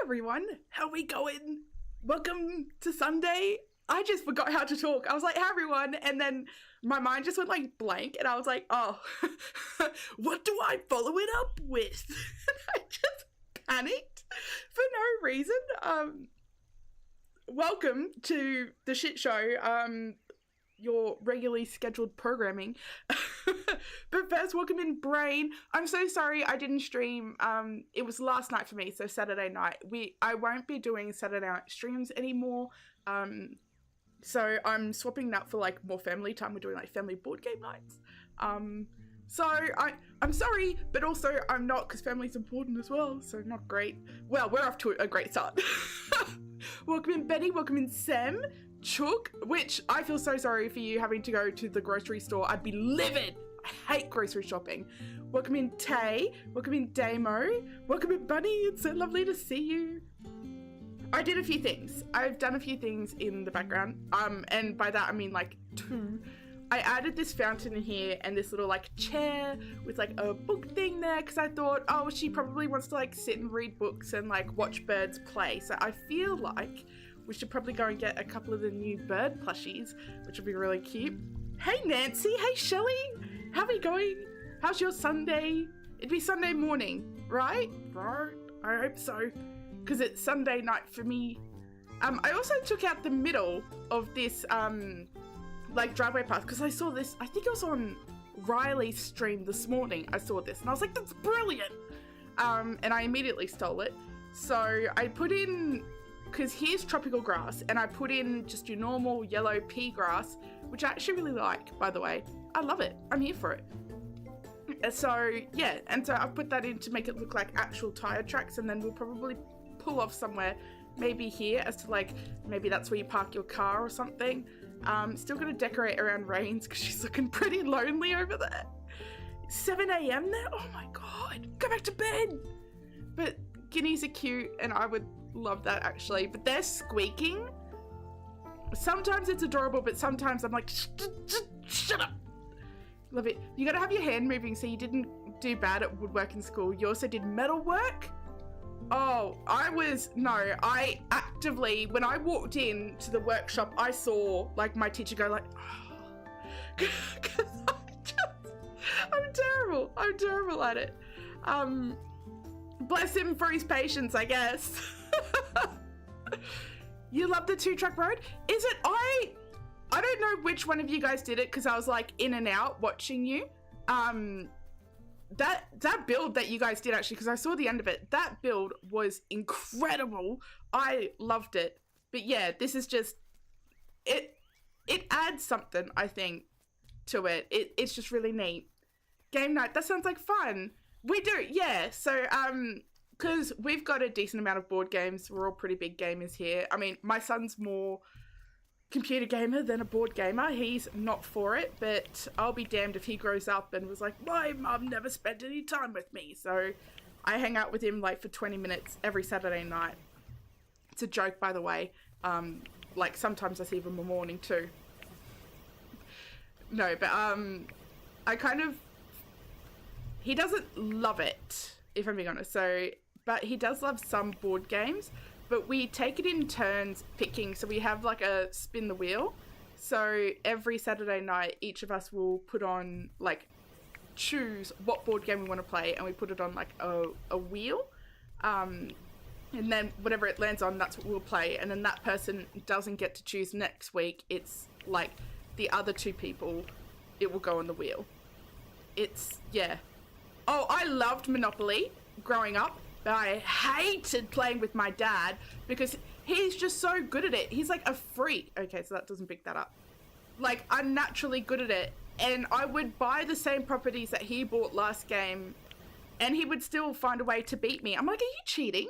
everyone, how we going? Welcome to Sunday. I just forgot how to talk. I was like, hey everyone, and then my mind just went like blank, and I was like, oh, what do I follow it up with? I just panicked for no reason. Welcome to the shit show, your regularly scheduled programming. But first, welcome in Rayne. I'm so sorry I didn't stream. It was last night for me, so Saturday night. I won't be doing Saturday night streams anymore. So I'm swapping that for like more family time. We're doing like family board game nights. So I'm sorry, but also I'm not, because family's important as well, so not great. Well, we're off to a great start. Welcome in Betty, welcome in Sam, Chook, which I feel so sorry for you having to go to the grocery store. I'd be livid. I hate grocery shopping. Welcome in Tay, welcome in Damo, welcome in Bunny, it's so lovely to see you. I did a few things. I've done a few things in the background, and by that I mean like two. I added this fountain in here and this little like chair with like a book thing there, because I thought, oh, she probably wants to like sit and read books and like watch birds play. So I feel like we should probably go and get a couple of the new bird plushies, which would be really cute. Hey Nancy, hey Shelley, how are you going? How's your Sunday? It'd be Sunday morning, right? Right, I hope so, because it's Sunday night for me. I also took out the middle of this like driveway path, because I saw this, I think it was on Riley's stream this morning. I saw this and I was like, that's brilliant. And I immediately stole it. So I put in, because here's tropical grass, and I put in just your normal yellow pea grass, which I actually really like, by the way. I love it. I'm here for it. So yeah, and so I've put that in to make it look like actual tire tracks, and then we'll probably pull off somewhere, maybe here, as to like, maybe that's where you park your car or something. Still gonna decorate around Rayne's because she's looking pretty lonely over there. 7 a.m. there? Oh my god, go back to bed. But guineas are cute and I would love that actually, but they're squeaking. Sometimes it's adorable, but sometimes I'm like, shut up. Love it. You gotta have your hand moving, so you didn't do bad at woodwork in school. You also did metal work? Oh, I actively, when I walked in to the workshop, I saw like my teacher go like, oh, because I'm terrible at it. Bless him for his patience, I guess. You love the 2-track road? Is it? I don't know which one of you guys did it, because I was like in and out watching you. That build that you guys did, actually, because I saw the end of it, that build was incredible. I loved it. But yeah, this is just, it adds something, I think, to it. It's just really neat. Game night, that sounds like fun. We do, yeah. So, because we've got a decent amount of board games. We're all pretty big gamers here. I mean, my son's more computer gamer than a board gamer. He's not for it, but I'll be damned if he grows up and was like, my mum never spent any time with me. So I hang out with him like for 20 minutes every Saturday night. It's a joke, by the way. Like sometimes I see him in the morning too. No, but he doesn't love it, if I'm being honest. So, but he does love some board games. But we take it in turns picking, so we have like a spin the wheel. So every Saturday night, each of us will put on, like, choose what board game we want to play, and we put it on like a wheel. And then whatever it lands on, that's what we'll play. And then that person doesn't get to choose next week. It's like the other two people, it will go on the wheel. It's, yeah. Oh, I loved Monopoly growing up. But I hated playing with my dad because he's just so good at it. He's like a freak. Okay, so that doesn't pick that up. Like, I'm naturally good at it. And I would buy the same properties that he bought last game, and he would still find a way to beat me. I'm like, are you cheating?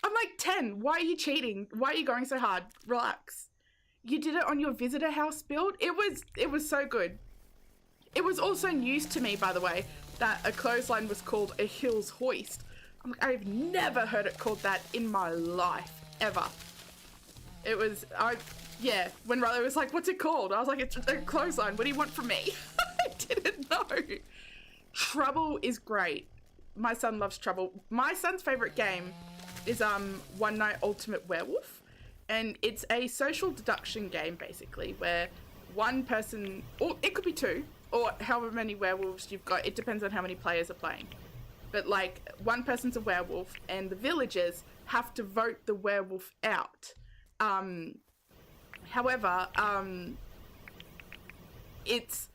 I'm like 10. Why are you cheating? Why are you going so hard? Relax. You did it on your visitor house build? It was so good. It was also news to me, by the way, that a clothesline was called a Hills Hoist. I've never heard it called that in my life, ever. It was, yeah, when Riley was like, what's it called? I was like, it's a clothesline. What do you want from me? I didn't know. Trouble is great. My son loves Trouble. My son's favorite game is One Night Ultimate Werewolf, and it's a social deduction game basically where one person, or it could be two, or however many werewolves you've got. It depends on how many players are playing. But like one person's a werewolf, and the villagers have to vote the werewolf out. However, it's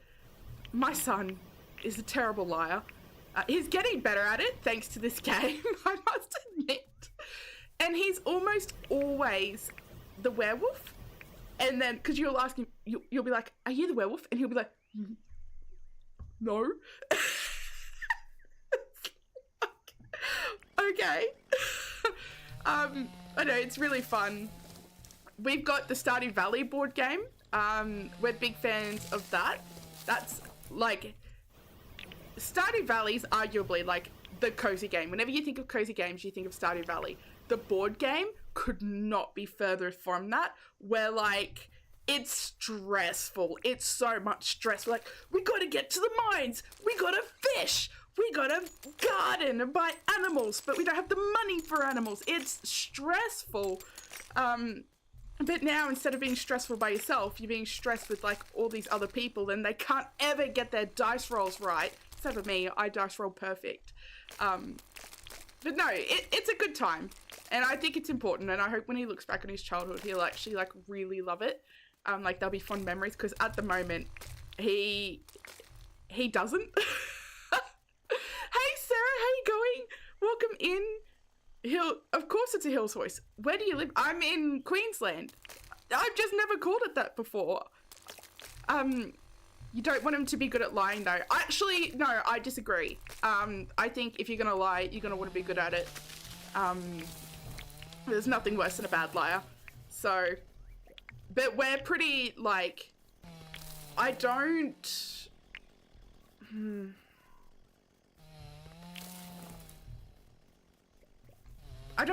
my son is a terrible liar. He's getting better at it thanks to this game, I must admit. And he's almost always the werewolf. And then, because you'll ask him, you'll be like, "Are you the werewolf?" And he'll be like, "No." Okay. I know, it's really fun. We've got the Stardew Valley board game. We're big fans of that. That's like, Stardew Valley is arguably like the cozy game. Whenever you think of cozy games, you think of Stardew Valley. The board game could not be further from that, where like, it's stressful. It's so much stress. We're like, we gotta get to the mines. We gotta fish. We gotta garden and buy animals, but we don't have the money for animals. It's stressful. But now, instead of being stressful by yourself, you're being stressed with like all these other people, and they can't ever get their dice rolls right. Except for me, I dice roll perfect. But no, it's a good time. And I think it's important, and I hope when he looks back on his childhood, he'll actually like really love it. Like there'll be fond memories, because at the moment, he doesn't. Hey Sarah, how you going? Welcome in. Of course it's a Hills voice. Where do you live? I'm in Queensland. I've just never called it that before. You don't want him to be good at lying though. Actually, no, I disagree. I think if you're gonna lie, you're gonna want to be good at it. There's nothing worse than a bad liar. So, but we're pretty like, I don't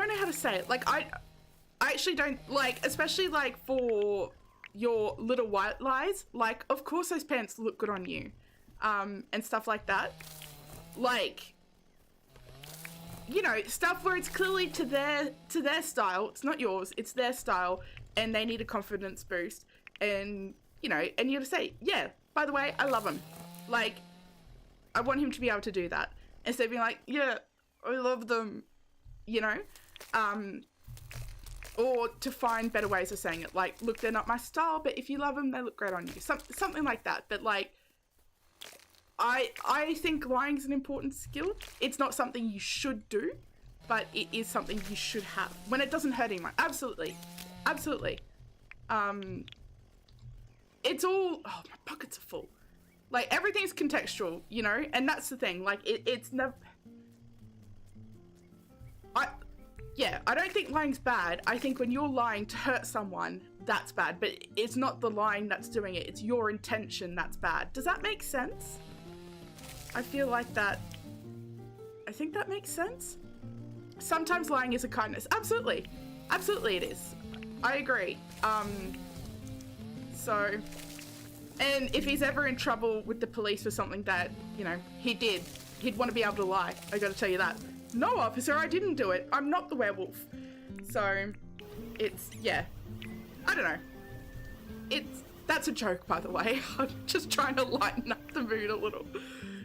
know how to say it. Like, I actually don't, like, especially, like, for your little white lies, like, of course those pants look good on you, and stuff like that. Like, you know, stuff where it's clearly to their style. It's not yours, it's their style, and they need a confidence boost. And, you know, and you gotta say, yeah, by the way, I love him. Like, I want him to be able to do that. Instead of being like, yeah, I love them. You know, or to find better ways of saying it, like, look, they're not my style, but if you love them, they look great on you. Something like that. But like, I think lying is an important skill. It's not something you should do, but it is something you should have when it doesn't hurt anyone. Absolutely, absolutely. It's all, oh, my pockets are full. Like, everything's contextual, you know, and that's the thing. Like, it's never. I don't think lying's bad. I think when you're lying to hurt someone, that's bad. But it's not the lying that's doing it. It's your intention that's bad. Does that make sense? I feel like that. I think that makes sense. Sometimes lying is a kindness. Absolutely. Absolutely it is. I agree. So, and if he's ever in trouble with the police for something that, you know, he'd want to be able to lie. I gotta tell you that. No, officer, I didn't do it. I'm not the werewolf. So, it's, yeah. I don't know. That's a joke, by the way. I'm just trying to lighten up the mood a little.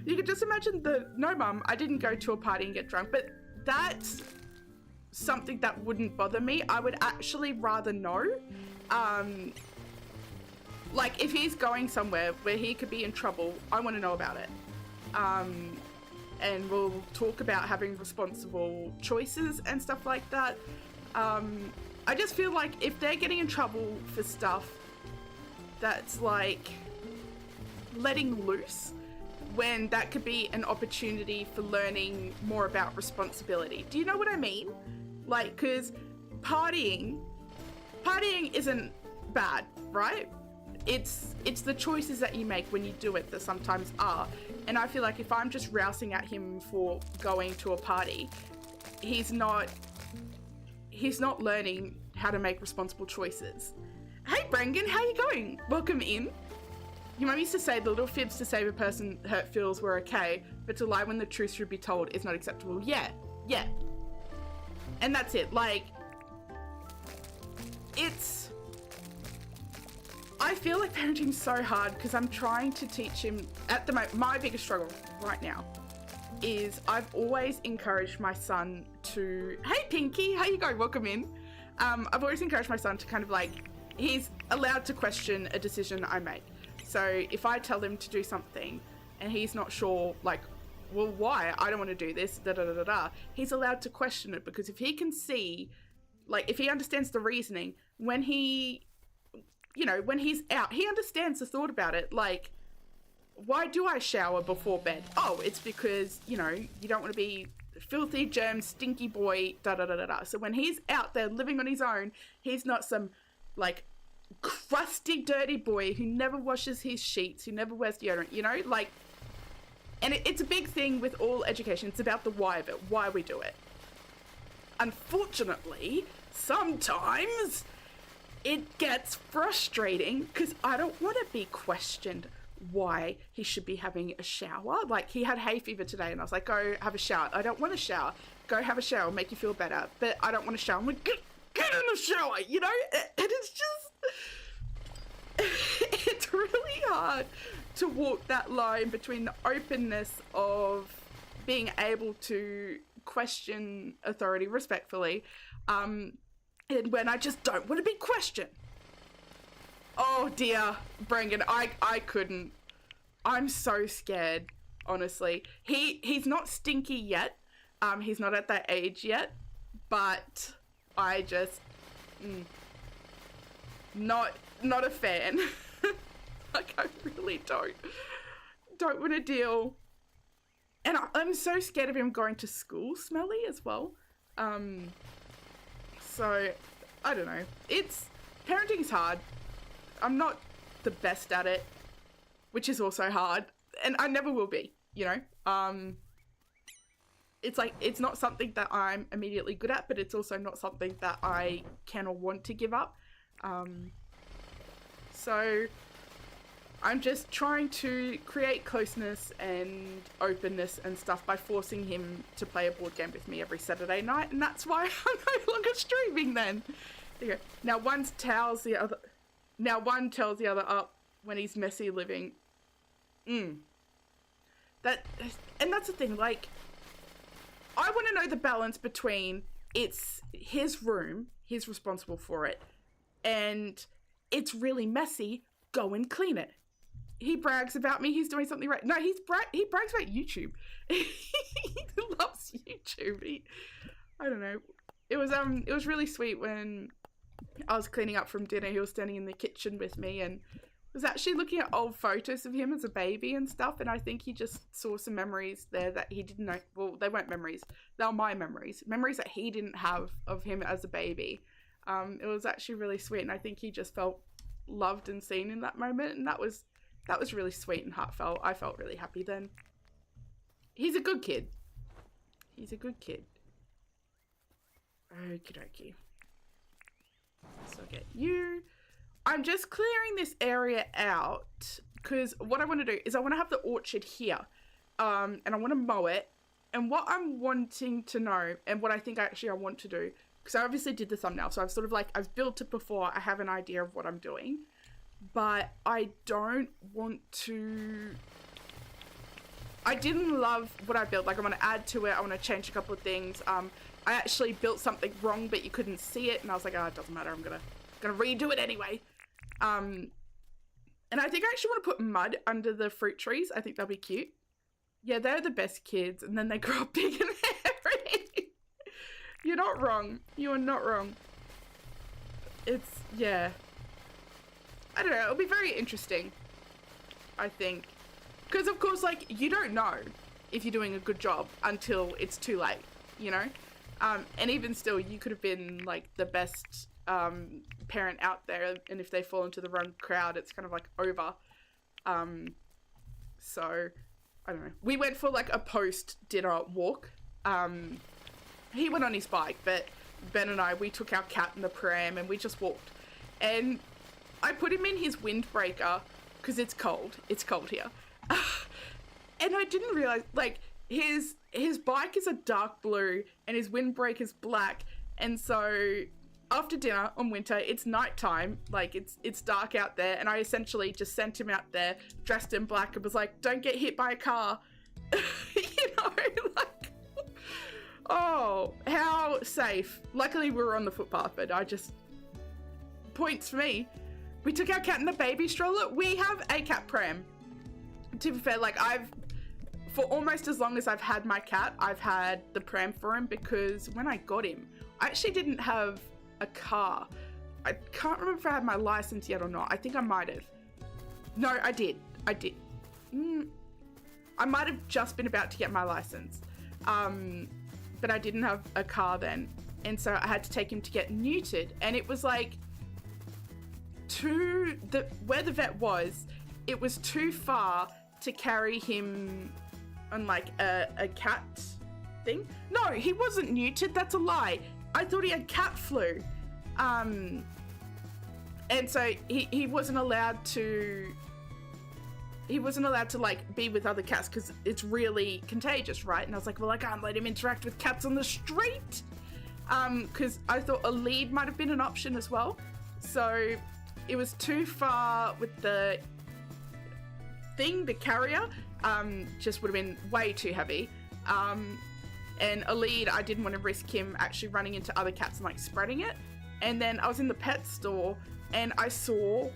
You can just imagine no, Mum, I didn't go to a party and get drunk, but that's something that wouldn't bother me. I would actually rather know. Like, if he's going somewhere where he could be in trouble, I want to know about it. And we'll talk about having responsible choices and stuff like that. I just feel like if they're getting in trouble for stuff that's like letting loose, when that could be an opportunity for learning more about responsibility. Do you know what I mean? Like, because partying isn't bad, right? It's the choices that you make when you do it that sometimes are. And I feel like if I'm just rousing at him for going to a party, he's not learning how to make responsible choices. Hey Brengan, how you going? Welcome in. Your mum used to say the little fibs to save a person hurt feels were okay, but to lie when the truth should be told is not acceptable. Yeah. And that's it. Like, it's... I feel like parenting's so hard because I'm trying to teach him, at the moment, my biggest struggle right now is I've always encouraged my son to, hey Pinky, how you going? Welcome in. I've always encouraged my son to kind of like, he's allowed to question a decision I make. So if I tell him to do something and he's not sure, like, well, why? I don't want to do this, da-da-da-da-da. He's allowed to question it, because if he can see, like, if he understands the reasoning, when he, you know, when he's out, he understands the thought about it. Like, why do I shower before bed? Oh, it's because, you know, you don't want to be filthy, germ, stinky boy, da-da-da-da-da. So when he's out there living on his own, he's not some, like, crusty, dirty boy who never washes his sheets, who never wears deodorant, you know? Like, and it's a big thing with all education. It's about the why of it, why we do it. Unfortunately, sometimes it gets frustrating because I don't want to be questioned why he should be having a shower. Like, he had hay fever today and I was like, go have a shower. I don't want to shower. Go have a shower, make you feel better. But I don't want to shower. I'm like, get in the shower, you know? And it's just, it's really hard to walk that line between the openness of being able to question authority respectfully, and when I just don't want to be questioned. Oh dear, Brengan, I couldn't. I'm so scared, honestly. He's not stinky yet. He's not at that age yet, but I just not a fan. Like, I really don't want to deal. And I'm so scared of him going to school smelly as well. So I don't know. Parenting's hard. I'm not the best at it, which is also hard, and I never will be, you know? It's like, it's not something that I'm immediately good at, but it's also not something that I can or want to give up. So I'm just trying to create closeness and openness and stuff by forcing him to play a board game with me every Saturday night, and that's why I'm no longer streaming then. There you go. Now one tells the other up when he's messy living. And that's the thing, like, I want to know the balance between it's his room, he's responsible for it, and it's really messy, go and clean it. He brags about me, he's doing something right. No, he brags about YouTube. He loves YouTube. I don't know. It was really sweet when I was cleaning up from dinner. He was standing in the kitchen with me and was actually looking at old photos of him as a baby and stuff, and I think he just saw some memories there that he didn't know. Well, they weren't memories. They were my memories. Memories that he didn't have of him as a baby. It was actually really sweet, and I think he just felt loved and seen in that moment, and that was really sweet and heartfelt. I felt really happy then. He's a good kid. He's a good kid. Okie dokie. So get you. I'm just clearing this area out because what I want to do is I want to have the orchard here, and I want to mow it. And what I'm wanting to know, and what I think actually I want to do, because I obviously did the thumbnail, so I've sort of like, I've built it before, I have an idea of what I'm doing, but I don't want to, I didn't love what I built. Like, I want to add to it, I want to change a couple of things. I actually built something wrong, but you couldn't see it, and I was like, oh, it doesn't matter, I'm gonna redo it anyway. And I think I actually want to put mud under the fruit trees. I think that'll be cute. Yeah, they're the best kids, and then they grow up big and hairy. You're not wrong. You are not wrong. It's, yeah. I don't know, it'll be very interesting, I think. Because, of course, like, you don't know if you're doing a good job until it's too late, you know? And even still, you could have been, like, the best parent out there, and if they fall into the wrong crowd, it's kind of, like, over. So, I don't know. We went for, like, a post-dinner walk. He went on his bike, but Ben and I, we took our cat in the pram, and we just walked. And I put him in his windbreaker, because it's cold. It's cold here. And I didn't realize, like, his bike is a dark blue and his windbreaker is black, And so after dinner on winter, it's nighttime, like it's dark out there, and I essentially just sent him out there dressed in black and was like, don't get hit by a car. You know, like, oh, how safe. Luckily we were on the footpath, but I just, points for me. We took our cat in the baby stroller. We have a cat pram. To be fair, like, for almost as long as I've had my cat, I've had the pram for him, because when I got him, I actually didn't have a car. I can't remember if I had my license yet or not. I think I might have. No, I did. I might have just been about to get my license. But I didn't have a car then. And so I had to take him to get neutered. And it was like, where the vet was, it was too far to carry him on like a cat thing. No, he wasn't neutered. That's a lie. I thought he had cat flu. And so he wasn't allowed to like be with other cats because it's really contagious, right? And I was like, well, I can't let him interact with cats on the street, because I thought a lead might have been an option as well. So it was too far with the thing, the carrier, just would have been way too heavy. And a lead, I didn't want to risk him actually running into other cats and like spreading it. And then I was in the pet store and I saw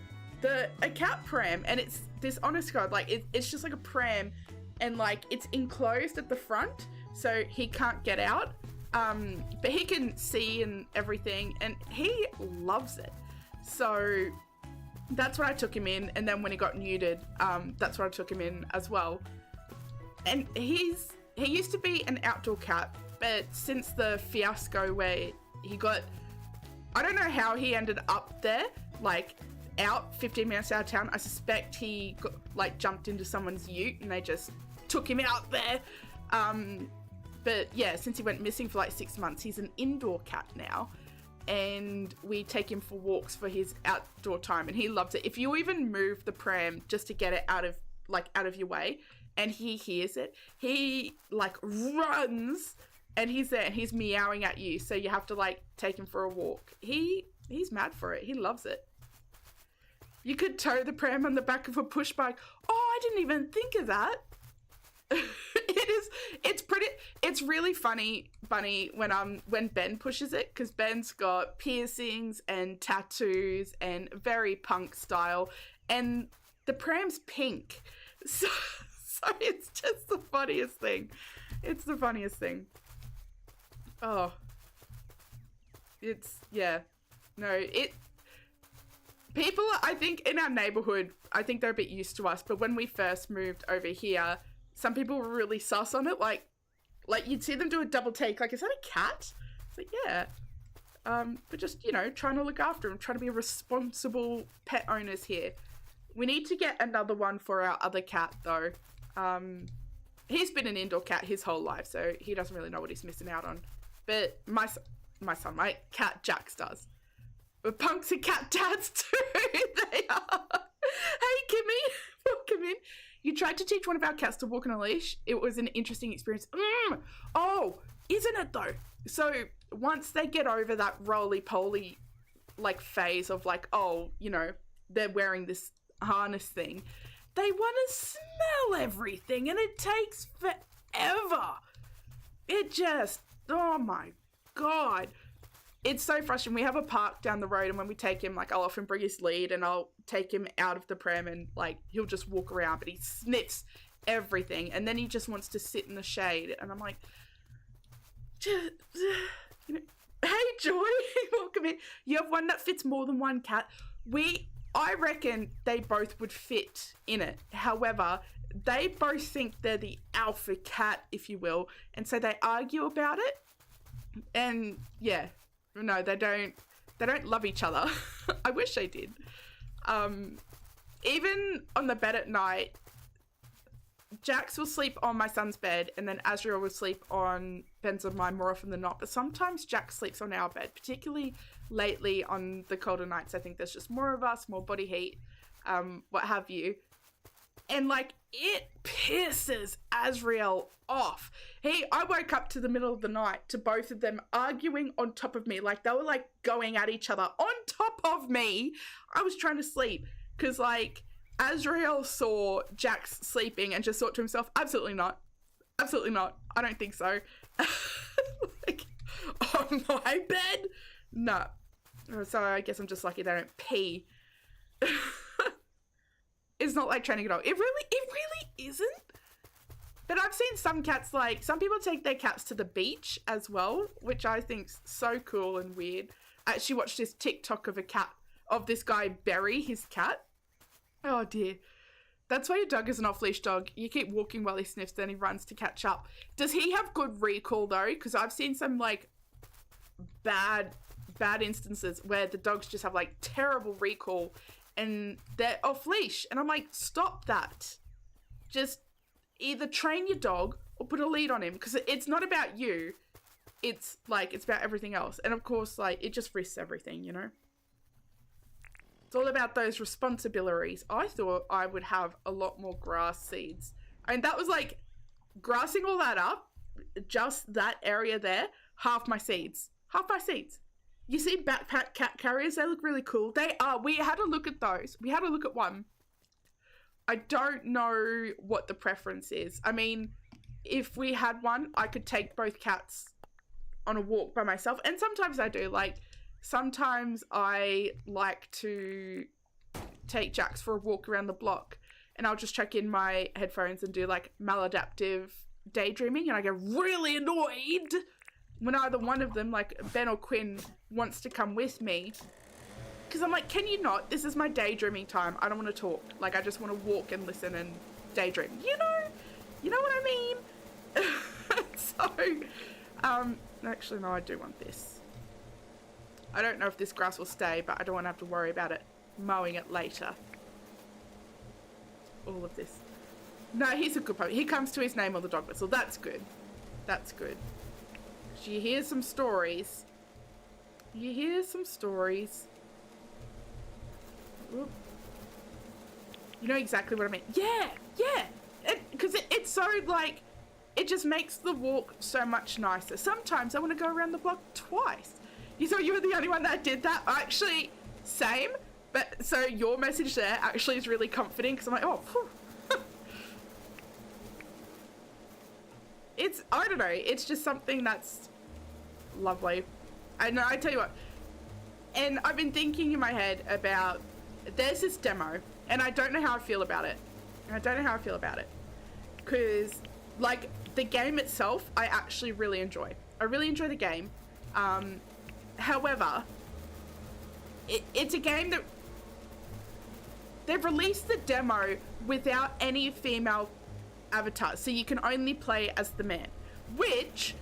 a cat pram, and it's this, honest God, like it's just like a pram, and like it's enclosed at the front so he can't get out, but he can see and everything, and he loves it. So that's what I took him in. And then when he got neutered, that's what I took him in as well. And he used to be an outdoor cat, but since the fiasco where he got, I don't know how he ended up there, like out 15 minutes out of town. I suspect he got, like, jumped into someone's ute and they just took him out there. But yeah, since he went missing for like 6 months, he's an indoor cat now. And we take him for walks for his outdoor time, and he loves it. If you even move the pram just to get it out of your way, and he hears it, he like runs, and he's there and he's meowing at you. So you have to like take him for a walk. He's mad for it. He loves it. You could tow the pram on the back of a push bike. Oh, I didn't even think of that. It's really funny, Bunny, when Ben pushes it, because Ben's got piercings and tattoos and very punk style, and the pram's pink. So it's just the funniest thing. It's the funniest thing. Oh. People, I think, in our neighborhood, I think they're a bit used to us, but when we first moved over here, some people were really sus on it. Like you'd see them do a double take, like, is that a cat? It's like, yeah. But just, you know, trying to look after them, trying to be responsible pet owners here. We need to get another one for our other cat, though. He's been an indoor cat his whole life, so he doesn't really know what he's missing out on. But my cat Jax does. But punks are cat dads too. They are. Hey, Kimmy, welcome in. You tried to teach one of our cats to walk on a leash. It was an interesting experience. Oh, isn't it though? So once they get over that roly-poly like phase of like, oh, you know, they're wearing this harness thing, they want to smell everything, and it takes forever. It just, oh my God. It's so frustrating. We have a park down the road, and when we take him, like, I'll often bring his lead and I'll take him out of the pram, and like he'll just walk around, but he sniffs everything, and then he just wants to sit in the shade, and I'm like, just, you know, hey Joy, welcome in. You have one that fits more than one cat. I reckon they both would fit in it. However, they both think they're the alpha cat, if you will, and so they argue about it. And yeah, no, they don't love each other. I wish they did. Even on the bed at night, Jax will sleep on my son's bed, and then Azrael will sleep on Ben's and mine more often than not. But sometimes Jax sleeps on our bed, particularly lately on the colder nights. I think there's just more of us, more body heat, what have you. And like it pisses Azrael off. I woke up to the middle of the night to both of them arguing on top of me. Like they were like going at each other on top of me. I was trying to sleep because like Azrael saw Jax sleeping and just thought to himself, absolutely not. Absolutely not. I don't think so. Like, on my bed? No. So I guess I'm just lucky they don't pee. It's not like training a dog. It really isn't. But I've seen some cats, like, some people take their cats to the beach as well, which I think's so cool and weird. I actually watched this TikTok of this guy bury his cat. Oh dear. That's why your dog is an off-leash dog. You keep walking while he sniffs, then he runs to catch up. Does he have good recall though? Because I've seen some like bad instances where the dogs just have like terrible recall and they're off-leash. And I'm like, stop that. Just either train your dog or put a lead on him, because it's not about you. It's like, it's about everything else. And of course, like, it just risks everything, you know? It's all about those responsibilities. I thought I would have a lot more grass seeds. And that was like, grassing all that up, just that area there, half my seeds. Half my seeds. You see backpack cat carriers? They look really cool. They are. We had a look at those. We had a look at one. I don't know what the preference is. I mean, if we had one, I could take both cats on a walk by myself. And sometimes I do. Like, sometimes I like to take Jax for a walk around the block. And I'll just chuck in my headphones and do, like, maladaptive daydreaming. And I get really annoyed when either one of them, like Ben or Quinn, wants to come with me. Because I'm like, can you not? This is my daydreaming time. I don't want to talk. Like, I just want to walk and listen and daydream. You know what I mean? So, actually, no, I do want this. I don't know if this grass will stay, but I don't want to have to worry about it mowing it later. All of this. No, he's a good puppy. He comes to his name on the dog whistle. That's good. That's good. You hear some stories. You hear some stories. Oop. You know exactly what I mean. Yeah. Because it's so, like, it just makes the walk so much nicer. Sometimes I want to go around the block twice. You thought you were the only one that did that? Actually, same. But, so your message there actually is really comforting, because I'm like, oh, phew. I don't know, it's just something that's lovely. And I tell you what, and I've been thinking in my head about, there's this demo, and I don't know how I feel about it. Because, like, the game itself, I actually really enjoy. I really enjoy the game. However, it's a game that they've released the demo without any female avatars, so you can only play as the man. Which,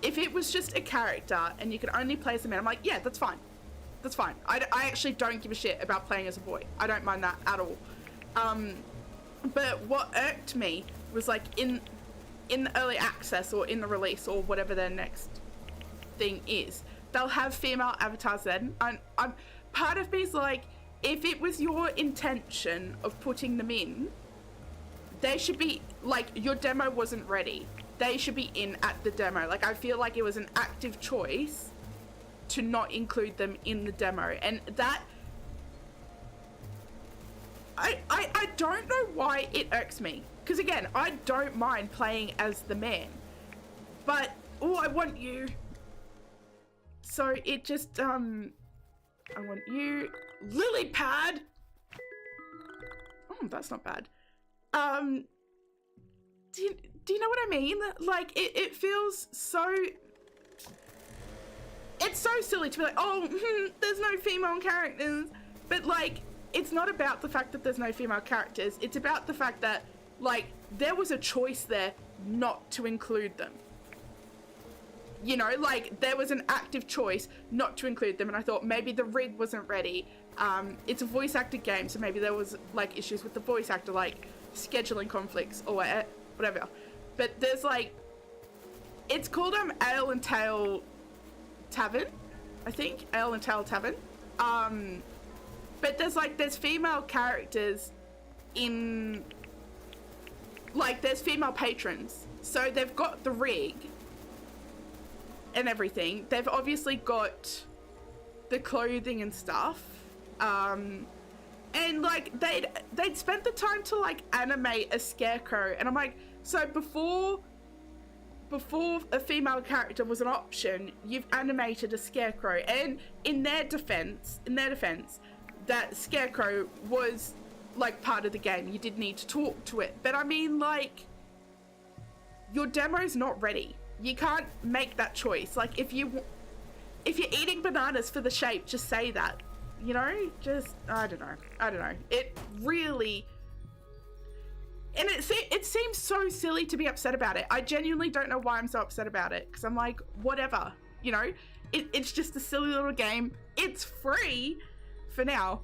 if it was just a character and you could only play as a man, I'm like, yeah, that's fine. That's fine. I actually don't give a shit about playing as a boy. I don't mind that at all. But what irked me was, like, in the early access or in the release or whatever their next thing is, they'll have female avatars then. And part of me is like, if it was your intention of putting them in, they should be, like, your demo wasn't ready. They should be in at the demo. Like, I feel like it was an active choice to not include them in the demo. And that, I don't know why it irks me. Because again, I don't mind playing as the man. But, oh, I want you. So it just, I want you. Lily pad! Oh, that's not bad. Do you know what I mean? Like, it feels so... It's so silly to be like, oh, there's no female characters. But, like, it's not about the fact that there's no female characters. It's about the fact that, like, there was a choice there not to include them. You know, like, there was an active choice not to include them. And I thought maybe the rig wasn't ready. It's a voice acted game, so maybe there was, like, issues with the voice actor, like scheduling conflicts or whatever. But there's, like, it's called Ale and Tail Tavern, I think. Ale and Tail Tavern. But there's female characters in like, there's female patrons, so they've got the rig and everything. They've obviously got the clothing and stuff, and like they'd spent the time to like animate a scarecrow, and I'm like, so before a female character was an option, you've animated a scarecrow. And in their defense, that scarecrow was like part of the game. You did need to talk to it, but I mean, like, your demo's not ready. You can't make that choice. Like, if you're eating bananas for the shape, just say that, you know. Just I don't know, it really, and it seems so silly to be upset about it. I genuinely don't know why I'm so upset about it, because I'm like, whatever, you know. It's just a silly little game. It's free for now.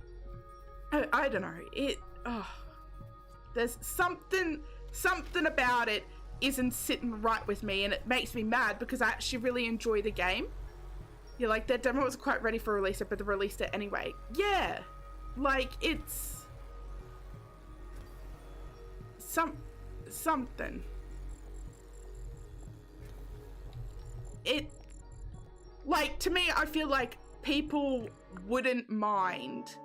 I don't know, there's something about it isn't sitting right with me, and it makes me mad because I actually really enjoy the game. Yeah, like, their demo was quite ready for release, but they released it anyway. Yeah, like, it's something. It, like, to me, I feel like people wouldn't mind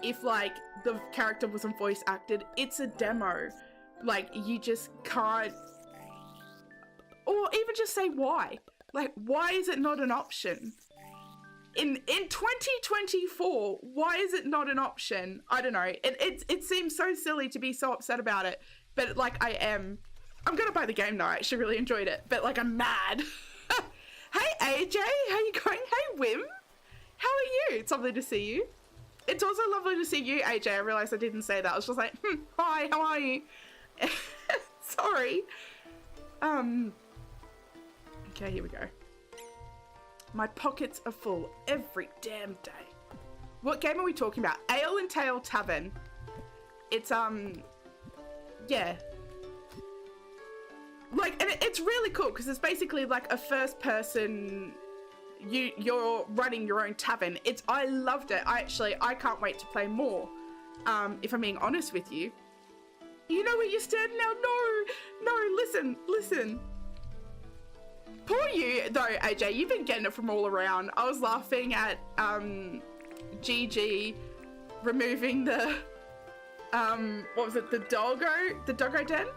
if, like, the character wasn't voice acted. It's a demo. Like, you just can't, or even just say why. Like, why is it not an option? In 2024, why is it not an option? I don't know. It seems so silly to be so upset about it, but like, I'm gonna buy the game now. I actually really enjoyed it, but like, I'm mad. Hey AJ, how you going? Hey Wim, how are you? It's lovely to see you. It's also lovely to see you, AJ. I realized I didn't say that. I was just like, hi, how are you? Sorry. Okay, here we go. My pockets are full every damn day. What game are we talking about? Ale and Tail Tavern. It's, yeah. Like, and it's really cool because it's basically like a first person, you're running your own tavern. I loved it. I can't wait to play more. If I'm being honest with you. You know where you stand now? No, listen. Poor you, though, AJ. You've been getting it from all around. I was laughing at GG removing the what was it? The doggo den.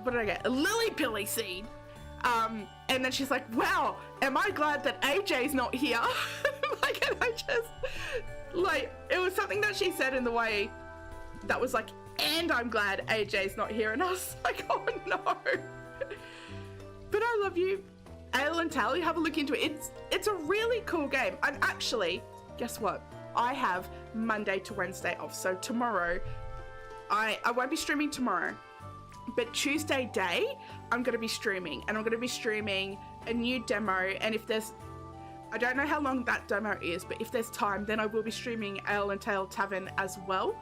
What did I get? A lily pilly seed. And then she's like, "Wow, am I glad that AJ's not here?" Like, and I just, like, it was something that she said in the way that was like, "And I'm glad AJ's not here," and I was like, "Oh no." But I love you. Ale and Tally, have a look into it. It's a really cool game. And actually, guess what? I have Monday to Wednesday off. So tomorrow, I won't be streaming tomorrow, but Tuesday day, I'm going to be streaming. And I'm going to be streaming a new demo. And if there's, I don't know how long that demo is, but if there's time, then I will be streaming Ale and Tail Tavern as well.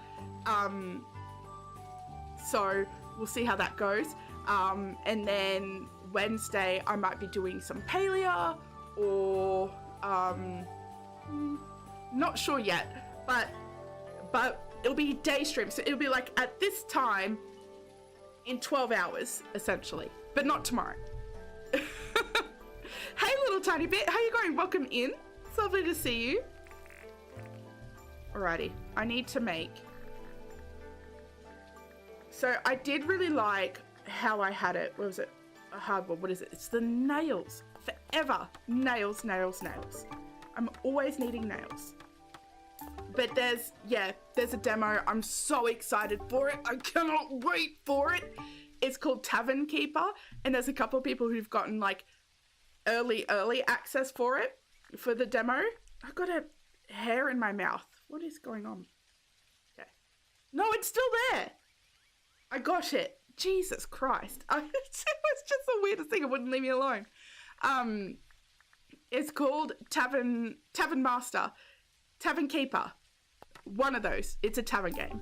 So we'll see how that goes. And then Wednesday, I might be doing some Palia or, not sure yet, but it'll be day stream. So it'll be like at this time in 12 hours, essentially, but not tomorrow. Hey, little tiny bit, how you going? Welcome in. It's lovely to see you. Alrighty, I need to make. So I did really like how I had it. What was it? A hardboard. What is it? It's the nails. Forever. Nails. I'm always needing nails. But there's a demo. I'm so excited for it. I cannot wait for it. It's called Tavern Keeper. And there's a couple of people who've gotten like early access for it, for the demo. I got a hair in my mouth. What is going on? Okay. No, it's still there. I got it. Jesus Christ. It was just the weirdest thing. It wouldn't leave me alone. It's called Tavern Master. Tavern Keeper. One of those. It's a tavern game.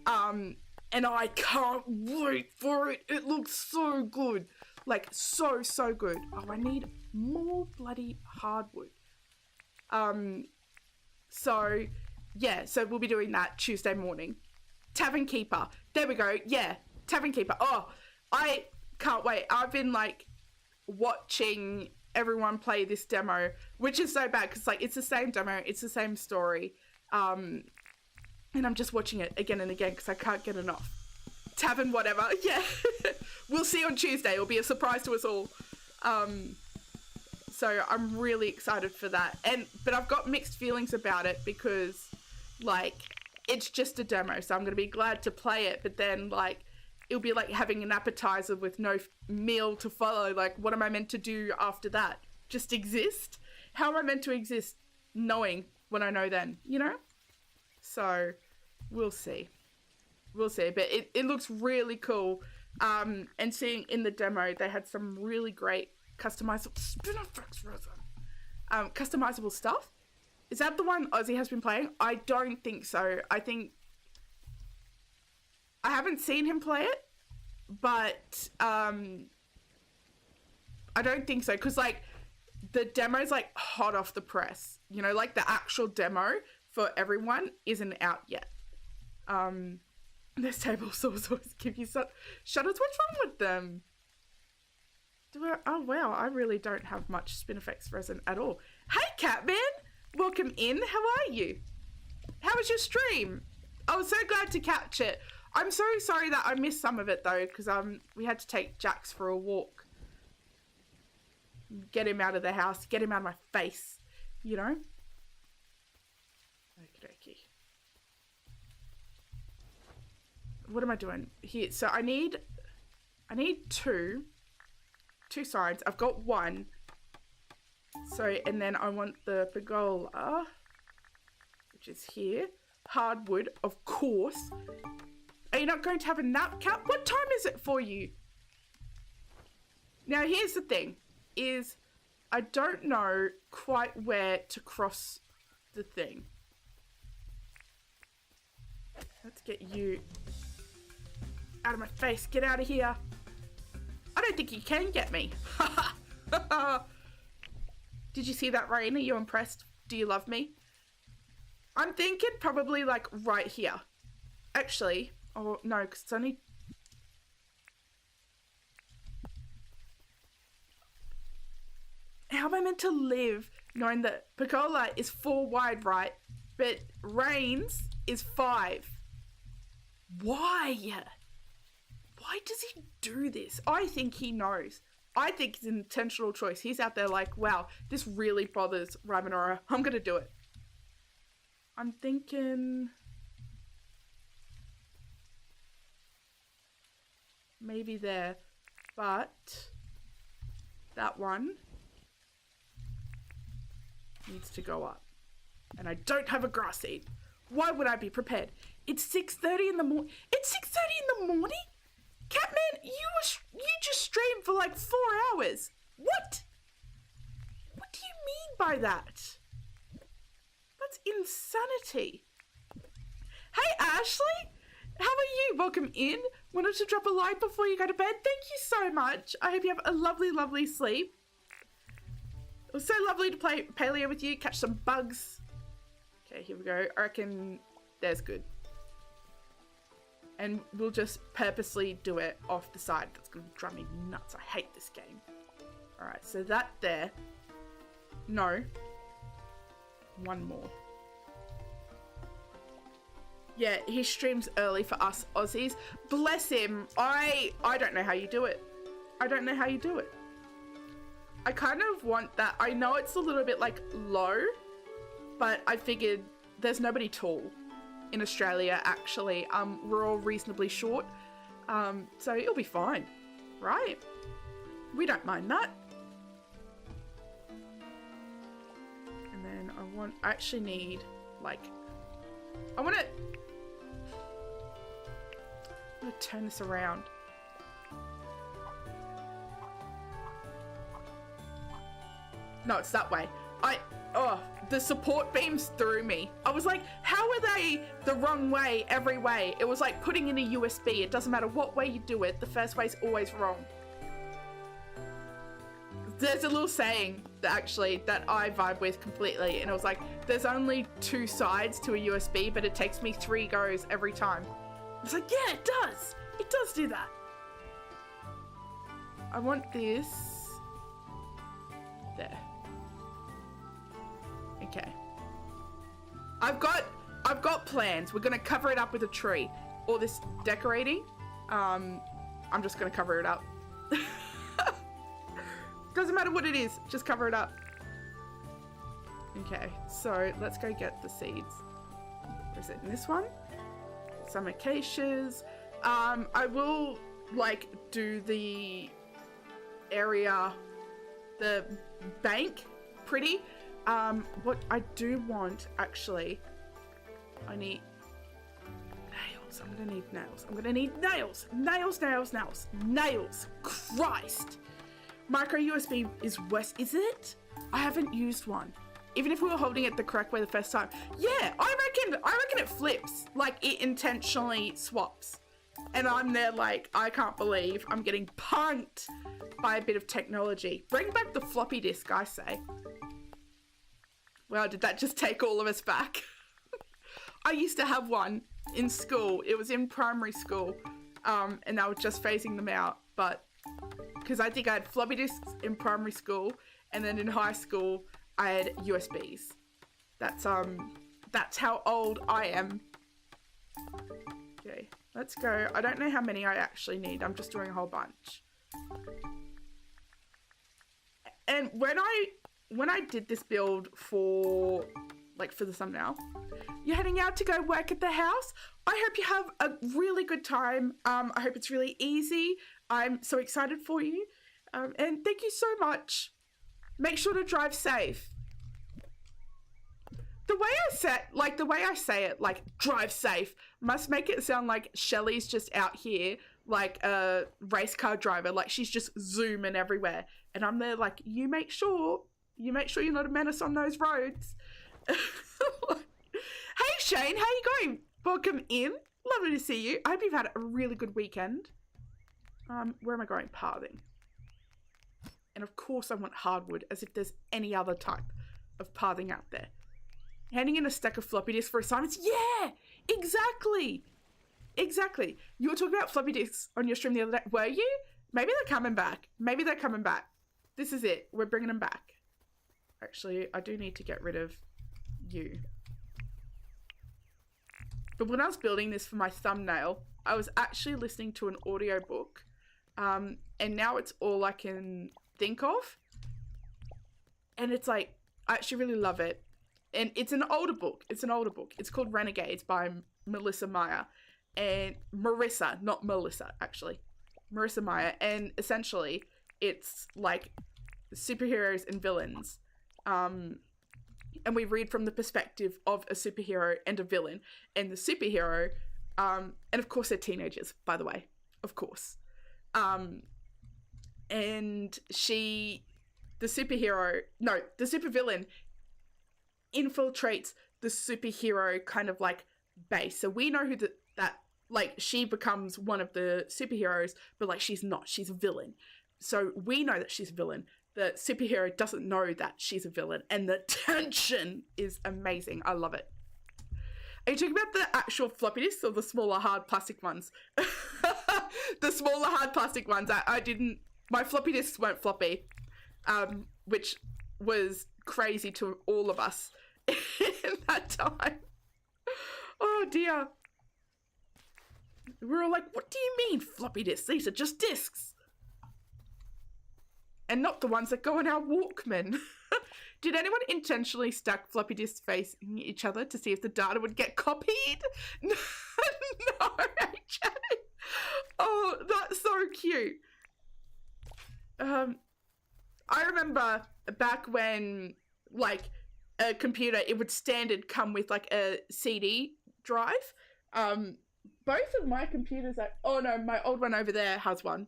And I can't wait for it. It looks so good. Like, so good. Oh, I need more bloody hardwood. So, yeah. So we'll be doing that Tuesday morning. Tavern Keeper. There we go. Yeah. Tavern Keeper. Oh, I can't wait. I've been like watching everyone play this demo, which is so bad because like it's the same demo, it's the same story, and I'm just watching it again and again because I can't get enough. Tavern, whatever. Yeah. We'll see on Tuesday. It'll be a surprise to us all. So I'm really excited for that. But I've got mixed feelings about it because, like, it's just a demo. So I'm going to be glad to play it. But then, like, it'll be like having an appetizer with no meal to follow. Like, what am I meant to do after that? Just exist? How am I meant to exist knowing what I know then, you know? So we'll see. We'll see. But it looks really cool. And seeing in the demo, they had some really great customizable customizable stuff. Is that the one Ozzy has been playing? I don't think so. I think I haven't seen him play it, but I don't think so because like the demo's like hot off the press. You know, like the actual demo for everyone isn't out yet. This table saws always give you shutters. What's wrong with them? Oh wow, I really don't have much spin effects resin at all. Hey Catman, welcome in. How are you? How was your stream? I was so glad to catch it. I'm so sorry that I missed some of it though, because we had to take Jax for a walk. Get him out of the house, get him out of my face, you know? Okie dokie. What am I doing here? So I need two signs. I've got one. So, and then I want the pergola, which is here. Hardwood, of course. Are you not going to have a nap, Cat? What time is it for you? Now, here's the thing, is I don't know quite where to cross the thing. Let's get you out of my face. Get out of here. I don't think you can get me. Did you see that, Rayne? Are you impressed? Do you love me? I'm thinking probably like right here. Actually, oh no, because it's only... How am I meant to live knowing that Pergola is 4 wide, right? But Rayne's is 5. Why? Why does he do this? I think he knows. I think it's an intentional choice. He's out there like, wow, this really bothers Ravenora. I'm going to do it. I'm thinking... maybe there. But... that one... needs to go up. And I don't have a grass seed. Why would I be prepared? It's 6:30 in the morning. It's 6:30 in the morning? Catman, you just streamed for like 4 hours. What? What do you mean by that? That's insanity. Hey, Ashley. How are you? Welcome in. Wanted to drop a like before you go to bed. Thank you so much. I hope you have a lovely, lovely sleep. It was so lovely to play Paleo with you. Catch some bugs. Okay, here we go. I reckon there's good. And we'll just purposely do it off the side. That's going to drive me nuts. I hate this game. Alright, so that there. No. One more. Yeah, he streams early for us Aussies. Bless him. I don't know how you do it. I don't know how you do it. I kind of want that. I know it's a little bit like low, but I figured there's nobody tall in Australia actually. We're all reasonably short, so it'll be fine, right? We don't mind that. And then I actually need like, I'm gonna turn this around. No, it's that way. The support beams threw me. I was like, how are they the wrong way every way? It was like putting in a USB. It doesn't matter what way you do it. The first way is always wrong. There's a little saying that I vibe with completely. And it was like, there's only 2 sides to a USB, but it takes me 3 goes every time. I was like, yeah, it does. It does do that. I want this there. Okay. I've got plans. We're gonna cover it up with a tree. All this decorating, I'm just gonna cover it up. Doesn't matter what it is, just cover it up. Okay, so let's go get the seeds. Where is it? In this one? Some acacias. I will like do the area, the bank pretty. What I do want actually, I need nails. I'm gonna need nails. I'm gonna need nails. Nails, nails, nails, nails. Christ. Micro USB is worse, is it? I haven't used one. Even if we were holding it the correct way the first time. Yeah, I reckon it flips. Like it intentionally swaps. And I'm there like, I can't believe I'm getting punked by a bit of technology. Bring back the floppy disk, I say. Wow, did that just take all of us back? I used to have one in school. It was in primary school. And they were just phasing them out. But, because I think I had floppy disks in primary school. And then in high school, I had USBs. That's how old I am. Okay, let's go. I don't know how many I actually need. I'm just doing a whole bunch. And when I did this build for the thumbnail, you're heading out to go work at the house. I hope you have a really good time. I hope it's really easy. I'm so excited for you. And thank you so much. Make sure to drive safe. The way I say it, like drive safe, must make it sound like Shelley's just out here like a race car driver, like she's just zooming everywhere. And I'm there like, you make sure you're not a menace on those roads. Hey Shane, how you going? Welcome in. Lovely to see you. I hope you've had a really good weekend. Where am I going? Pathing. And of course I want hardwood, as if there's any other type of pathing out there. Handing in a stack of floppy disks for assignments. Yeah, exactly. Exactly. You were talking about floppy disks on your stream the other day. Were you? Maybe they're coming back. Maybe they're coming back. This is it. We're bringing them back. Actually, I do need to get rid of you. But when I was building this for my thumbnail, I was actually listening to an audiobook. And now it's all I can think of. And it's like, I actually really love it. And it's an older book. It's called Renegades by Melissa Meyer. And Marissa, not Melissa, actually. Marissa Meyer. And essentially, it's like superheroes and villains. And we read from the perspective of a superhero and a villain. And the superhero, and of course they're teenagers, by the way. Of course. And the supervillain infiltrates the superhero kind of like base. So we know who she becomes one of the superheroes, but like she's not, she's a villain. So we know that she's a villain. The superhero doesn't know that she's a villain, and the tension is amazing. I love it. Are you talking about the actual floppy disks or the smaller hard plastic ones? The smaller hard plastic ones. My floppy disks weren't floppy, which was crazy to all of us in that time. Oh dear. We were all like, what do you mean floppy disks? These are just disks. And not the ones that go in our Walkman. Did anyone intentionally stack floppy disks facing each other to see if the data would get copied? No, AJ. Oh, that's so cute. I remember back when, like, a computer, it would standard come with, like, a CD drive. Both of my computers, my old one over there has one.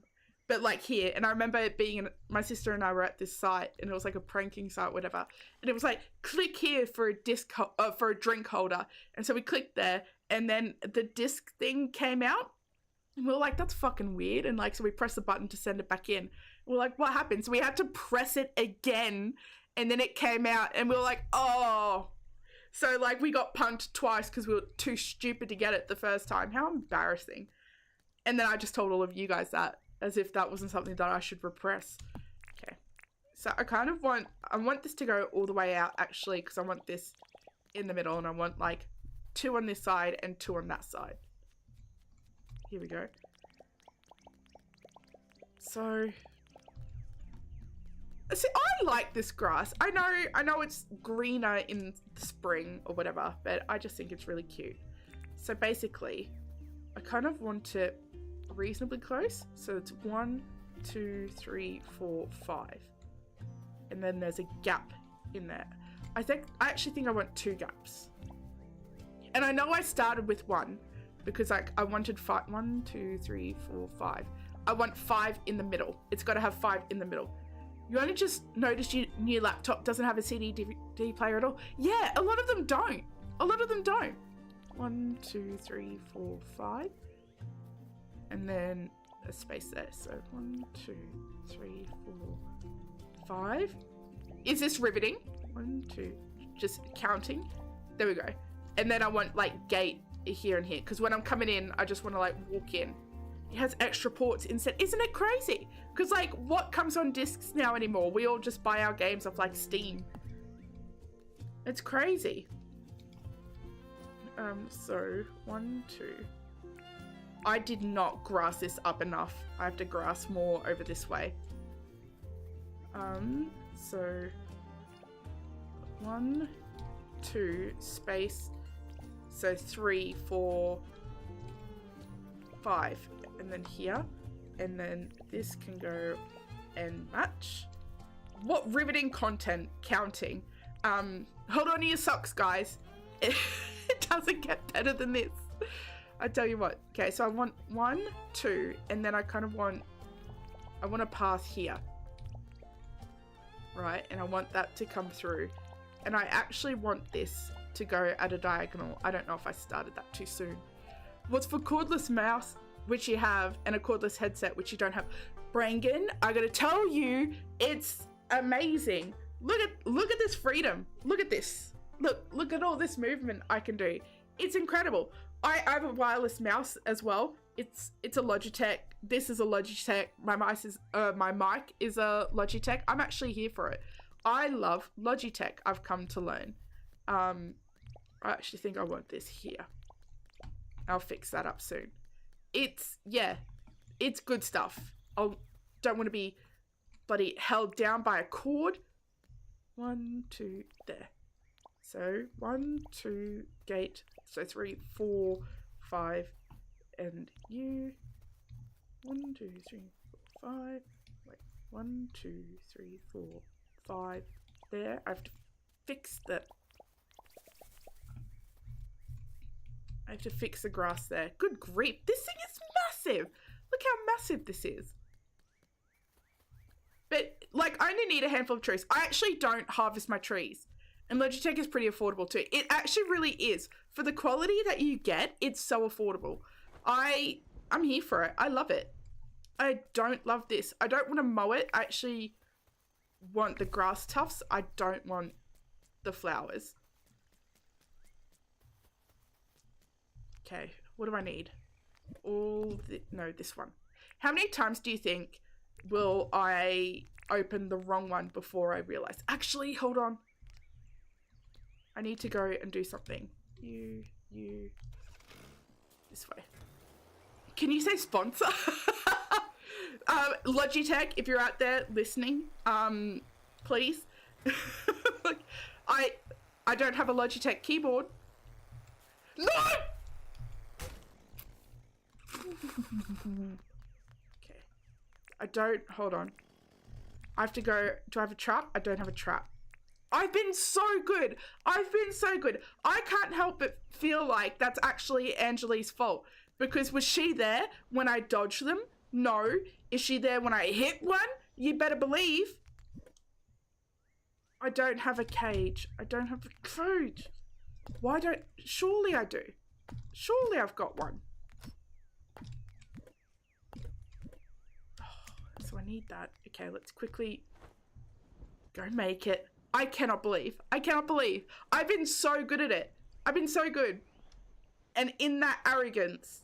But, like, here. And I remember it being, my sister and I were at this site, and it was, like, a pranking site, whatever. And it was, like, click here for a drink holder. And so we clicked there, and then the disc thing came out. And we were like, that's fucking weird. And, like, so we pressed the button to send it back in. We're like, what happened? So we had to press it again, and then it came out, and we were like, oh. So, like, we got punked twice because we were too stupid to get it the first time. How embarrassing. And then I just told all of you guys that. as if that wasn't something that I should repress. Okay. So I kind of want this to go all the way out, actually, because I want this in the middle, and I want, like, 2 on this side and 2 on that side. Here we go. So... See, I like this grass. I know it's greener in the spring or whatever, but I just think it's really cute. So basically, I kind of want it reasonably close. So it's 1, 2, 3, 4, 5. And then there's a gap in there. I actually think I want 2 gaps. And I know I started with 1 because, like, I wanted 5. 1, 2, 3, 4, 5. I want 5 in the middle. It's got to have 5 in the middle. You only just noticed your new laptop doesn't have a CD DVD player at all. Yeah, a lot of them don't. A lot of them don't. 1, 2, 3, 4, 5. And then a space there. So 1, 2, 3, 4, 5. Is this riveting? 1, 2, just counting. There we go. And then I want, like, gate here and here. Because when I'm coming in, I just want to, like, walk in. It has extra ports instead. Isn't it crazy? Because, like, what comes on discs now anymore? We all just buy our games off, like, Steam. It's crazy. So 1, 2. I did not grass this up enough. I have to grass more over this way. So 1, 2, space. So 3, 4, 5. And then here. And then this can go and match. What riveting content. Counting. Hold on to your socks, guys. It doesn't get better than this. I tell you what. Okay, so I want 1, 2, and then I kind of want... I want a path here. Right, and I want that to come through. And I actually want this to go at a diagonal. I don't know if I started that too soon. What's for cordless mouse, which you have, and a cordless headset, which you don't have. Brangan, I gotta tell you, it's amazing. Look at this freedom. Look at this. Look at all this movement I can do. It's incredible. I have a wireless mouse as well. It's a Logitech. This is a Logitech. My mic is a Logitech. I'm actually here for it. I love Logitech. I've come to learn. I actually think I want this here. I'll fix that up soon. It's good stuff. I don't want to be bloody held down by a cord. 1, 2, there. So 1, 2, gate. So 3, 4, 5, and you. 1, 2, 3, 4, 5. Wait, 1, 2, 3, 4, 5. There. I have to fix the. I have to fix the grass there. Good grief. This thing is massive. Look how massive this is. But, like, I only need a handful of trees. I actually don't harvest my trees. And Logitech is pretty affordable too. It actually really is. For the quality that you get, it's so affordable. I'm here for it. I love it. I don't love this. I don't want to mow it. I actually want the grass tufts. I don't want the flowers. Okay, what do I need? No, this one. How many times do you think will I open the wrong one before I realize? Actually, hold on. I need to go and do something. You, this way. Can you say sponsor? Logitech, if you're out there listening, please. I don't have a Logitech keyboard. No! Okay. Hold on. I have to go, do I have a trap? I don't have a trap. I've been so good. I can't help but feel like that's actually Angelie's fault. Because was she there when I dodged them? No. Is she there when I hit one? You better believe. I don't have a cage. Surely I do. Surely I've got one. So I need that. Okay, let's quickly go make it. I cannot believe. I've been so good at it. I've been so good. And in that arrogance,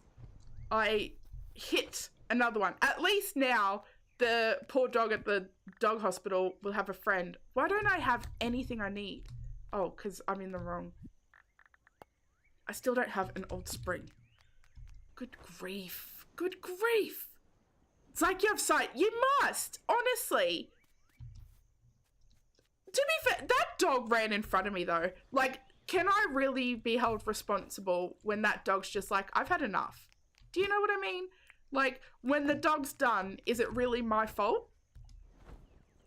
I hit Another one. At least now the poor dog at the dog hospital will have a friend. Why don't I have anything I need? Oh, because I'm in the wrong. I still don't have an old spring. Good grief. Good grief. It's like you have sight. You must. Honestly. To be fair, that dog ran in front of me though. Like, can I really be held responsible when that dog's just like, I've had enough? Do you know what I mean? Like, when the dog's done, is it really my fault?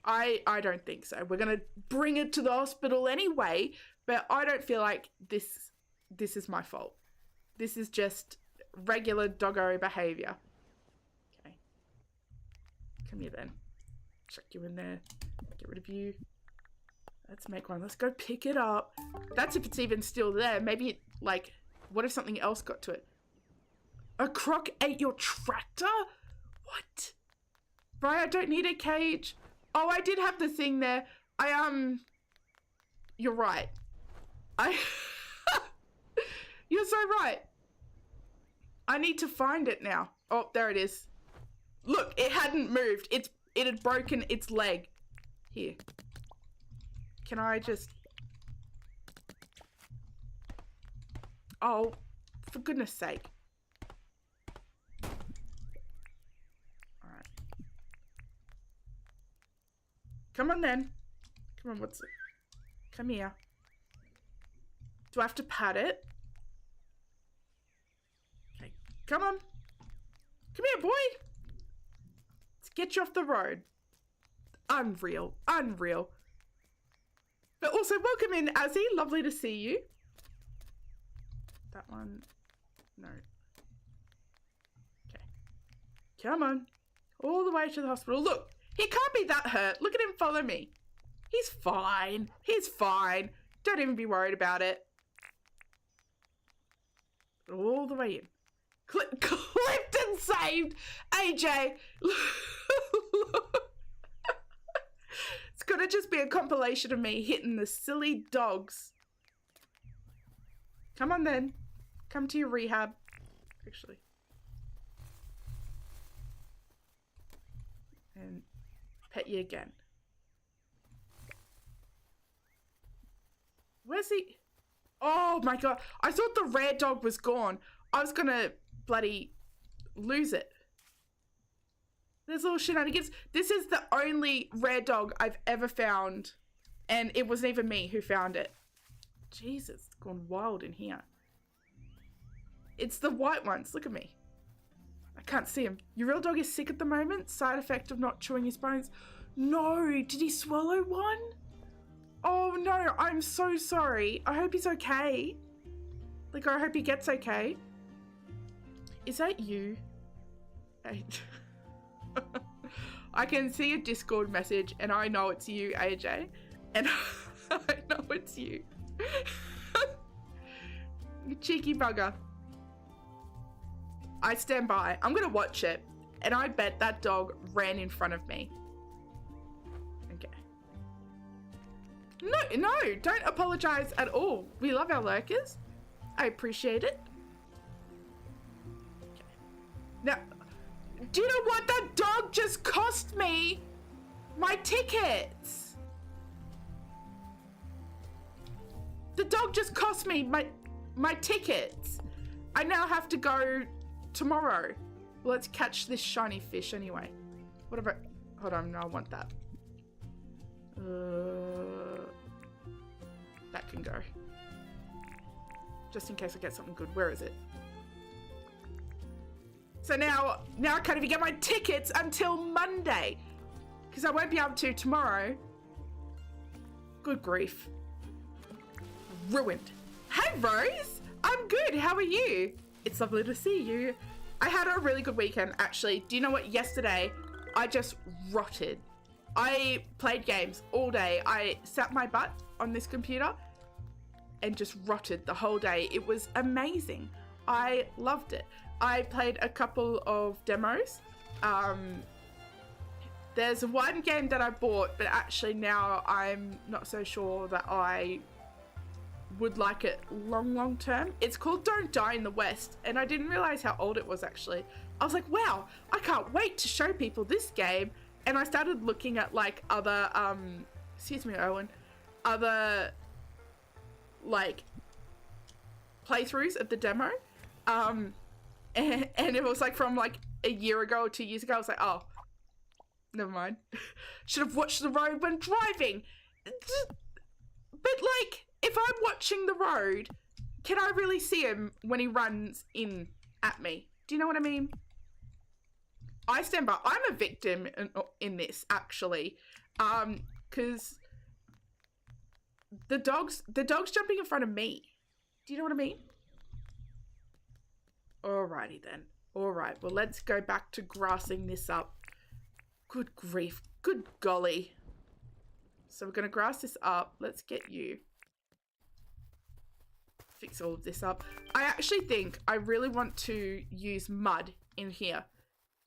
I don't think so. We're going to bring it to the hospital anyway, but I don't feel like this is my fault. This is just regular doggo behavior. Okay. Come here then. Chuck you in there. Get rid of you. Let's make one. Let's go pick it up. That's if it's even still there. Maybe it, like, what if something else got to it? A croc ate your tractor? What? Right, I don't need a cage. Oh, I did have the thing there. You're right. You're so right. I need to find it now. Oh, there it is. Look, it hadn't moved. It had broken its leg. Here. Can I just... Oh, for goodness sake. Alright. Come on then. Come on, what's it? Come here. Do I have to pat it? Okay, come on. Come here, boy. Let's get you off the road. Unreal. Unreal. But also, welcome in, Azzy. Lovely to see you. That one. No. Okay. Come on. All the way to the hospital. Look, he can't be that hurt. Look at him follow me. He's fine. He's fine. Don't even be worried about it. All the way in. Clipped and saved. AJ. It's gonna just be a compilation of me hitting the silly dogs. Come on then. Come to your rehab. Actually. And pet you again. Where's he? Oh my god. I thought the rare dog was gone. I was gonna bloody lose it. There's little shenanigans. This is the only rare dog I've ever found. And it wasn't even me who found it. Jesus, it's gone wild in here. It's the white ones. Look at me. I can't see him. Your real dog is sick at the moment. Side effect of not chewing his bones. No, did he swallow one? Oh no, I'm so sorry. I hope he's okay. Like, I hope he gets okay. Is that you? I can see a Discord message and I know it's you, AJ. And I know it's you. You cheeky bugger. I stand by. I'm gonna watch it. And I bet that dog ran in front of me. Okay. No, don't apologize at all. We love our lurkers. I appreciate it. Okay. Now, do you know what? That dog just cost me my tickets. The dog just cost me my tickets. I now have to go tomorrow. Well, let's catch this shiny fish anyway. What about... Hold on, no, I want that. That can go. Just in case I get something good. Where is it? So now I can't even get my tickets until Monday. Because I won't be able to tomorrow. Good grief. Ruined. Hey, Rose. I'm good. How are you? It's lovely to see you. I had a really good weekend, actually. Do you know what? Yesterday, I just rotted. I played games all day. I sat my butt on this computer and just rotted the whole day. It was amazing. I loved it. I played a couple of demos. There's one game that I bought, but actually now I'm not so sure that I would like it long term. It's called Don't Die in the West, and I didn't realize how old it was actually. I was like, wow, I can't wait to show people this game. And I started looking at like other, excuse me, Owen, other like playthroughs of the demo. And it was like from like a year ago or 2 years ago. I was like, oh, never mind. Should have watched the road when driving. But like, if I'm watching the road, can I really see him when he runs in at me? Do you know what I mean? I stand by. I'm a victim in this, actually. Because the dog's jumping in front of me. Do you know what I mean? Alrighty then. Alright, well, let's go back to grassing this up. Good grief. Good golly. So we're going to grass this up. Let's get you. Fix all of this up. I actually think I really want to use mud in here.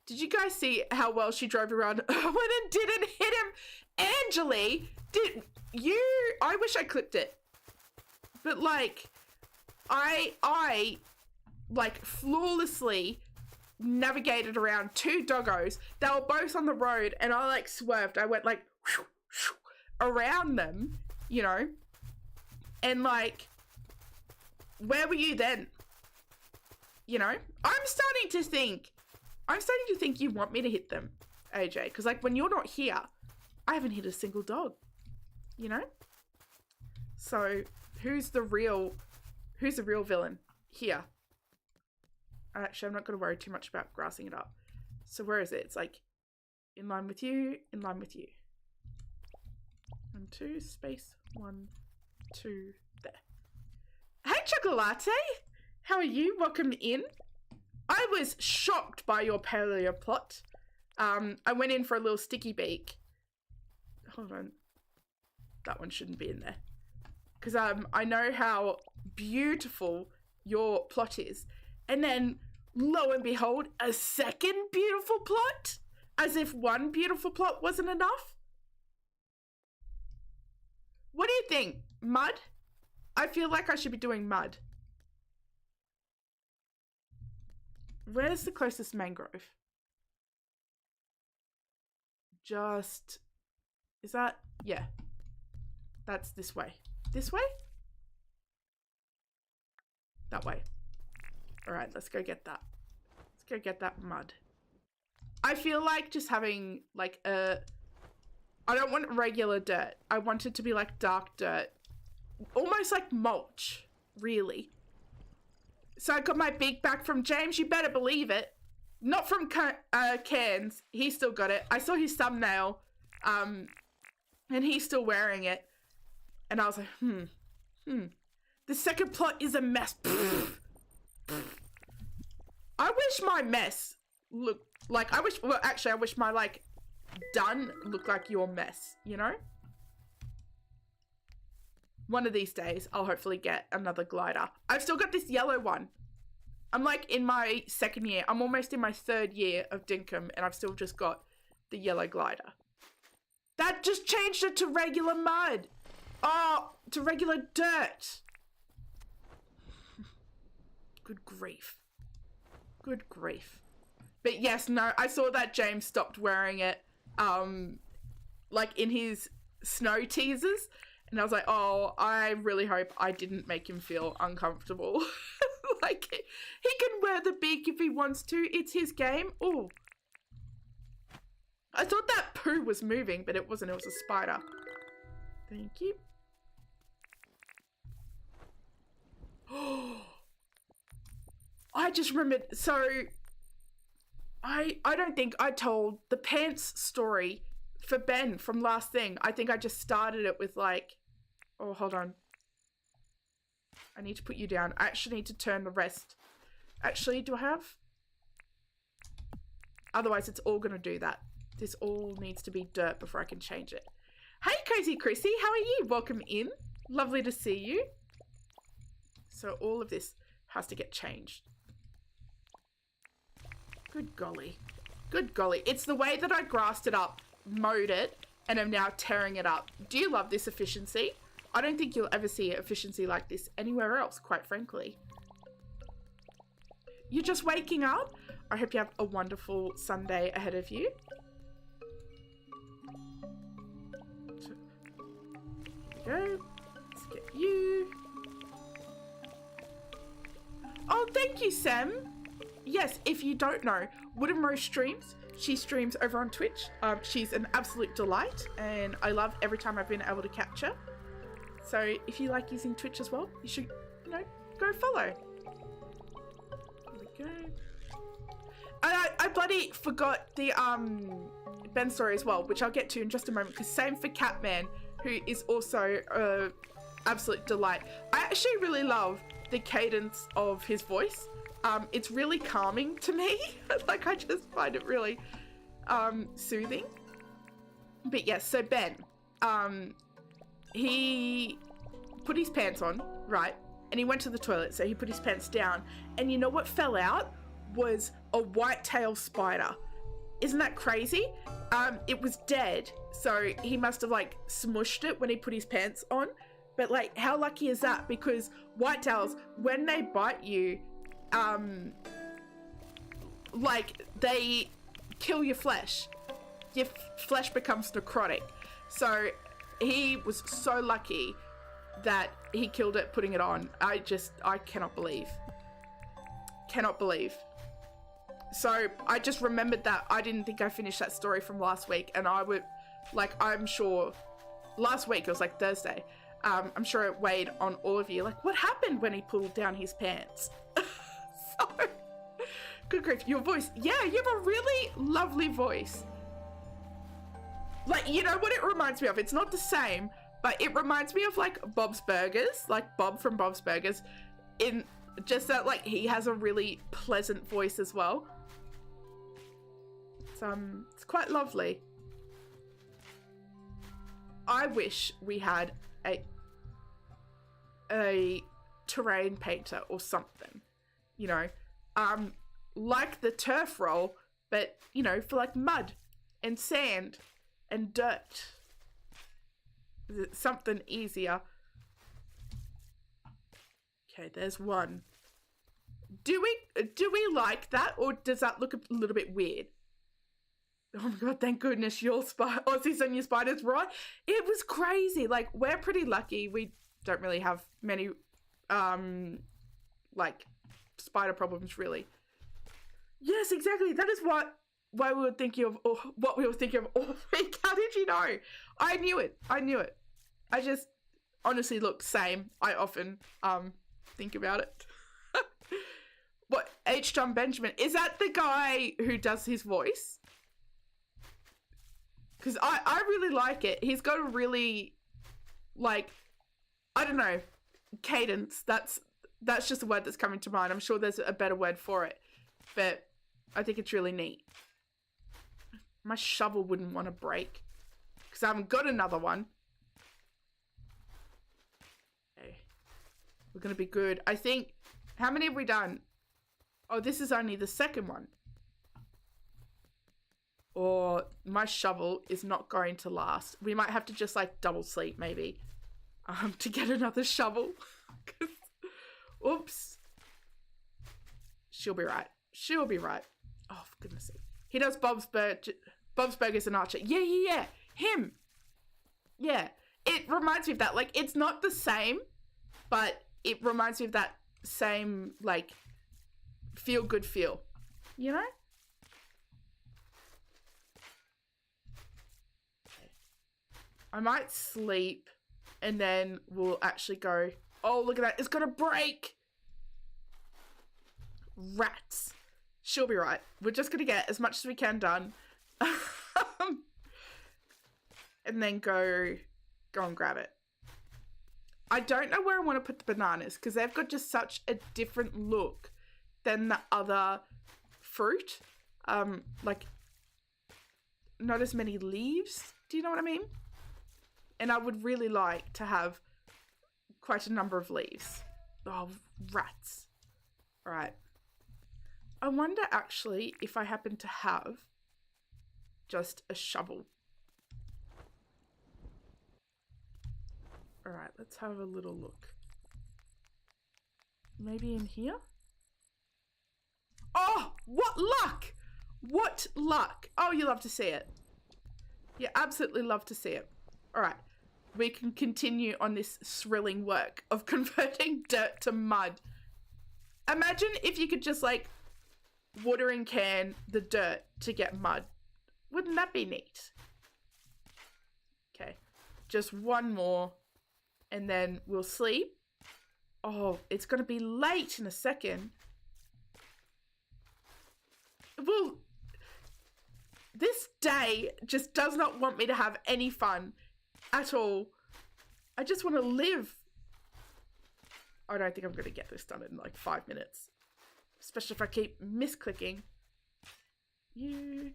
Did you guys see how well she drove around when it didn't hit him? Angeli, did you... I wish I clipped it. But like, I like flawlessly navigated around two doggos. They were both on the road and I like swerved. I went like whoosh, whoosh, around them, you know, and like, where were you then? You know, I'm starting to think you want me to hit them, AJ, because like when you're not here, I haven't hit a single dog, you know? So who's the real villain here? Actually, I'm not going to worry too much about grassing it up. So where is it? It's like in line with you, in line with you. 1, 2, space, 1, 2, there. Hey, Chocolate! How are you? Welcome in. I was shocked by your paleo plot. I went in for a little sticky beak. Hold on. That one shouldn't be in there. Because I know how beautiful your plot is. And then, lo and behold, a second beautiful plot? As if one beautiful plot wasn't enough? What do you think? Mud? I feel like I should be doing mud. Where's the closest mangrove? Just... Is that... Yeah. That's this way. This way? That way. Alright, let's go get that. Let's go get that mud. I feel like just having, like, a... I don't want regular dirt. I want it to be, like, dark dirt. Almost like mulch, really. So I got my beak back from James. You better believe it. Not from Cairns. He still got it. I saw his thumbnail. And he's still wearing it. And I was like, The second plot is a mess. I wish my mess looked like, well, actually, I wish my, like, done looked like your mess, you know? One of these days, I'll hopefully get another glider. I've still got this yellow one. I'm like in my second year. I'm almost in my third year of Dinkum, and I've still just got the yellow glider. That just changed it to regular mud. Oh, to regular dirt. Good grief. Good grief. But yes, no, I saw that James stopped wearing it, like in his snow teasers. And I was like, oh, I really hope I didn't make him feel uncomfortable. Like, he can wear the beak if he wants to. It's his game. Oh. I thought that poo was moving, but it wasn't. It was a spider. Thank you. Oh. I just remembered. So, I don't think I told the pants story for Ben from last thing. I think I just started it with like... Oh, hold on. I need to put you down. I actually need to turn the rest. Actually, do I have? Otherwise, it's all going to do that. This all needs to be dirt before I can change it. Hey, Cozy Chrissy. How are you? Welcome in. Lovely to see you. So all of this has to get changed. Good golly. Good golly. It's the way that I grassed it up, mowed it, and am now tearing it up. Do you love this efficiency? I don't think you'll ever see efficiency like this anywhere else, quite frankly. You're just waking up? I hope you have a wonderful Sunday ahead of you. Here we go. Let's get you. Oh, thank you, Sam. Yes, if you don't know, Wooden Rose streams. She streams over on Twitch. She's an absolute delight, and I love every time I've been able to catch her. So if you like using Twitch as well, you should, you know, go follow. There we go. I bloody forgot the Ben story as well, which I'll get to in just a moment, because same for Catman, who is also a absolute delight. I actually really love the cadence of his voice. It's really calming to me. Like, I just find it really soothing. But yes, so Ben, he put his pants on, right? And he went to the toilet, so he put his pants down. And you know what fell out? Was a white-tailed spider. Isn't that crazy? It was dead, so he must have, like, smushed it when he put his pants on. But, like, how lucky is that? Because whitetails, when they bite you, like, they kill your flesh. Your flesh becomes necrotic. So he was so lucky that he killed it putting it on. I cannot believe. Cannot believe. So I just remembered that. I didn't think I finished that story from last week, and I would, like, I'm sure last week, it was like Thursday, I'm sure it weighed on all of you. Like, what happened when he pulled down his pants? So, good grief, your voice. Yeah, you have a really lovely voice. Like, you know what it reminds me of? It's not the same, but it reminds me of, like, Bob's Burgers, like Bob from Bob's Burgers, in just that, like, he has a really pleasant voice as well. It's quite lovely. I wish we had a terrain painter or something, you know, like the turf roll, but, you know, for like mud and sand and dirt. Something easier. Okay, there's one. Do we like that, or does that look a little bit weird? Oh my god, thank goodness your Aussies and your spiders, right? It was crazy. Like, we're pretty lucky. We don't really have many, like, spider problems, really. Yes, exactly. That is why we were thinking of, or what we were thinking of all week. How did you know? I knew it. I knew it. I just, honestly, look, same. I often, think about it. What, H. John Benjamin? Is that the guy who does his voice? Because I really like it. He's got a really, like, I don't know, cadence. That's just a word that's coming to mind. I'm sure there's a better word for it. But I think it's really neat. My shovel wouldn't want to break, because I haven't got another one. Okay. We're going to be good. I think, how many have we done? Oh, this is only the second one. Or my shovel is not going to last. We might have to just, like, double sleep, maybe, to get another shovel. Oops. She'll be right. She'll be right. Oh, for goodness sake. He does Bob's Burgers and Archer. Yeah. Him. Yeah. It reminds me of that. Like, it's not the same, but it reminds me of that same, like, feel-good feel. You know? I might sleep, and then we'll actually go, oh, look at that. It's going to break. Rats. She'll be right. We're just going to get as much as we can done. And then go and grab it. I don't know where I want to put the bananas, because they've got just such a different look than the other fruit. Like, not as many leaves. Do you know what I mean? And I would really like to have quite a number of leaves. Oh, rats. All right. I wonder, actually, if I happen to have just a shovel. All right, let's have a little look. Maybe in here? Oh, what luck! What luck! Oh, you love to see it. You absolutely love to see it. All right, we can continue on this thrilling work of converting dirt to mud. Imagine if you could just like watering can the dirt to get mud. Wouldn't that be neat? Okay, just one more and then we'll sleep. Oh, it's gonna be late in a second. Well, this day just does not want me to have any fun at all. I just want to live. I don't think I'm going to get this done in like 5 minutes. Especially if I keep misclicking. You.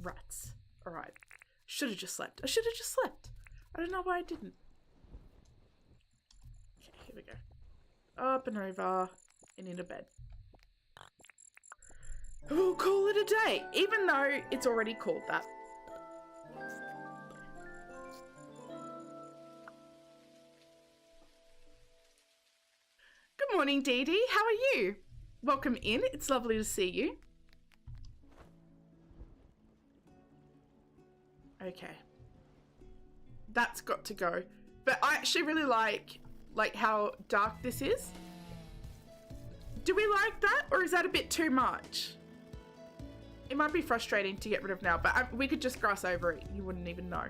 Rats. Alright. Should have just slept. I should have just slept. I don't know why I didn't. Okay, here we go. Up and over and into bed. We'll call it a day, even though it's already called that. Good morning, Dee Dee. How are you? Welcome in. It's lovely to see you. Okay. That's got to go. But I actually really like how dark this is. Do we like that, or is that a bit too much? It might be frustrating to get rid of now, but we could just grass over it. You wouldn't even know.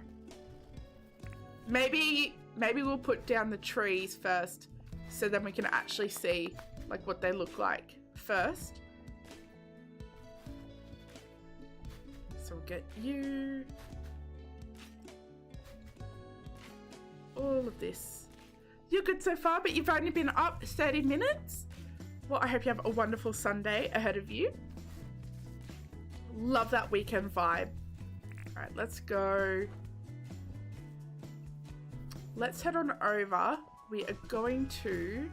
Maybe we'll put down the trees first, so then we can actually see like what they look like first. So we'll get you. All of this. You're good so far, but you've only been up 30 minutes? Well, I hope you have a wonderful Sunday ahead of you. Love that weekend vibe. All right, let's go. Let's head on over. We are going to...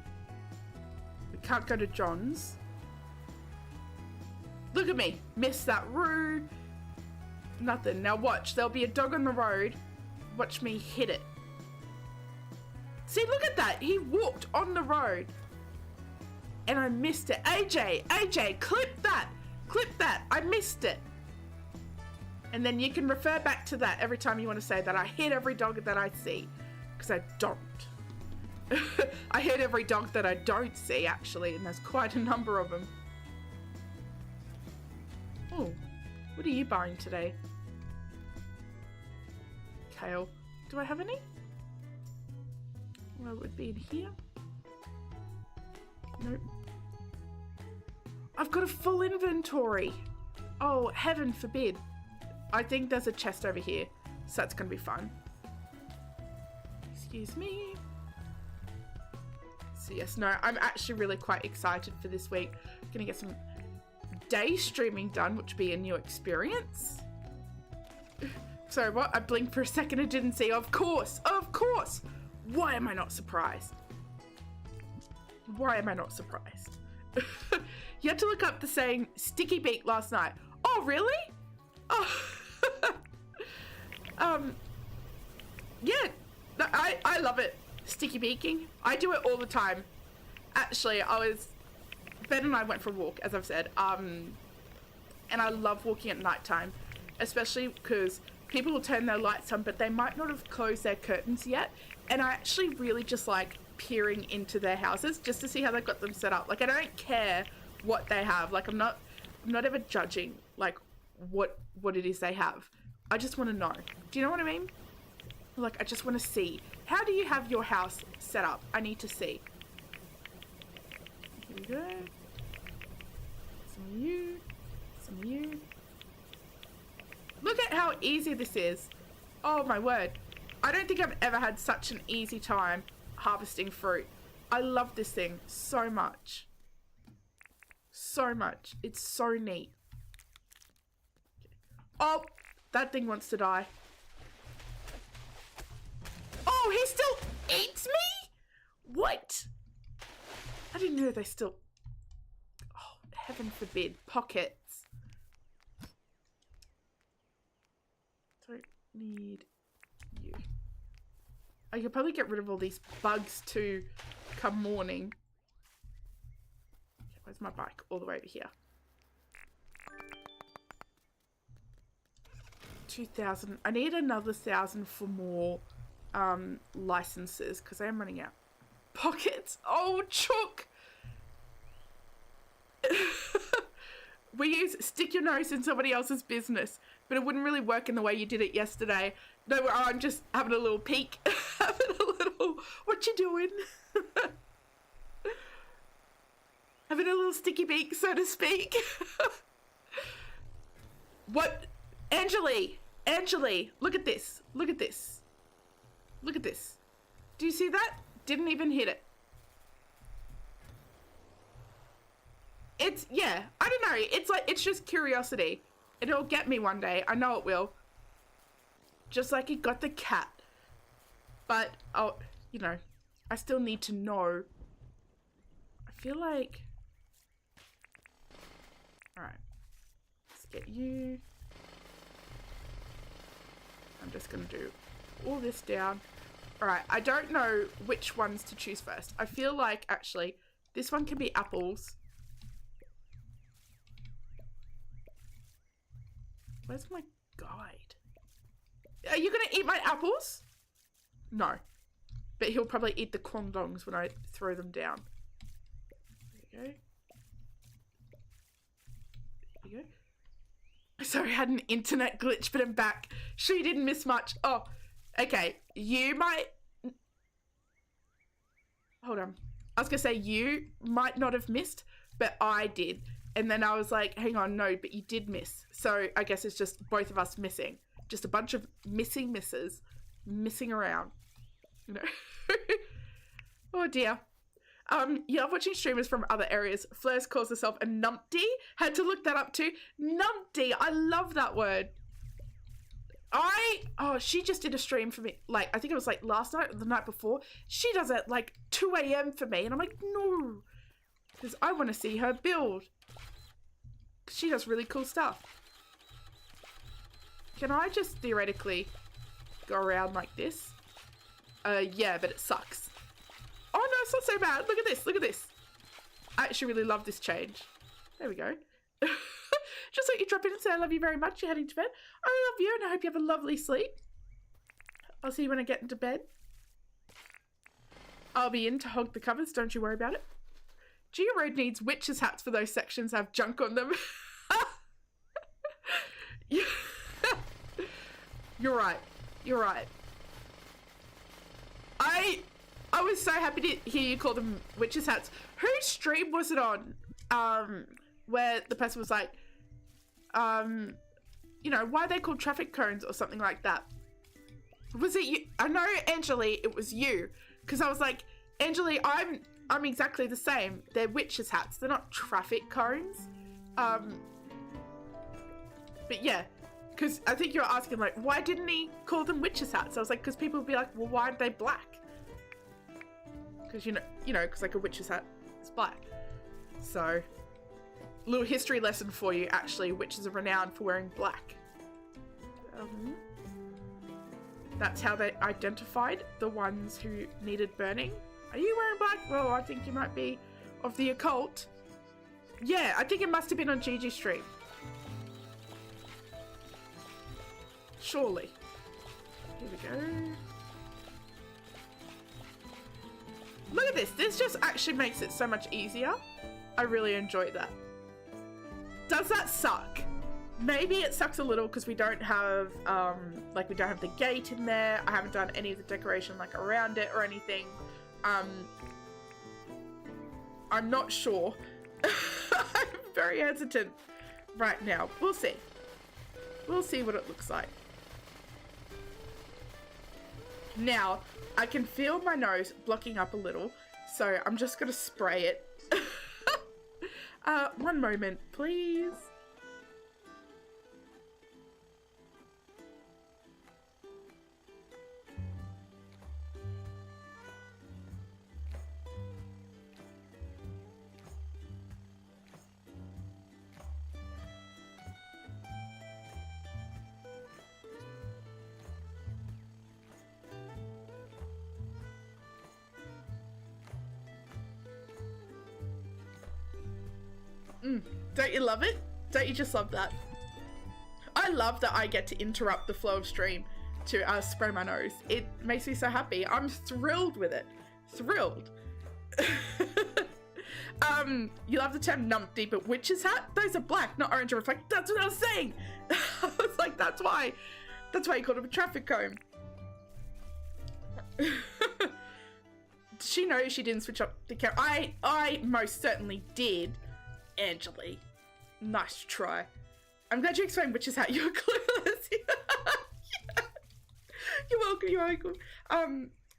We can't go to John's. Look at me. Missed that roo. Nothing. Now watch. There'll be a dog on the road. Watch me hit it. See, look at that. He walked on the road. And I missed it. AJ, clip that. Clip that. I missed it. And then you can refer back to that every time you want to say that I hit every dog that I see. Because I don't. I hit every dog that I don't see, actually. And there's quite a number of them. Oh, what are you buying today? Kale. Do I have any? Well, it would be in here. Nope. I've got a full inventory. Oh, heaven forbid. I think there's a chest over here, so that's going to be fun. Excuse me. So yes, no, I'm actually really quite excited for this week. I'm going to get some day streaming done, which will be a new experience. Sorry, what? I blinked for a second and didn't see. Of course, of course. Why am I not surprised? Why am I not surprised? You had to look up the saying sticky beak last night. Oh, really? Oh. Yeah, I love it. Sticky beaking. I do it all the time. Actually, Ben and I went for a walk, as I've said. And I love walking at nighttime, especially because people will turn their lights on, but they might not have closed their curtains yet. And I actually really just like peering into their houses just to see how they've got them set up. Like, I don't care what they have. Like, I'm not ever judging like what it is they have. I just want to know. Do you know what I mean? Like, I just want to see. How do you have your house set up? I need to see. Here we go. Some of you. Some of you. Look at how easy this is. Oh my word. I don't think I've ever had such an easy time harvesting fruit. I love this thing so much. So much. It's so neat. Oh, that thing wants to die. Oh, he still eats me? What? I didn't know they still... Oh, heaven forbid. Pockets. So, need you. I could probably get rid of all these bugs too come morning. Okay, where's my bike? All the way over here. 2,000. I need another 1,000 for more licenses because I am running out. Pockets. Oh, chook. We use stick your nose in somebody else's business, but it wouldn't really work in the way you did it yesterday. No, I'm just having a little peek. Having a little, what you doing? Having a little sticky beak, so to speak. What? Angeli, look at this. Look at this. Look at this. Do you see that? Didn't even hit it. It's, yeah, I don't know. It's like, it's just curiosity. It'll get me one day. I know it will. Just like it got the cat. But, oh, you know, I still need to know. I feel like... Alright. Let's get you. I'm just going to do all this down. Alright, I don't know which ones to choose first. I feel like, actually, this one can be apples. Where's my guide? Are you going to eat my apples? No. But he'll probably eat the kwandongs when I throw them down. There you go. There you go. Sorry, I had an internet glitch, but I'm back. Sure, you didn't miss much. Oh, okay. You might... Hold on. I was going to say you might not have missed, but I did. And then I was like, hang on, no, but you did miss. So I guess it's just both of us missing. Just a bunch of missing misses. Missing around. You know? Oh dear. You love watching streamers from other areas. Fleurs calls herself a numpty. Had to look that up too. Numpty. I love that word. Oh, she just did a stream for me. Like, I think it was like last night or the night before. She does it like 2 a.m. for me. And I'm like, no. Because I want to see her build. She does really cool stuff. Can I just theoretically go around like this? Yeah, but it sucks. Oh no, it's not so bad. Look at this, look at this. I actually really love this change. There we go. Just let you drop in and say I love you very much. You're heading to bed. I love you and I hope you have a lovely sleep. I'll see you when I get into bed. I'll be in to hog the covers, don't you worry about it. Gia Road needs witches' hats for those sections that have junk on them. You're right. You're right. I was so happy to hear you call them witches' hats. Whose stream was it on? Where the person was like, you know, why are they called traffic cones or something like that? Was it you? I know, Angeli, it was you. Because I was like, Angeli, I'm exactly the same. They're witches' hats. They're not traffic cones. But yeah, because I think you were asking, like, why didn't he call them witches' hats? I was like, because people would be like, well, why aren't they black? Because, you know, because like a witch's hat is black. So, little history lesson for you, actually. Witches are renowned for wearing black. That's how they identified the ones who needed burning. Are you wearing black? Well, I think you might be of the occult. Yeah, I think it must have been on Gigi's stream. Surely. Here we go. Look at this. This just actually makes it so much easier. I really enjoy that. Does that suck? Maybe it sucks a little because we don't have, like we don't have the gate in there. I haven't done any of the decoration like around it or anything. I'm not sure. I'm very hesitant right now. We'll see. We'll see what it looks like. Now, I can feel my nose blocking up a little, so I'm just gonna spray it. One moment, please. Don't you love it? Don't you just love that? I love that I get to interrupt the flow of stream to spray my nose. It makes me so happy. I'm thrilled with it. Thrilled. You love the term numpty, but witch's hat? Those are black, not orange or reflect. That's what I was saying. I was like, that's why you called it a traffic cone. Did she know she didn't switch up the camera? I most certainly did, Angeli. Nice try. I'm glad you explained witch's hat. You were clueless. Yeah. You're welcome, you're welcome.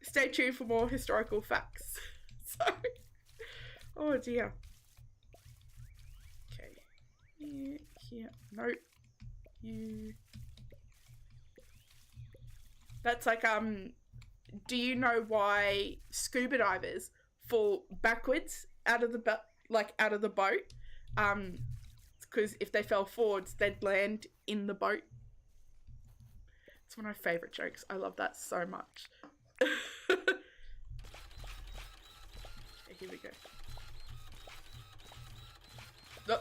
Stay tuned for more historical facts. Sorry. Oh dear. Okay. Here. Nope. You. That's like, do you know why scuba divers fall backwards out of the boat? Because if they fell forwards, they'd land in the boat. It's one of my favourite jokes. I love that so much. Okay, here we go.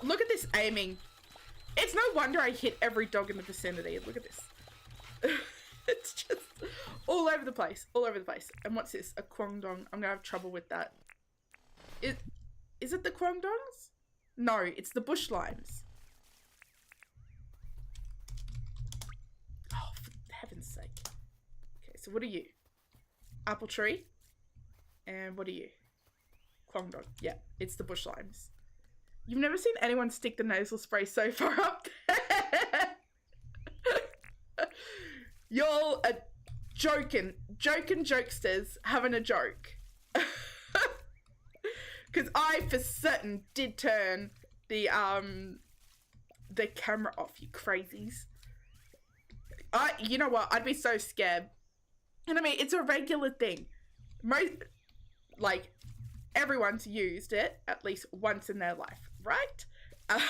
Look at this aiming. It's no wonder I hit every dog in the vicinity. Look at this. It's just all over the place. All over the place. And what's this? A Kwangdong. I'm going to have trouble with that. Is it the Kwangdongs? No, it's the bush limes. Oh, for heaven's sake. Okay, so what are you? Apple tree. And what are you? Kwangdong. Yeah, it's the bush limes. You've never seen anyone stick the nasal spray so far up there. Y'all are joking. Joking jokesters having a joke. Because I, for certain, did turn the camera off, you crazies. You know what? I'd be so scared. And I mean, it's a regular thing. Everyone's used it at least once in their life, right? I'm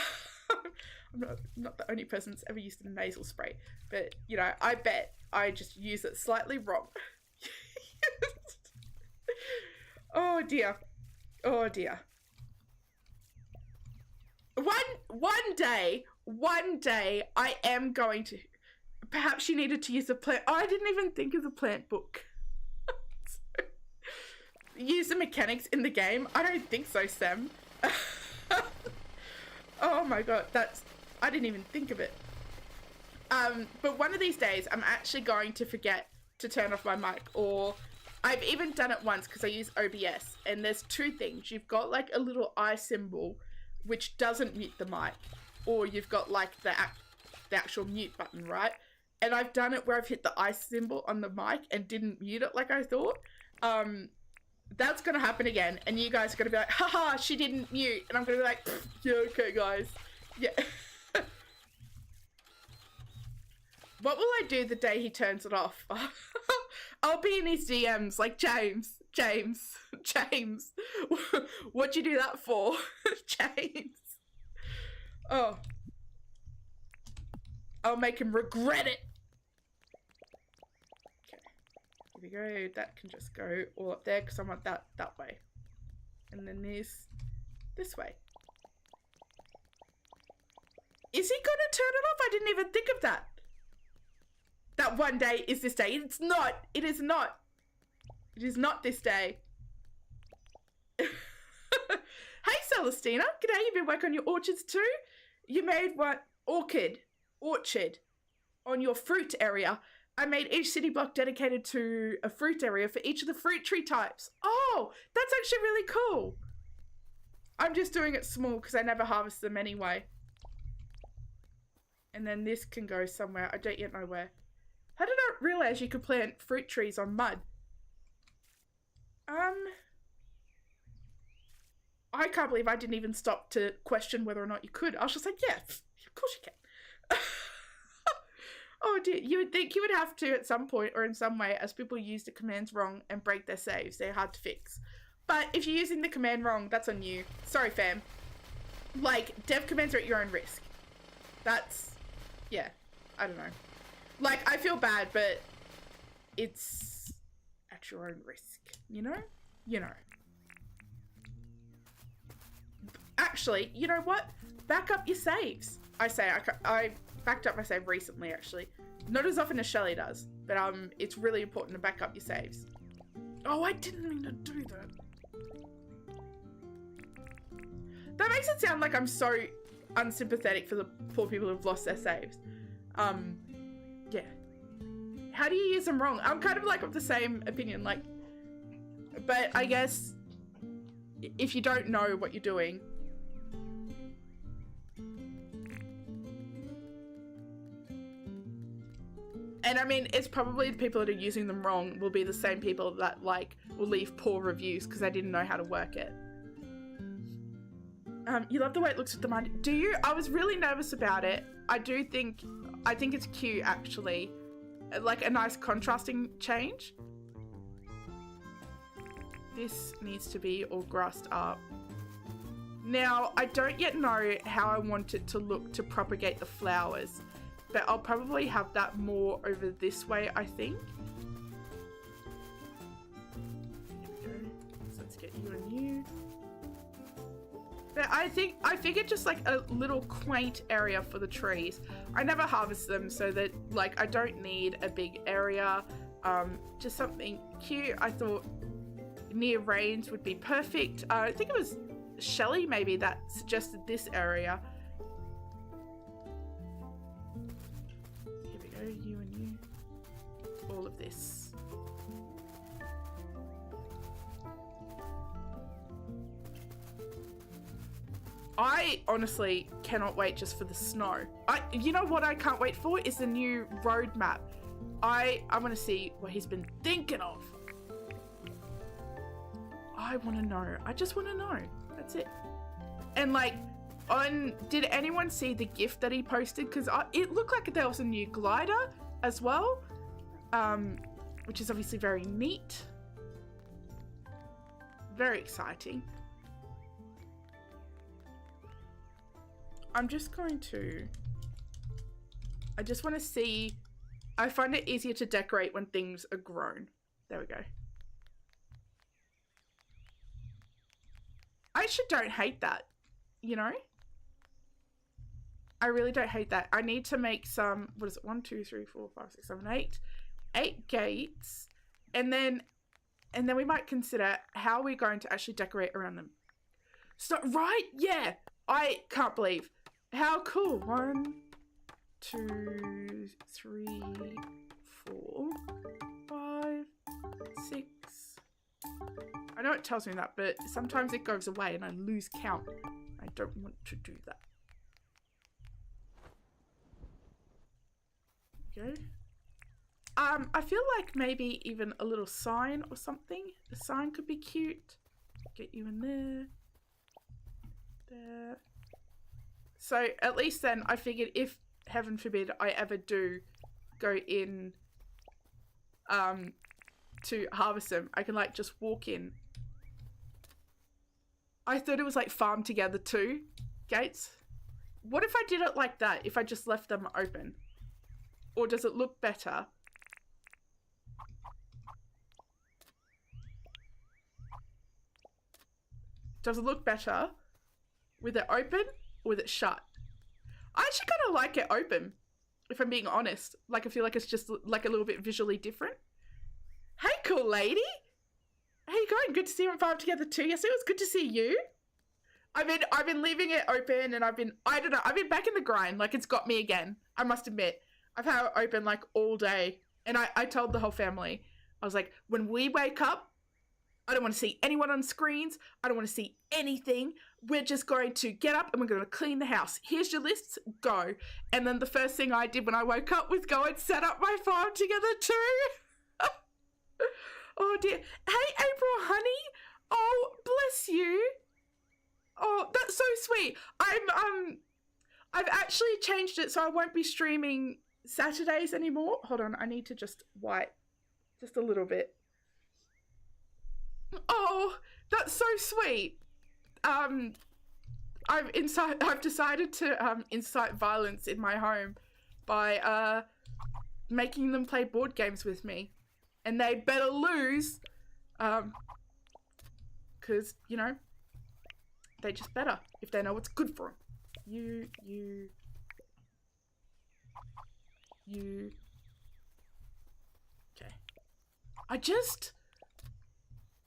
not the only person that's ever used a nasal spray. But, you know, I bet I just use it slightly wrong. Oh, dear. Oh dear. One day I am going to. Perhaps you needed to use a plant. Oh, I didn't even think of the plant book. Use the mechanics in the game. I don't think so, Sam. Oh my god, I didn't even think of it. But one of these days I'm actually going to forget to turn off my mic, or I've even done it once because I use OBS, and there's two things. You've got like a little eye symbol which doesn't mute the mic, or you've got like the actual mute button, right? And I've done it where I've hit the eye symbol on the mic and didn't mute it like I thought. That's gonna happen again, and you guys are gonna be like, haha, she didn't mute, and I'm gonna be like, yeah, okay guys, yeah. What will I do the day he turns it off? I'll be in his DMs like, James, what'd you do that for? James. Oh. I'll make him regret it. Okay. Here we go. That can just go all up there because I want that way. And then this way. Is he gonna turn it off? I didn't even think of that. That one day is this day. It's not. It is not. It is not this day. Hey, Celestina. G'day. You've been working on your orchards too? You made what? Orchard on your fruit area. I made each city block dedicated to a fruit area for each of the fruit tree types. Oh, that's actually really cool. I'm just doing it small because I never harvest them anyway. And then this can go somewhere. I don't yet know where. How did I realize you could plant fruit trees on mud? I can't believe I didn't even stop to question whether or not you could. I was just like, yeah, of course you can. Oh dear, you would think you would have to at some point or in some way, as people use the commands wrong and break their saves. They're hard to fix. But if you're using the command wrong, that's on you. Sorry, fam. Like, dev commands are at your own risk. That's, yeah, I don't know. Like, I feel bad, but it's at your own risk, you know? You know. Actually, you know what? Back up your saves. I backed up my save recently, actually. Not as often as Shelley does, but it's really important to back up your saves. Oh, I didn't mean to do that. That makes it sound like I'm so unsympathetic for the poor people who've lost their saves. Yeah. How do you use them wrong? I'm kind of like of the same opinion, like, but I guess if you don't know what you're doing. And I mean, it's probably the people that are using them wrong will be the same people that like will leave poor reviews because they didn't know how to work it. You love the way it looks with the mind. Do you? I was really nervous about it. I think it's cute actually. Like a nice contrasting change. This needs to be all grassed up. Now, I don't yet know how I want it to look to propagate the flowers, but I'll probably have that more over this way, I think. Here we go. So let's get you and you. But I figured just like a little quaint area for the trees. I never harvest them, so that like I don't need a big area. Just something cute. I thought near Rayne's would be perfect. I think it was Shelley maybe that suggested this area. Here we go, you and you. All of this. I honestly cannot wait just for the snow. You know what I can't wait for is the new road map. I want to see what he's been thinking of. I want to know. I just want to know. That's it. And like, did anyone see the gift that he posted? Because it looked like there was a new glider as well, which is obviously very neat. Very exciting. I'm just going to... I just want to see... I find it easier to decorate when things are grown. There we go. I actually don't hate that, you know? I really don't hate that. I need to make some... What is it? 1, 2, 3, 4, 5, 6, 7, 8. 8 gates. And then we might consider how we're going to actually decorate around them. So, right? Yeah. I can't believe how cool. 1, 2, 3, 4, 5, 6. I know it tells me that, but sometimes it goes away and I lose count. I don't want to do that. Go. I feel like maybe even a little sign or something. The sign could be cute. Get you in there. There. So at least then I figured if, heaven forbid, I ever do go in to harvest them, I can like just walk in. I thought it was like farm together too, gates. What if I did it like that, if I just left them open? Or does it look better? Does it look better with it open or with it shut? I actually kind of like it open, if I'm being honest. Like, I feel like it's just like a little bit visually different. Hey, cool lady. How you going? Good to see you on Farm Together too. Yes, it was good to see you. I've been leaving it open and I've been back in the grind. Like, it's got me again. I must admit. I've had it open like all day. And I told the whole family, I was like, when we wake up, I don't want to see anyone on screens. I don't want to see anything. We're just going to get up and we're going to clean the house. Here's your lists, go. And then the first thing I did when I woke up was go and set up my Farm Together too. Oh dear. Hey, April, honey. Oh, bless you. Oh, that's so sweet. I've actually changed it so I won't be streaming Saturdays anymore. Hold on, I need to just wipe just a little bit. Oh, that's so sweet. I've decided to incite violence in my home by making them play board games with me, and they'd better lose, because you know They're just better if they know what's good for them. You. Okay. I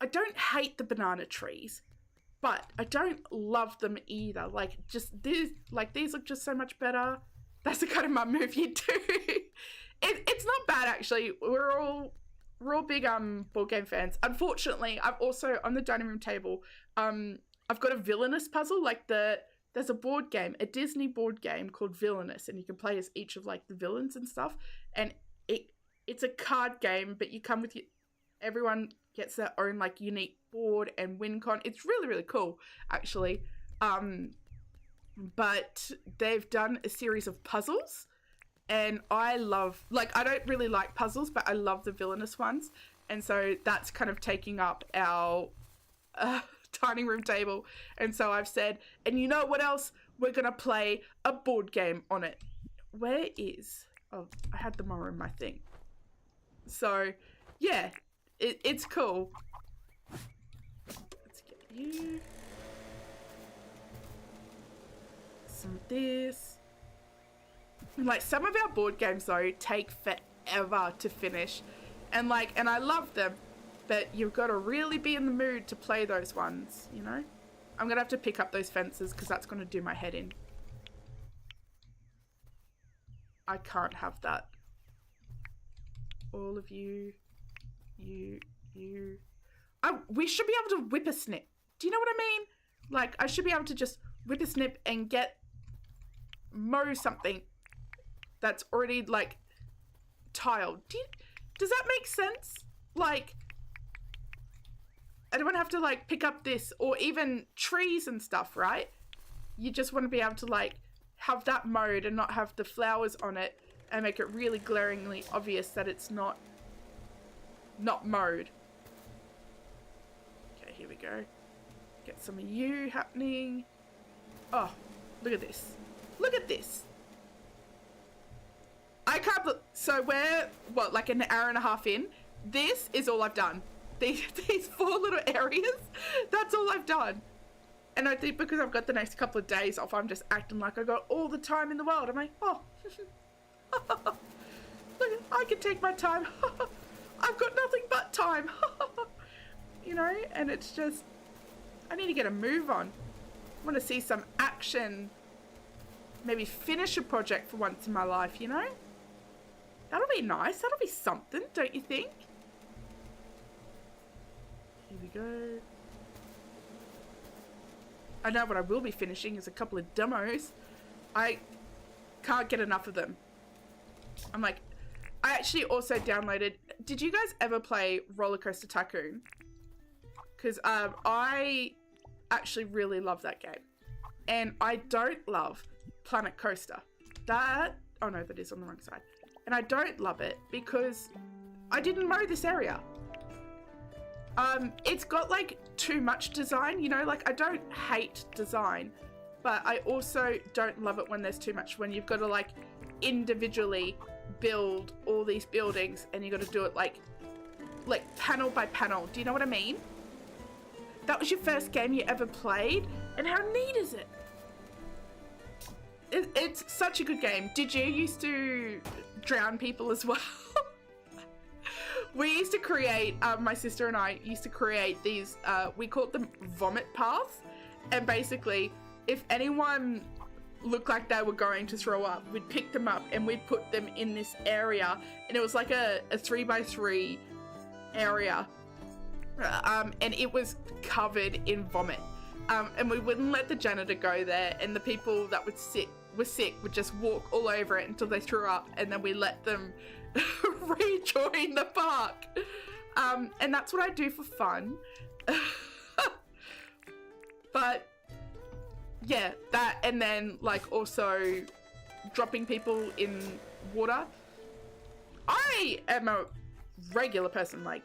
don't hate the banana trees, but I don't love them either. Like, just these look just so much better. That's the kind of mum move you do. It's not bad, actually. We're all big board game fans. Unfortunately, I've also, on the dining room table, I've got a villainous puzzle. Like, there's a board game, a Disney board game called Villainous, and you can play as each of, like, the villains and stuff. And it's a card game, but you come with everyone gets their own, like, unique board and win con. It's really, really cool, actually. But they've done a series of puzzles, and I love, like, I don't really like puzzles, but I love the villainous ones. And so that's kind of taking up our dining room table. And so I've said, and you know what else? We're going to play a board game on it. Where is... Oh, I had them all in my thing. So, yeah, it's cool. Let's get you. Some of this. Like, some of our board games, though, take forever to finish. And I love them, but you've got to really be in the mood to play those ones, you know? I'm going to have to pick up those fences because that's going to do my head in. I can't have that. All of you. We should be able to whip a snip. Do you know what I mean? Like, I should be able to just whip a snip and mow something that's already, like, tiled. Does that make sense? Like, I don't want to have to, like, pick up this, or even trees and stuff, right? You just want to be able to, like, have that mowed and not have the flowers on it and make it really glaringly obvious that it's not mowed. Okay, here we go. Get some of you happening. Oh, look at this. Look at this. I can't so we're, what, like an hour and a half in? This is all I've done. These 4 little areas, that's all I've done. And I think because I've got the next couple of days off, I'm just acting like I got all the time in the world. I'm like, oh, look, I can take my time. I've got nothing but time. You know, and it's just, I need to get a move on. I want to see some action. Maybe finish a project for once in my life, you know? That'll be nice. That'll be something, don't you think? Here we go. I know what I will be finishing is a couple of demos. I can't get enough of them. I'm like, I actually also downloaded... Did you guys ever play Roller Coaster Tycoon? Because I actually really love that game. And I don't love Planet Coaster. Oh no, that is on the wrong side. And I don't love it because I didn't mow this area. It's got like too much design, you know, like I don't hate design, but I also don't love it when there's too much, when you've got to like individually build all these buildings and you got to do it like panel by panel. Do you know what I mean? That was your first game you ever played, and how neat is it? It's such a good game. Did you used to drown people as well? We used to create, my sister and I used to create these, we called them vomit paths. And basically, if anyone looked like they were going to throw up, we'd pick them up and we'd put them in this area. And it was like a 3x3 area. And it was covered in vomit. And we wouldn't let the janitor go there. And the people that were sick would just walk all over it until they threw up. And then we let them rejoin the park. And that's what I do for fun. But yeah, that, and then like also dropping people in water. I am a regular person, like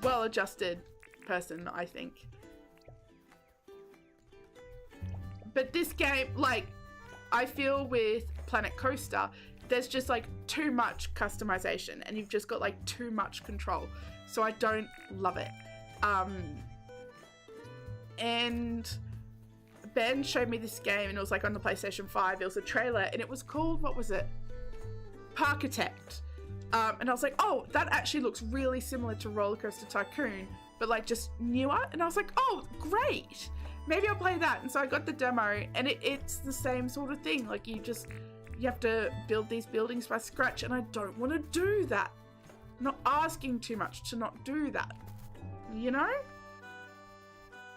well-adjusted person, I think. But this game, like, I feel with Planet Coaster, there's just like too much customization and you've just got like too much control. So I don't love it. Ben showed me this game, and it was like on the PlayStation 5. It was a trailer, and it was called, what was it? Parkitect. And I was like, oh, that actually looks really similar to Roller Coaster Tycoon, but like just newer. And I was like, oh, great. Maybe I'll play that. And so I got the demo, and it's the same sort of thing. Like you have to build these buildings by scratch, and I don't want to do that. I'm not asking too much to not do that. You know?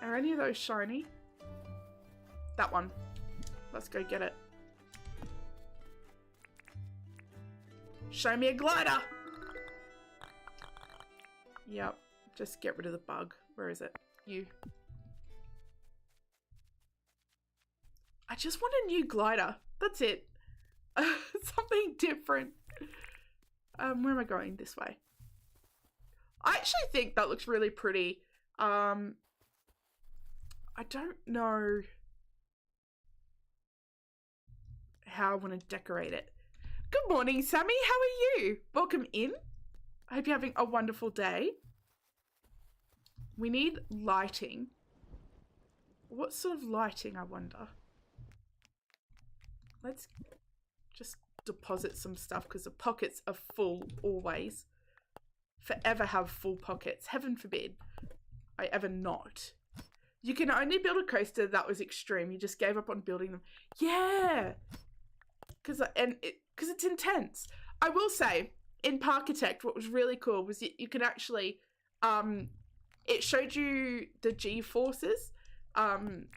Are any of those shiny? That one. Let's go get it. Show me a glider. Yep. Just get rid of the bug. Where is it? You. I just want a new glider. That's it. Something different. Where am I going? This way. I actually think that looks really pretty. I don't know how I want to decorate it. Good morning, Sammy. How are you? Welcome in. I hope you're having a wonderful day. We need lighting. What sort of lighting, I wonder? Let's just deposit some stuff because the pockets are full always. Forever have full pockets. Heaven forbid I ever not. You can only build a coaster. That was extreme. You just gave up on building them. Yeah. Because it's intense. I will say, in Parkitect, what was really cool was you could actually, it showed you the G-forces. And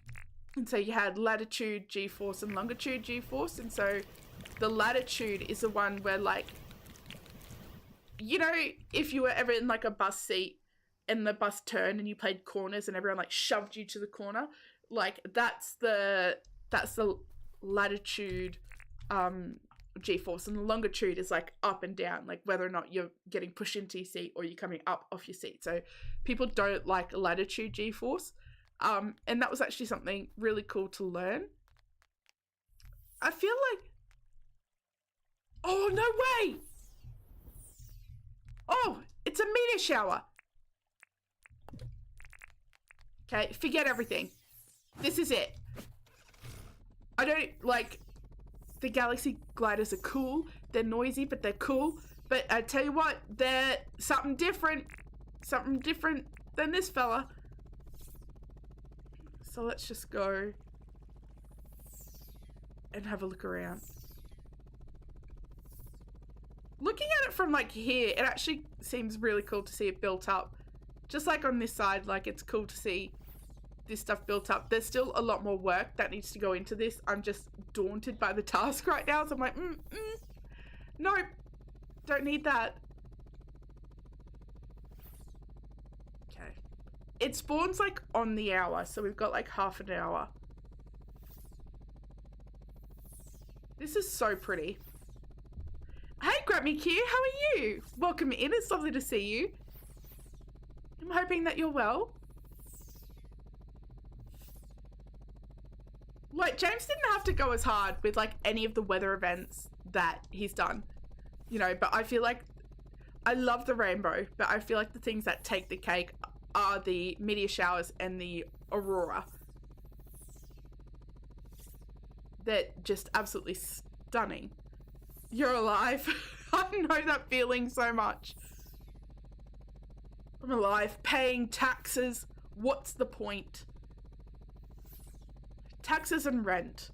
so you had latitude G-force and longitude G-force. And so the latitude is the one where, like, you know, if you were ever in like a bus seat and the bus turned and you played corners and everyone like shoved you to the corner, like that's the latitude G-force, and the longitude is like up and down, like whether or not you're getting pushed into your seat or you're coming up off your seat. So people don't like latitude G-force, and that was actually something really cool to learn. I feel like, oh no way, oh, it's a meteor shower. Okay, forget everything. This is it. I don't like, the Galaxy gliders are cool. They're noisy, but they're cool. But I tell you what, they're something different than this fella. So let's just go and have a look around. Looking at it from like here, it actually seems really cool to see it built up. Just like on this side, like it's cool to see this stuff built up. There's still a lot more work that needs to go into this. I'm just daunted by the task right now. So I'm like, nope, don't need that. Okay. It spawns like on the hour. So we've got like half an hour. This is so pretty. Hey, Grab Me Q, how are you? Welcome in. It's lovely to see you. I'm hoping that you're well. Like, James didn't have to go as hard with, like, any of the weather events that he's done. You know, but I feel like, I love the rainbow, but I feel like the things that take the cake are the meteor showers and the aurora. They're just absolutely stunning. You're alive. I know that feeling so much. I'm alive, paying taxes. What's the point? Taxes and rent.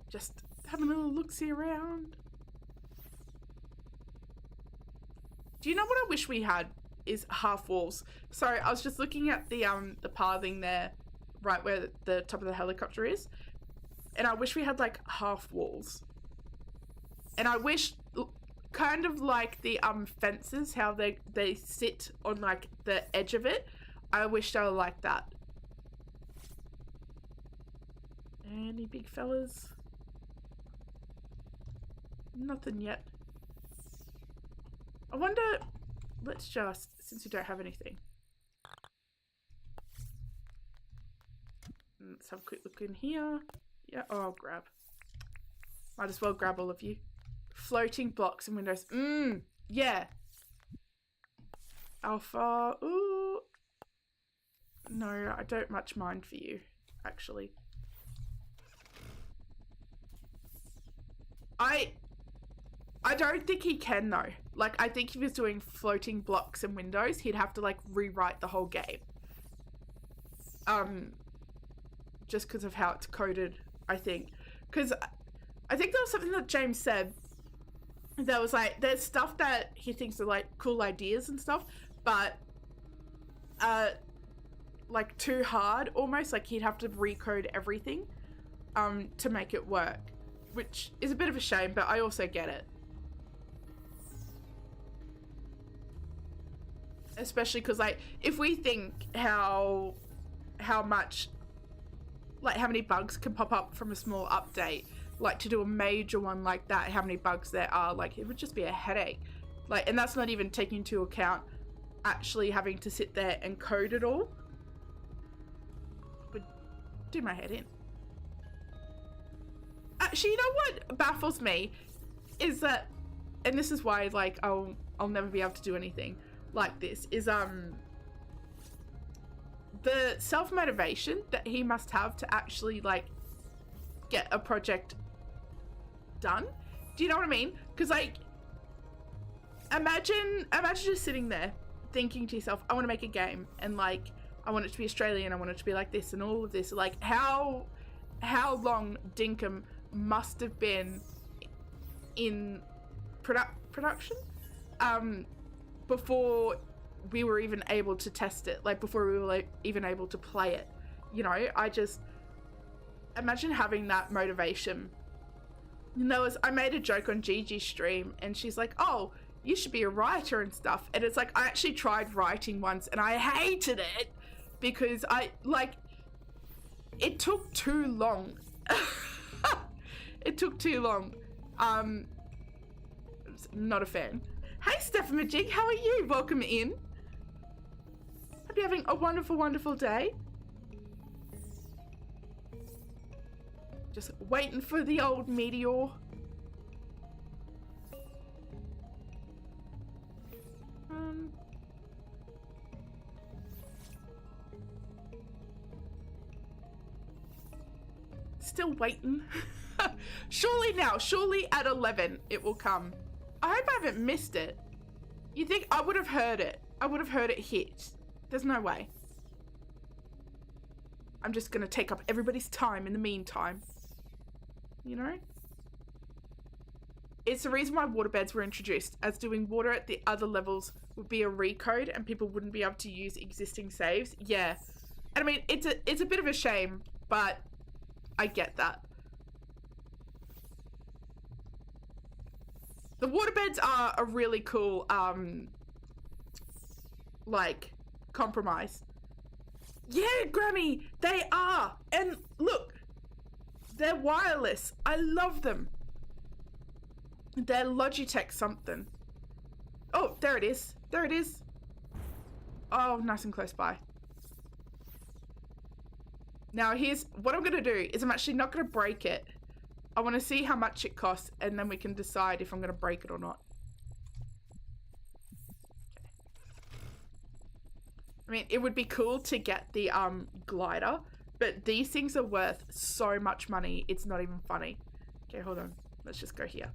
Just having a little look-see around. Do you know what I wish we had is half walls? Sorry, I was just looking at the pathing there, right where the top of the helicopter is, and I wish we had like half walls. And I wish, kind of like the fences, how they sit on like the edge of it. I wish they were like that. Any big fellas? Nothing yet. I wonder, let's just, since we don't have anything. Let's have a quick look in here. Yeah, oh, I'll grab. Might as well grab all of you. floating blocks and windows. Yeah. Alpha. Ooh. No, I don't much mind for you, actually. I don't think he can, though. Like, I think if he was doing floating blocks and windows, he'd have to, like, rewrite the whole game. Just because of how it's coded, I think. Because I think there was something that James said that was, like, there's stuff that he thinks are, like, cool ideas and stuff, but, like, too hard, almost. Like, he'd have to recode everything, to make it work. Which is a bit of a shame, but I also get it. Especially because, like, if we think how much, like, how many bugs can pop up from a small update, like, to do a major one like that, how many bugs there are, like, it would just be a headache. Like, and that's not even taking into account actually having to sit there and code it all. Would do my head in. Actually, you know what baffles me is that, and this is why, like, I'll never be able to do anything like this, is the self-motivation that he must have to actually, like, get a project done. Do you know what I mean? Because, like, imagine just sitting there thinking to yourself, I want to make a game, and, like, I want it to be Australian, I want it to be like this and all of this. Like, how long Dinkum must have been in production before we were even able to test it, like, before we were, like, even able to play it, you know? I just imagine having that motivation. And I made a joke on Gigi's stream, and she's like, oh, you should be a writer and stuff, and it's like, I actually tried writing once and I hated it because it took too long. It took too long. Not a fan. Hey, Stephen Majig, how are you? Welcome in. Hope you're having a wonderful, wonderful day. Just waiting for the old meteor. Still waiting. Surely at 11 it will come. I hope I haven't missed it. You think I would have heard it? I would have heard it hit. There's no way. I'm just gonna take up everybody's time in the meantime. You know? It's the reason why waterbeds were introduced, as doing water at the other levels would be a recode and people wouldn't be able to use existing saves. Yeah. And I mean, it's a bit of a shame, but I get that. The waterbeds are a really cool, like, compromise. Yeah, Grammy, they are. And look, they're wireless. I love them. They're Logitech something. Oh, there it is. There it is. Oh, nice and close by. Now, here's what I'm going to do is I'm actually not going to break it. I want to see how much it costs, and then we can decide if I'm going to break it or not. I mean, it would be cool to get the glider, but these things are worth so much money, it's not even funny. Okay, hold on. Let's just go here.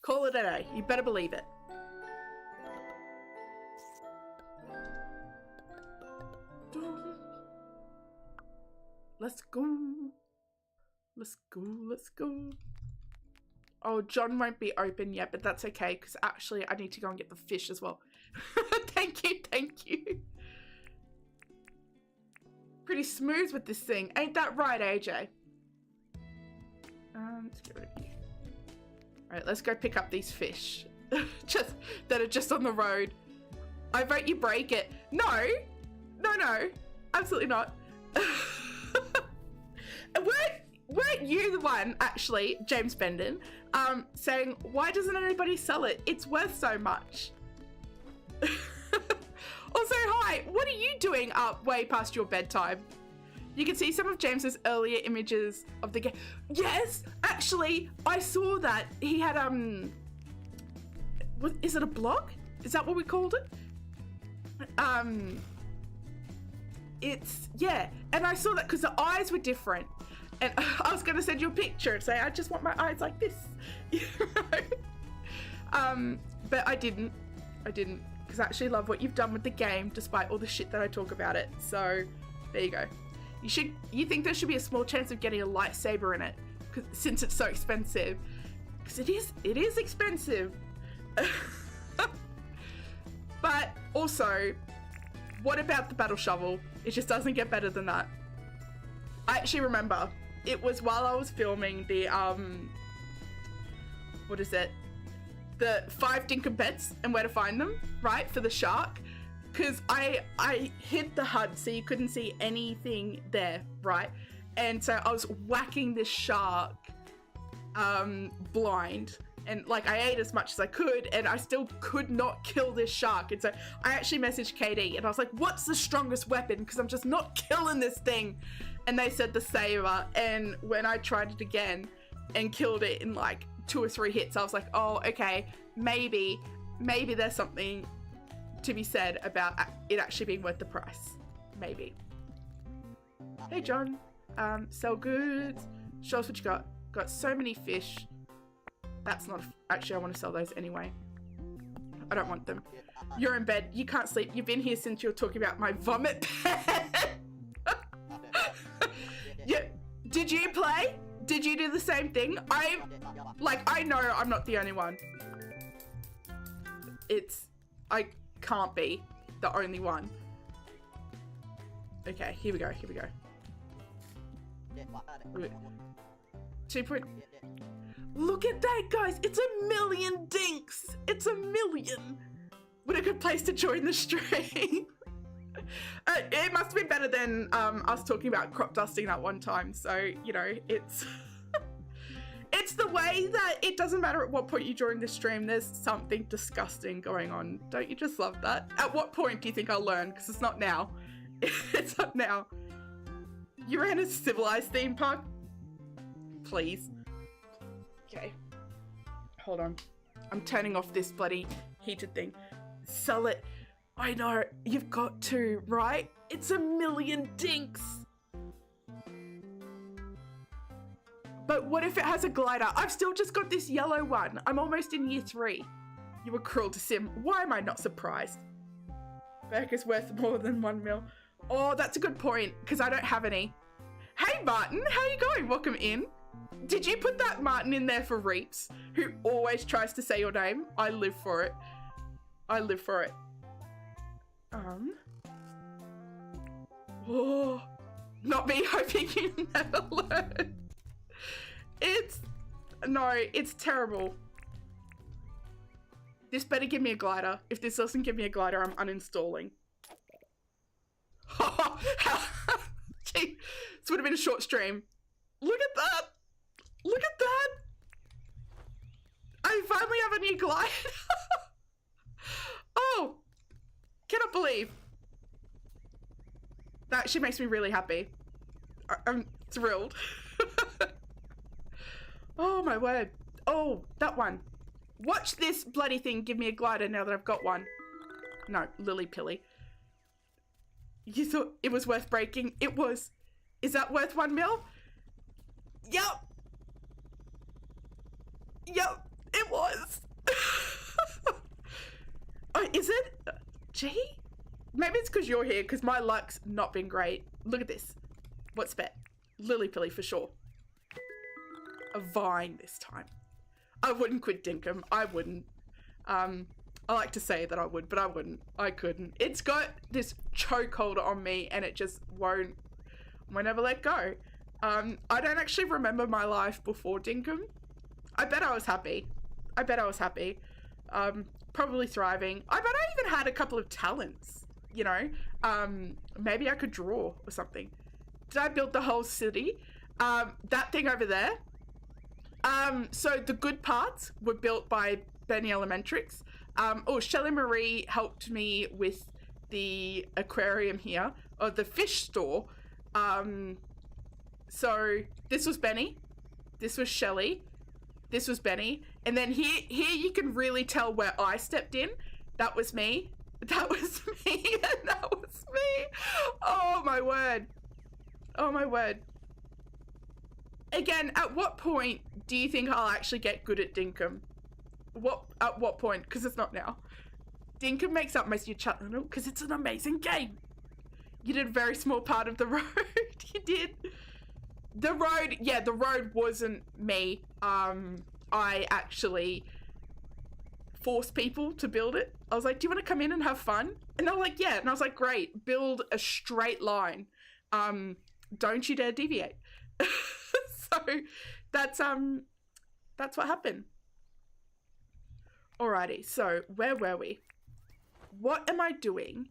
Call it a day. You better believe it. Let's go. Let's go. Let's go. Oh, John won't be open yet, but that's okay, because actually I need to go and get the fish as well. Thank you, thank you. Pretty smooth with this thing. Ain't that right, AJ? Let's get rid of you. Alright, let's go pick up these fish. That are just on the road. I vote you break it. No. No. Absolutely not. Weren't you the one, actually, James Bendon, saying, why doesn't anybody sell it? It's worth so much. Also, hi, what are you doing up way past your bedtime? You can see some of James's earlier images of the game. Yes, actually, I saw that he had is it a blog? Is that what we called it? It's, yeah, and I saw that because the eyes were different, and I was gonna send you a picture and say I just want my eyes like this. But I didn't because I actually love what you've done with the game despite all the shit that I talk about it. So there you go. You think there should be a small chance of getting a lightsaber in it since it's so expensive, because it is expensive. But also, what about the battle shovel? It just doesn't get better than that. I actually remember it was while I was filming the what is it, the 5 Dinkum beds and where to find them, right, for the shark, because I hid the HUD so you couldn't see anything there, right? And so I was whacking this shark blind, and like I ate as much as I could, and I still could not kill this shark. And so I actually messaged Katie and I was like, what's the strongest weapon, because I'm just not killing this thing? And they said the saber. And when I tried it again and killed it in like 2 or 3 hits, I was like, oh, okay, maybe there's something to be said about it actually being worth the price. Maybe. Hey John, sell goods, show us what you got. Got so many fish. That's not, actually I want to sell those anyway. I don't want them. You're in bed, you can't sleep. You've been here since you were talking about my vomit pen. Yeah. Did you play? Did you do the same thing? I know I'm not the only one. I can't be the only one. Okay, here we go. 2 point. Look at that, guys. It's 1,000,000 dinks. It's 1,000,000. What a good place to join the stream. It must be better than us talking about crop dusting that one time. So, you know, it's it's the way that it doesn't matter at what point you join the stream, there's something disgusting going on. Don't you just love that? At what point do you think I'll learn? Because it's not now. It's not now. You ran a civilized theme park? Please. Okay. Hold on. I'm turning off this bloody heated thing. Sell it. I know. You've got to, right? It's 1,000,000 dinks. But what if it has a glider? I've still just got this yellow one. I'm almost in year 3. You were cruel to Sim. Why am I not surprised? Burger's worth more than 1 mil. Oh, that's a good point, because I don't have any. Hey, Martin. How you going? Welcome in. Did you put that Martin in there for Reaps, who always tries to say your name? I live for it. I live for it. Oh, not me hoping you never learn. It's terrible. This better give me a glider. If this doesn't give me a glider, I'm uninstalling. Gee, this would have been a short stream. Look at that. Look at that. I finally have a new glider. Oh, cannot believe. That actually makes me really happy. I'm thrilled. Oh my word. Oh, that one. Watch this bloody thing give me a glider now that I've got one. No, Lily Pilly. You thought it was worth breaking? It was. Is that worth 1 mil? Yup. Yup, it was. Oh, is it? Gee? Maybe it's because you're here, because my luck's not been great. Look at this. What's bet? Lily Pilly for sure. A vine this time. I wouldn't quit Dinkum. I wouldn't. I like to say that I would, but I wouldn't. I couldn't. It's got this chokehold on me and it just won't ever let go. I don't actually remember my life before Dinkum. I bet I was happy. Probably thriving. I bet I even had a couple of talents, you know. Maybe I could draw or something. Did I build the whole city? That thing over there. So the good parts were built by Benny Elementrix. Shelly Marie helped me with the aquarium here, or the fish store. So this was Benny, this was Shelley, this was Benny, and then here you can really tell where I stepped in. That was me. That was me. And that was me. Oh my word. Oh my word. Again, at what point do you think I'll actually get good at Dinkum? At what point? Because it's not now. Dinkum makes up most of your channel because it's an amazing game. You did a very small part of the road. You did. The road, yeah, the road wasn't me. I actually forced people to build it. I was like, do you want to come in and have fun? And they were like, yeah. And I was like, great, build a straight line. Don't you dare deviate. So that's what happened. Alrighty, so where were we? What am I doing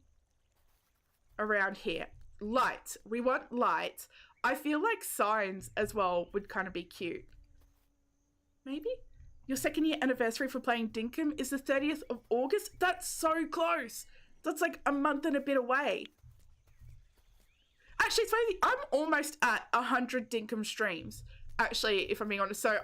around here? Lights. We want lights. I feel like signs as well would kind of be cute. Maybe? Your 2nd year anniversary for playing Dinkum is the 30th of August? That's so close. That's like a month and a bit away. Actually, it's funny, I'm almost at 100 Dinkum streams, actually, if I'm being honest. So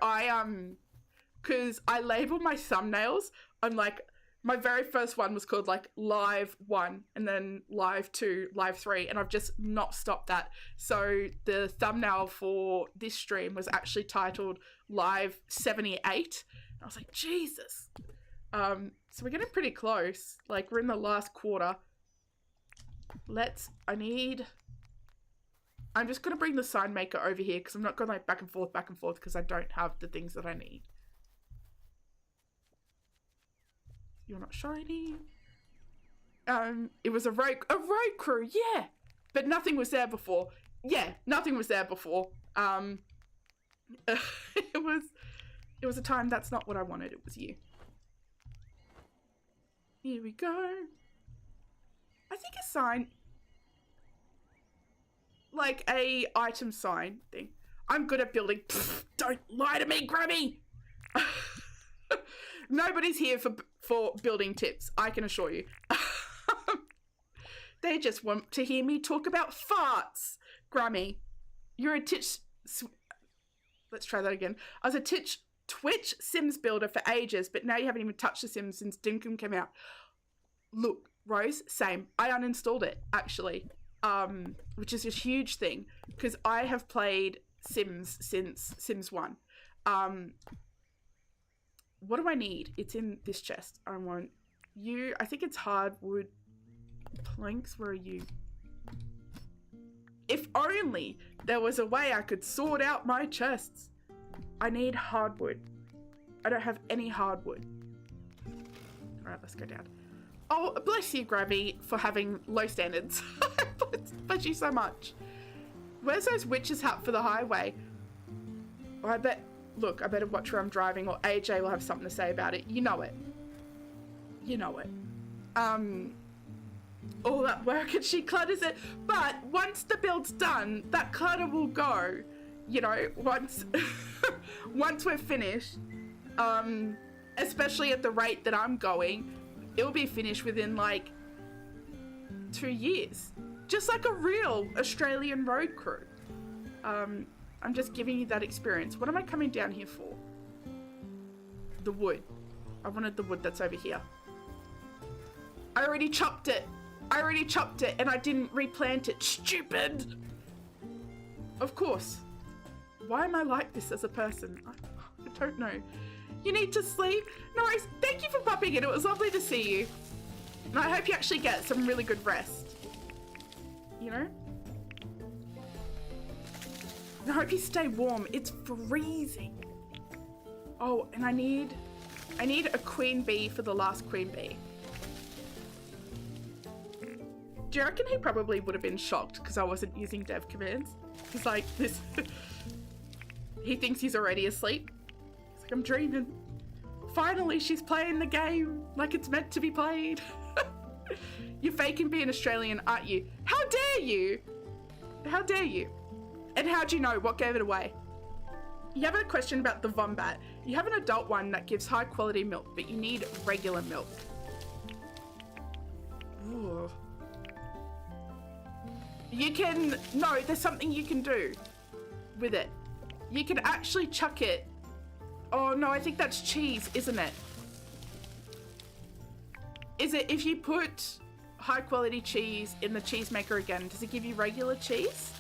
because I labeled my thumbnails, I'm like, my very first one was called like Live 1 and then Live 2, Live 3, and I've just not stopped that. So the thumbnail for this stream was actually titled Live 78. And I was like, Jesus. So we're getting pretty close. Like, we're in the last quarter. I'm just going to bring the sign maker over here because I'm not going like back and forth because I don't have the things that I need. You're not shiny. It was a road crew, yeah. But nothing was there before. Yeah, nothing was there before. It was a time that's not what I wanted. It was you. Here we go. I think a sign, like a item sign thing. I'm good at building. Pfft, don't lie to me, Grubby. Nobody's here for building tips, I can assure you. They just want to hear me talk about farts. Grummy, you're a let's try that again. I was a Twitch Sims builder for ages, but now you haven't even touched the Sims since Dinkum came out. Look, Rose, same. I uninstalled it, actually, which is a huge thing, because I have played Sims since Sims 1. What do I need? It's in this chest. I want you. I think it's hardwood planks. Where are you? If only there was a way I could sort out my chests. I need hardwood. I don't have any hardwood. All right, let's go down. Oh, bless you, Grabby, for having low standards. Bless you so much. Where's those witch's hat for the highway? Oh, I bet. Look, I better watch where I'm driving or AJ will have something to say about it. You know it. You know it. All that work and she clutters it. But once the build's done, that clutter will go. You know, once we're finished, especially at the rate that I'm going, it'll be finished within like 2 years. Just like a real Australian road crew. I'm just giving you that experience. What am I coming down here for? The wood. I wanted the wood that's over here. I already chopped it. And I didn't replant it. Stupid. Of course. Why am I like this as a person? I don't know. You need to sleep? No worries. Thank you for popping in. It was lovely to see you. And I hope you actually get some really good rest. You know? And I hope you stay warm. It's freezing. Oh, and I need a queen bee for the last queen bee. Do you reckon he probably would have been shocked because I wasn't using dev commands? He's like, this... He thinks he's already asleep. He's like, I'm dreaming. Finally, she's playing the game like it's meant to be played. You're faking being Australian, aren't you? How dare you? How dare you? And how do you know? What gave it away? You have a question about the Vombat. You have an adult one that gives high quality milk, but you need regular milk. Ooh. You can, no, there's something you can do with it. You can actually chuck it. Oh no, I think that's cheese, isn't it? Is it if you put high quality cheese in the cheese maker again, does it give you regular cheese?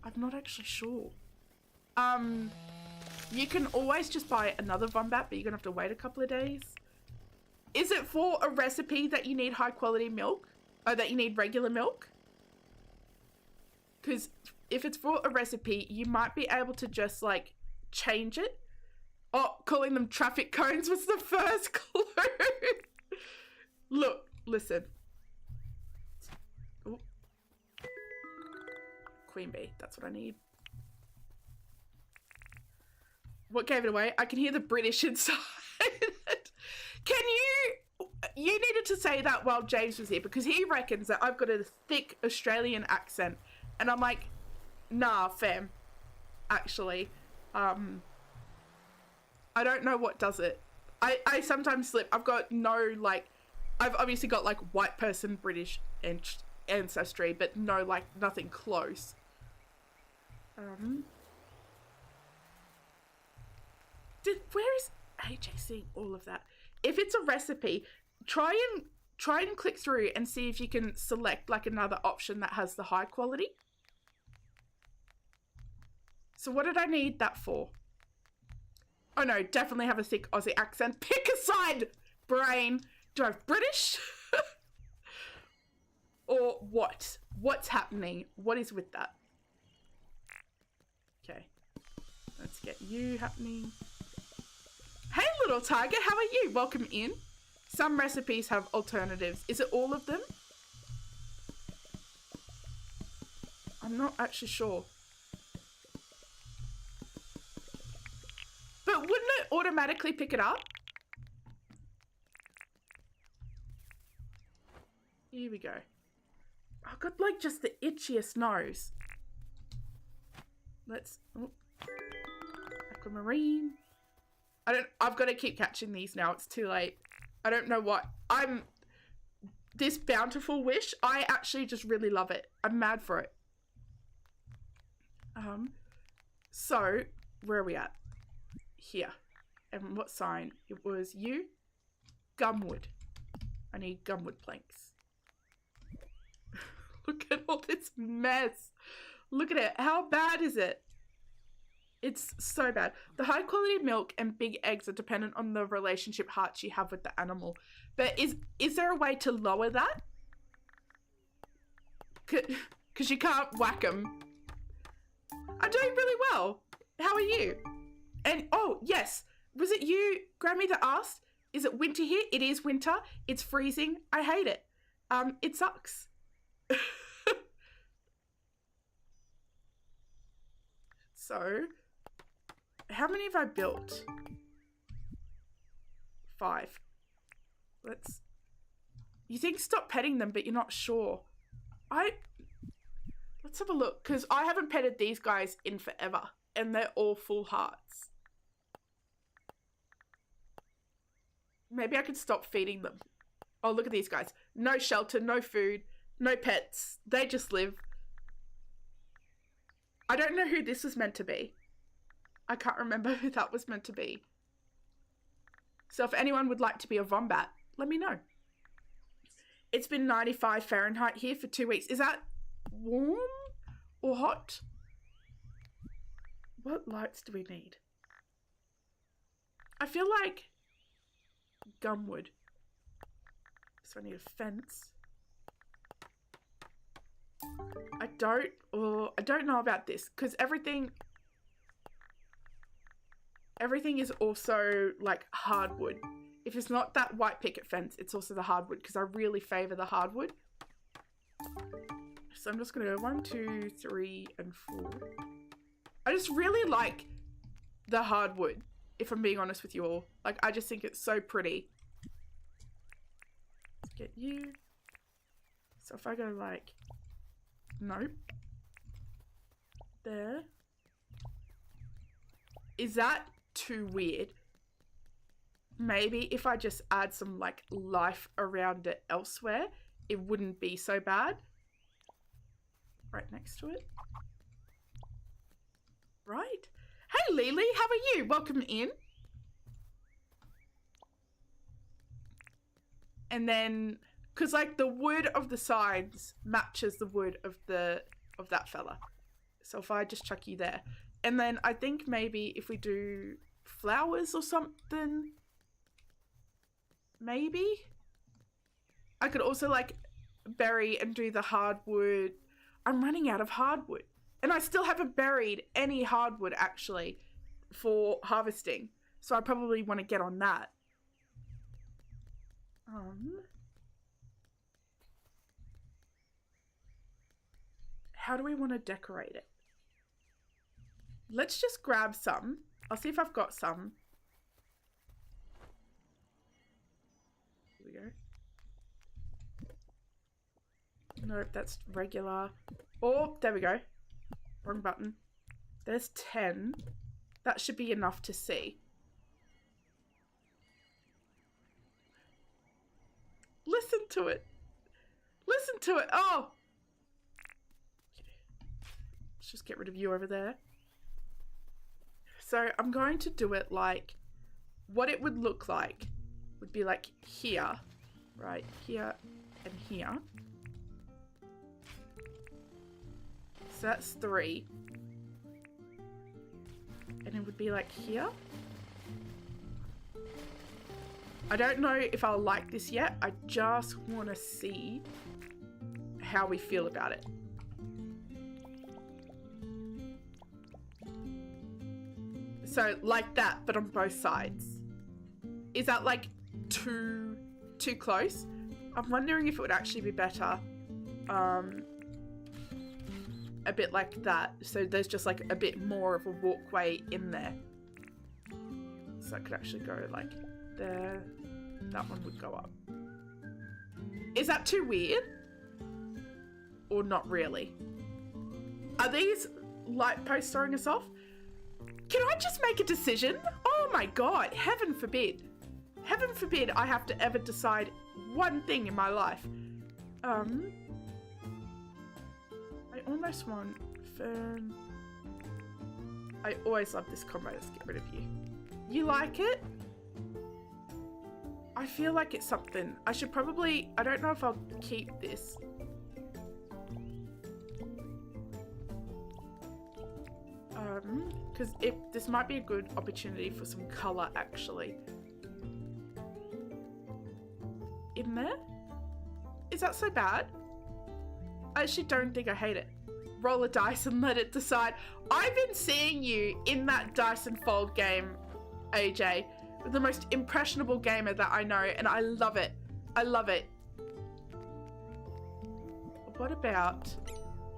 I'm not actually sure. You can always just buy another Vombat, but you're gonna have to wait a couple of days. Is it for a recipe that you need high quality milk? Or that you need regular milk? Because if it's for a recipe, you might be able to just like change it. Oh, calling them traffic cones was the first clue. Look, listen. Ooh. Queen bee, that's what I need. What gave it away? I can hear the British inside. Can you needed to say that while James was here, because he reckons that I've got a thick Australian accent. And I'm like, nah, fam. Actually. I don't know what does it. I sometimes slip. I've got no, like, I've obviously got, like, white person British ancestry, but no, like, nothing close. Where is AJ seeing all of that? If it's a recipe, try and click through and see if you can select, like, another option that has the high quality. So what did I need that for? Oh no, definitely have a thick Aussie accent. Pick a side, brain. Do I have British? Or what? What's happening? What is with that? Okay. Let's get you happening. Hey little tiger, how are you? Welcome in. Some recipes have alternatives. Is it all of them? I'm not actually sure. But wouldn't it automatically pick it up? Here we go. I've got like just the itchiest nose. Let's, oh, aquamarine. I've got to keep catching these now. It's too late. I don't know what. This bountiful wish, I actually just really love it. I'm mad for it. So, where are we at? Here. And what sign? It was you? Gumwood. I need gumwood planks. Look at all this mess. Look at it. How bad is it? It's so bad. The high quality milk and big eggs are dependent on the relationship hearts you have with the animal. But is there a way to lower that? Because you can't whack them. I'm doing really well. How are you? And oh, yes. Was it you, Grammy, that asked? Is it winter here? It is winter. It's freezing. I hate it. It sucks. So, how many have I built? 5. You think stop petting them, but you're not sure. Let's have a look, because I haven't petted these guys in forever, and they're all full hearts. Maybe I could stop feeding them. Oh, look at these guys. No shelter, no food, no pets. They just live. I don't know who this was meant to be. I can't remember who that was meant to be. So if anyone would like to be a Vombat, let me know. It's been 95 Fahrenheit here for 2 weeks. Is that warm or hot? What lights do we need? I feel like gumwood. So I need a fence. I don't know about this because everything is also like hardwood. If it's not that white picket fence, it's also the hardwood because I really favor the hardwood. So I'm just gonna go 1, 2, 3, and 4. I just really like the hardwood, if I'm being honest with you all. Like, I just think it's so pretty. Let's get you. So if I go like, nope. There. Is that too weird? Maybe if I just add some like life around it elsewhere, it wouldn't be so bad. Right next to it. Right. Hey Lily, how are you? Welcome in. And then, because like the wood of the sides matches the wood of that fella. So if I just chuck you there. And then I think maybe if we do flowers or something, maybe. I could also like bury and do the hardwood. I'm running out of hardwood. And I still haven't buried any hardwood actually for harvesting. So I probably want to get on that. How do we want to decorate it? Let's just grab some. I'll see if I've got some. Here we go. Nope, that's regular. Oh, there we go. Wrong button. There's 10. That should be enough to see. Listen to it. Listen to it. Oh. Let's just get rid of you over there. So I'm going to do it like, what it would look like would be like here, right? Here and here. So that's 3. And it would be like here. I don't know if I'll like this yet. I just want to see how we feel about it. So like that, but on both sides. Is that like too close? I'm wondering if it would actually be better a bit like that. So there's just like a bit more of a walkway in there. So I could actually go like there. That one would go up. Is that too weird? Or not really? Are these light posts throwing us off? Can I just make a decision? Oh my god, heaven forbid. Heaven forbid I have to ever decide one thing in my life. I almost want fern. I always love this combo. Let's get rid of you. You like it? I feel like it's something. I should probably, I don't know if I'll keep this. Because this might be a good opportunity for some color actually. In there? Is that so bad? I actually don't think I hate it. Roll a dice and let it decide. I've been seeing you in that dice and fold game, AJ. The most impressionable gamer that I know, and I love it. I love it. What about...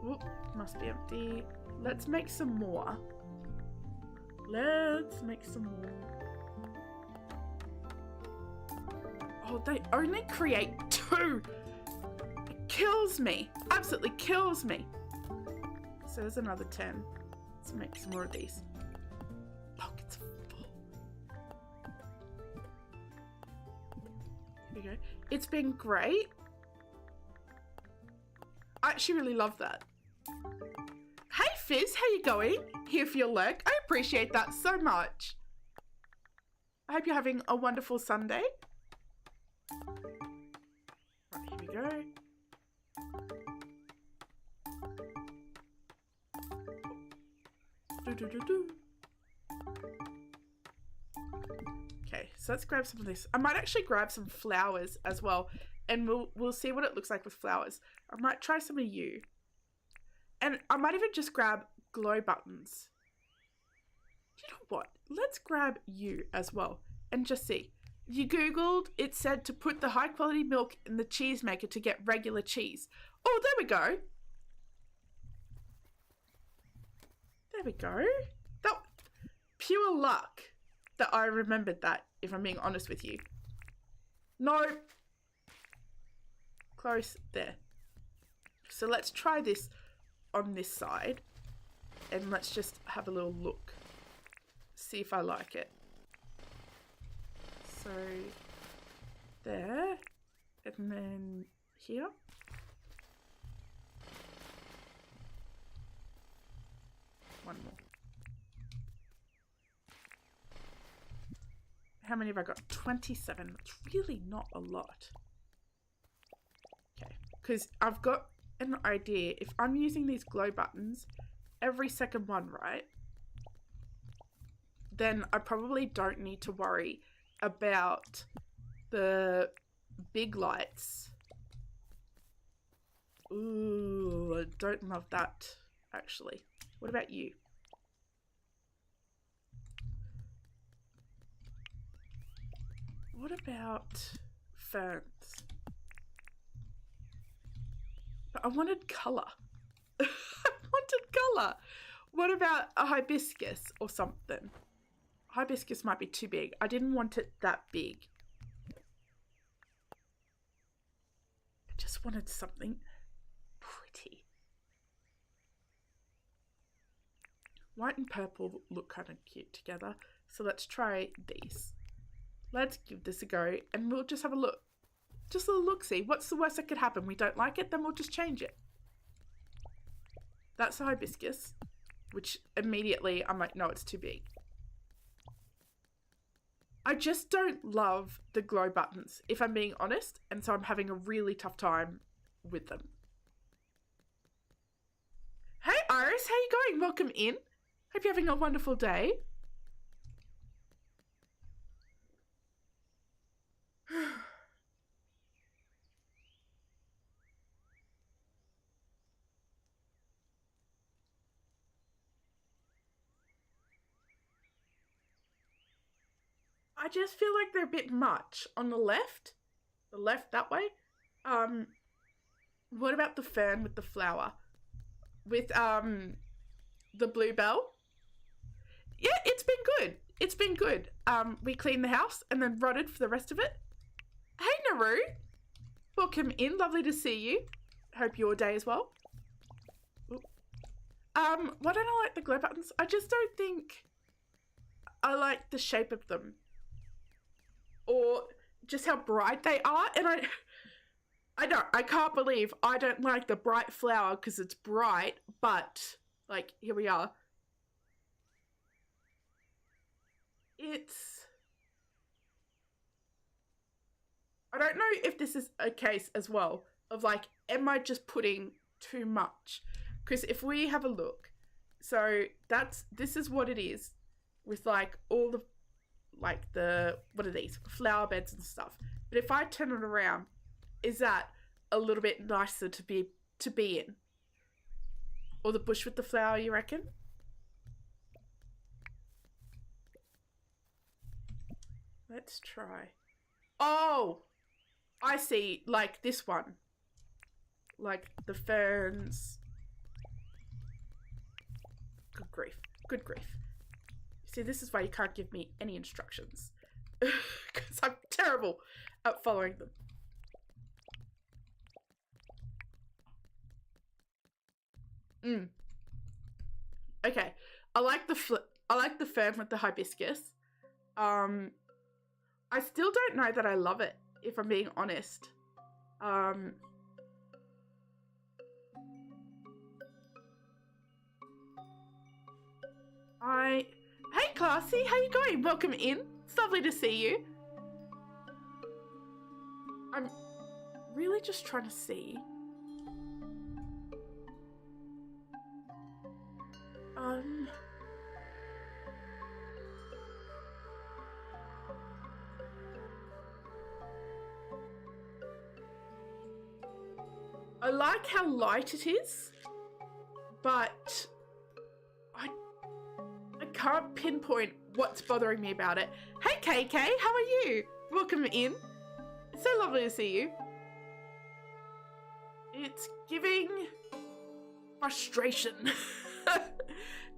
Whoop, must be empty. Let's make some more. Let's make some more. Oh, they only create 2. It kills me. Absolutely kills me. So there's another 10. Let's make some more of these. Look, it's full. Here we go. It's been great. I actually really love that. Hey Fizz, how you going? Here for your lurk. I appreciate that so much. I hope you're having a wonderful Sunday. Right, here we go. Okay, so let's grab some of this. I might actually grab some flowers as well, and we'll see what it looks like with flowers. I might try some of you. And I might even just grab glow buttons. You know what? Let's grab you as well and just see. You Googled, it said to put the high quality milk in the cheese maker to get regular cheese. Oh, there we go. There we go. That pure luck that I remembered that, if I'm being honest with you. No. Close there. So let's try this on this side, and let's just have a little look, see if I like it. So there, and then here. one more. How many have I got? 27. That's really not a lot. Okay, because I've got an idea. If I'm using these glow buttons every second one, right? Then I probably don't need to worry about the big lights. Ooh, I don't love that, actually. What about you? What about ferns? But I wanted colour. I wanted colour. What about a hibiscus or something? Hibiscus might be too big. I didn't want it that big. I just wanted something pretty. White and purple look kind of cute together. So let's try these. Let's give this a go and we'll just have a look. Just a look-see. What's the worst that could happen? We don't like it, then we'll just change it. That's a hibiscus, which immediately I'm like, no, it's too big. I just don't love the glow buttons, if I'm being honest, and so I'm having a really tough time with them. Hey Iris, how you going? Welcome in. Hope you're having a wonderful day. I just feel like they're a bit much on the left. The left that way. What about the fern with the flower? With the bluebell? Yeah, it's been good. It's been good. We cleaned the house and then rotted for the rest of it. Hey Naru. Welcome in. Lovely to see you. Hope your day as well. Ooh. Why don't I like the glow buttons? I just don't think I like the shape of them. Or just how bright they are. And I can't believe I don't like the bright flower because it's bright, but like here we are. I don't know if this is a case as well of like, am I just putting too much? Because if we have a look, so this is what it is with like all the, like the, what are these? Flower beds and stuff. But if I turn it around, is that a little bit nicer to be in? Or the bush with the flower, you reckon? Let's try. Oh, I see. Like this one. Like the ferns. Good grief. Good grief. See, this is why you can't give me any instructions. Because I'm terrible at following them. Okay. I like the fern with the hibiscus. I still don't know that I love it, if I'm being honest. Hey Classy, how you going? Welcome in. It's lovely to see you. I'm really just trying to see. I like how light it is, but I can't pinpoint what's bothering me about it. Hey KK, how are you? Welcome in. It's so lovely to see you. It's giving frustration.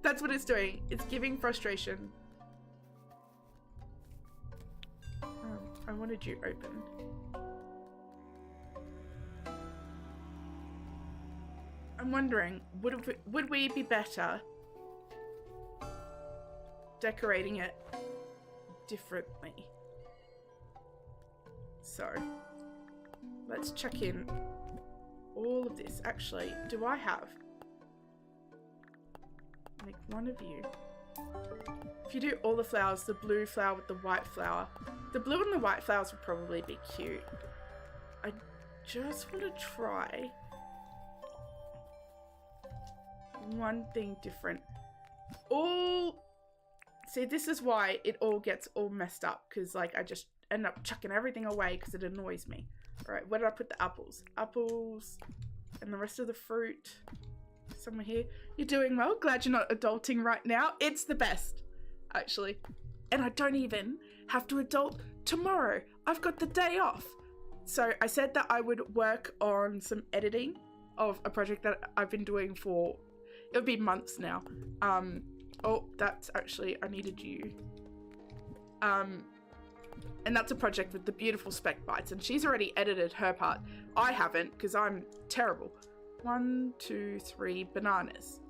That's what it's doing. It's giving frustration. I wanted you open. I'm wondering, would we be better decorating it differently? So, let's check in all of this. Actually, do I have Make one of you. If you do all the flowers, the blue flower with the white flower. The blue and the white flowers would probably be cute. I just want to try one thing different. See, this is why it all gets all messed up, because like I just end up chucking everything away because it annoys me. All right, where did I put the apples? Apples and the rest of the fruit somewhere here. You're doing well. Glad you're not adulting right now. It's the best, actually. And I don't even have to adult tomorrow. I've got the day off. So I said that I would work on some editing of a project that I've been doing for, it'll be months now. Oh, that's actually, I needed you. And that's a project with the beautiful Spec Bites, and she's already edited her part. I haven't, because I'm terrible. 1, 2, 3 bananas.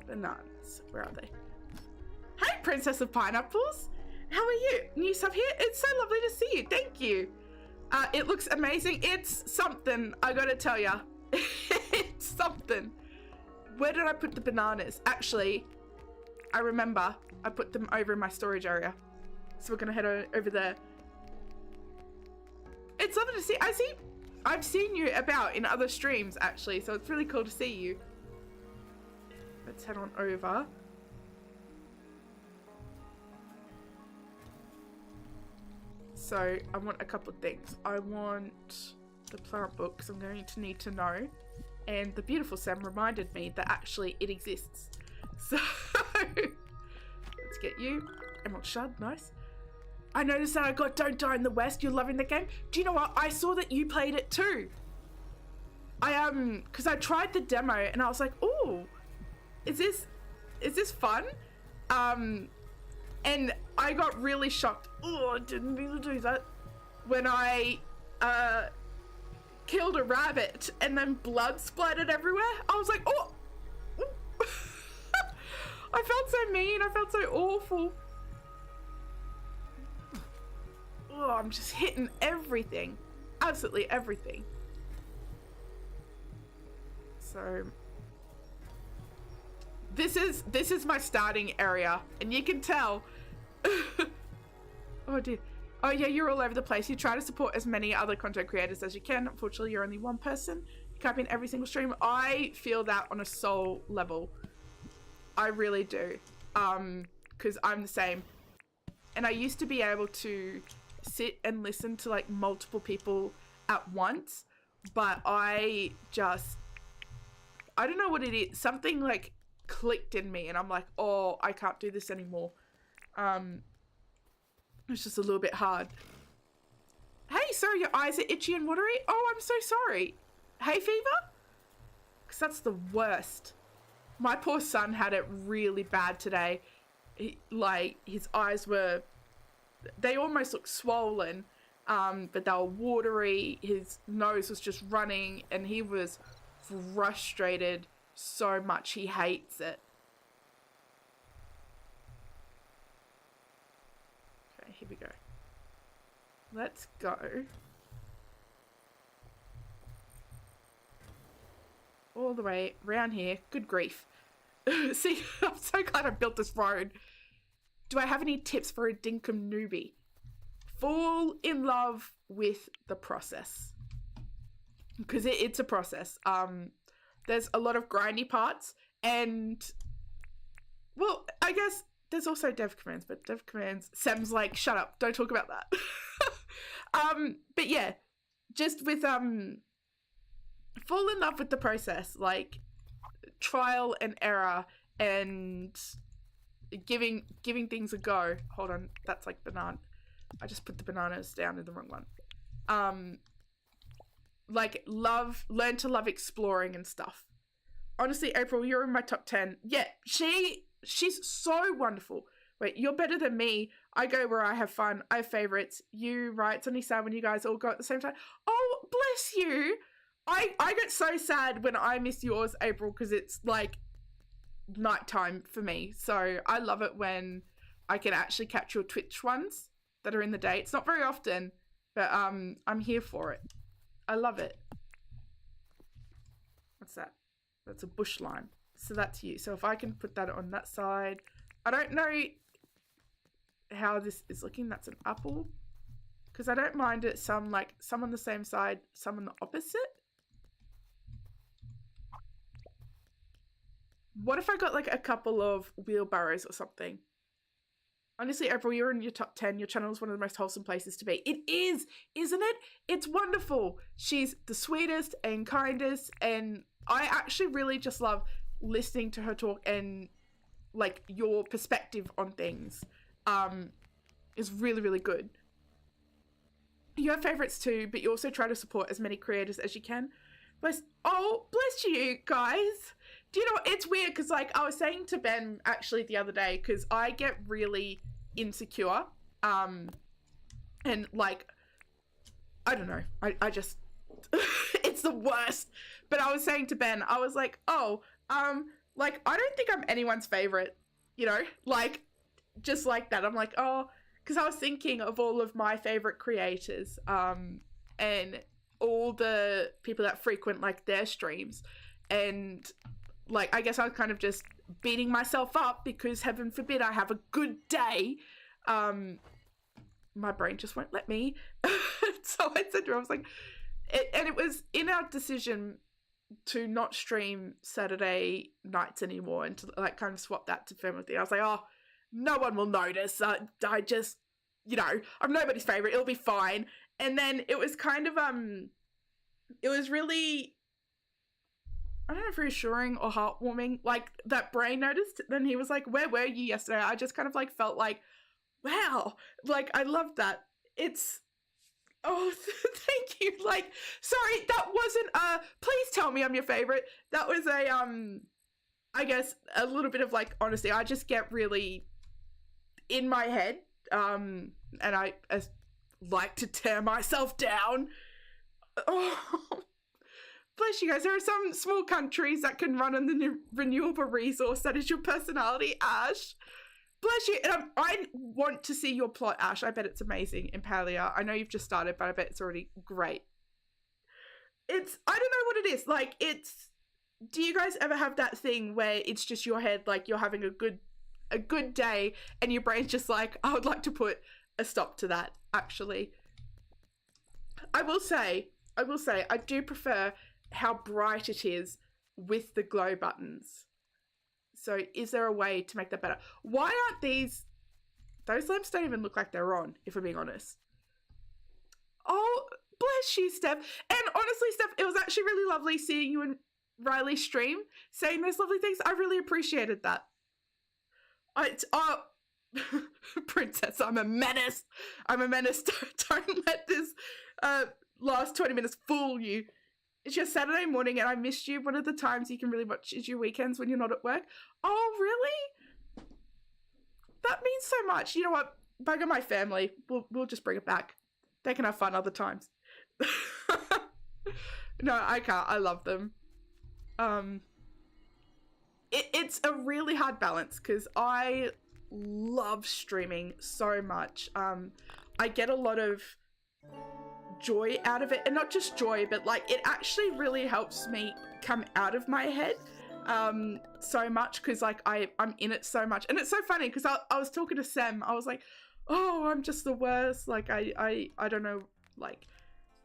Bananas, where are they? Hey, Princess of Pineapples. How are you? New sub here? It's so lovely to see you. Thank you. It looks amazing. It's something, I gotta tell ya. It's something. Where did I put the bananas? Actually, I remember I put them over in my storage area. So we're gonna head over there. It's lovely to see. I've seen you about in other streams actually, so it's really cool to see you. Let's head on over. So I want a couple of things. I want the plant book, because I'm going to need to know. And the beautiful Sam reminded me that actually it exists. So let's get you. Emerald Shard, nice. I noticed that I got Don't Die in the West. You're loving the game. Do you know what? I saw that you played it too. Because I tried the demo and I was like, oh, is this fun? And I got really shocked. Oh, I didn't mean to do that. When I killed a rabbit and then blood splattered everywhere. I was like, oh. I felt so mean. I felt so awful. Oh, I'm just hitting everything. Absolutely everything. So this is my starting area, and you can tell. Oh dear. Oh yeah, you're all over the place. You try to support as many other content creators as you can. Unfortunately, you're only one person. You can't be in every single stream. I feel that on a soul level. I really do. Because I'm the same. And I used to be able to sit and listen to like multiple people at once, but I don't know what it is. Something like clicked in me and I'm like, oh, I can't do this anymore. It's just a little bit hard. Hey, sorry, your eyes are itchy and watery. Oh, I'm so sorry. Hay fever? Because that's the worst. My poor son had it really bad today. His eyes were, they almost looked swollen, but they were watery. His nose was just running and he was frustrated so much. He hates it. Okay, here we go. Let's go. All the way around here. Good grief. See, I'm so glad I built this road. Do I have any tips for a Dinkum newbie? Fall in love with the process. Because it's a process. There's a lot of grindy parts, and well, I guess there's also dev commands, but dev commands, Sam's like, shut up, don't talk about that. But yeah, just with fall in love with the process, like trial and error and giving things a go. Hold on, that's like banana. I just put the bananas down in the wrong one. Like learn to love exploring and stuff. Honestly, April, you're in my top 10. Yeah, she's so wonderful. Wait, you're better than me. I go where I have fun. I have favorites. You, right? It's only sad when you guys all go at the same time. Oh, bless you. I get so sad when I miss yours, April, because it's like nighttime for me. So I love it when I can actually catch your Twitch ones that are in the day. It's not very often, but I'm here for it. I love it. What's that? That's a bush lime. So that's you. So if I can put that on that side. I don't know how this is looking. That's an apple. Because I don't mind it some on the same side, some on the opposite. What if I got like a couple of wheelbarrows or something? Honestly, April, you're in your top 10. Your channel is one of the most wholesome places to be. It is, isn't it? It's wonderful. She's the sweetest and kindest, and I actually really just love listening to her talk, and like your perspective on things is really, really good. You have favorites too, but you also try to support as many creators as you can. Bless you guys. Do you know what? It's weird because like I was saying to Ben actually the other day, because I get really insecure and like I don't know, I just it's the worst. But I was saying to Ben, I was like, like I don't think I'm anyone's favorite, you know, like just like that. I'm like, because I was thinking of all of my favorite creators and all the people that frequent like their streams, and like I guess I was kind of just beating myself up because heaven forbid I have a good day. My brain just won't let me. So I said to her, I was like, and it was in our decision to not stream Saturday nights anymore and to like kind of swap that to family thing. I was like, no one will notice. I just, you know, I'm nobody's favorite. It'll be fine. And then it was kind of, it was really, I don't know if reassuring or heartwarming, like that Brain noticed. Then he was like, where were you yesterday? I just kind of like felt like, wow, like I love that. It's, thank you. Like, sorry, that wasn't, please tell me I'm your favorite. That was I guess a little bit of like, honesty. I just get really in my head, and I like to tear myself down. Bless you guys. There are some small countries that can run on the renewable resource that is your personality, Ash. Bless you. And I want to see your plot, Ash. I bet it's amazing in Paleo. I know you've just started, but I bet it's already great. I don't know what it is. Like, do you guys ever have that thing where it's just your head, like you're having a good day and your brain's just like, I would like to put a stop to that, actually. I will say, I do prefer how bright it is with the glow buttons. So is there a way to make that better? Why aren't those lamps don't even look like they're on, if I'm being honest. Oh, bless you, Steph. And honestly, Steph, it was actually really lovely seeing you and Riley stream, saying those lovely things. I really appreciated that. Princess, I'm a menace. Don't let this last 20 minutes fool you. It's your Saturday morning and I missed you. One of the times you can really watch is your weekends when you're not at work. Oh, really? That means so much. You know what? Bugger my family. We'll just bring it back. They can have fun other times. No, I can't. I love them. It's a really hard balance because I love streaming so much. I get a lot of joy out of it, and not just joy, but like it actually really helps me come out of my head so much because like I'm in it so much. And it's so funny because I was talking to Sam. I was like, I'm just the worst, like I don't know, like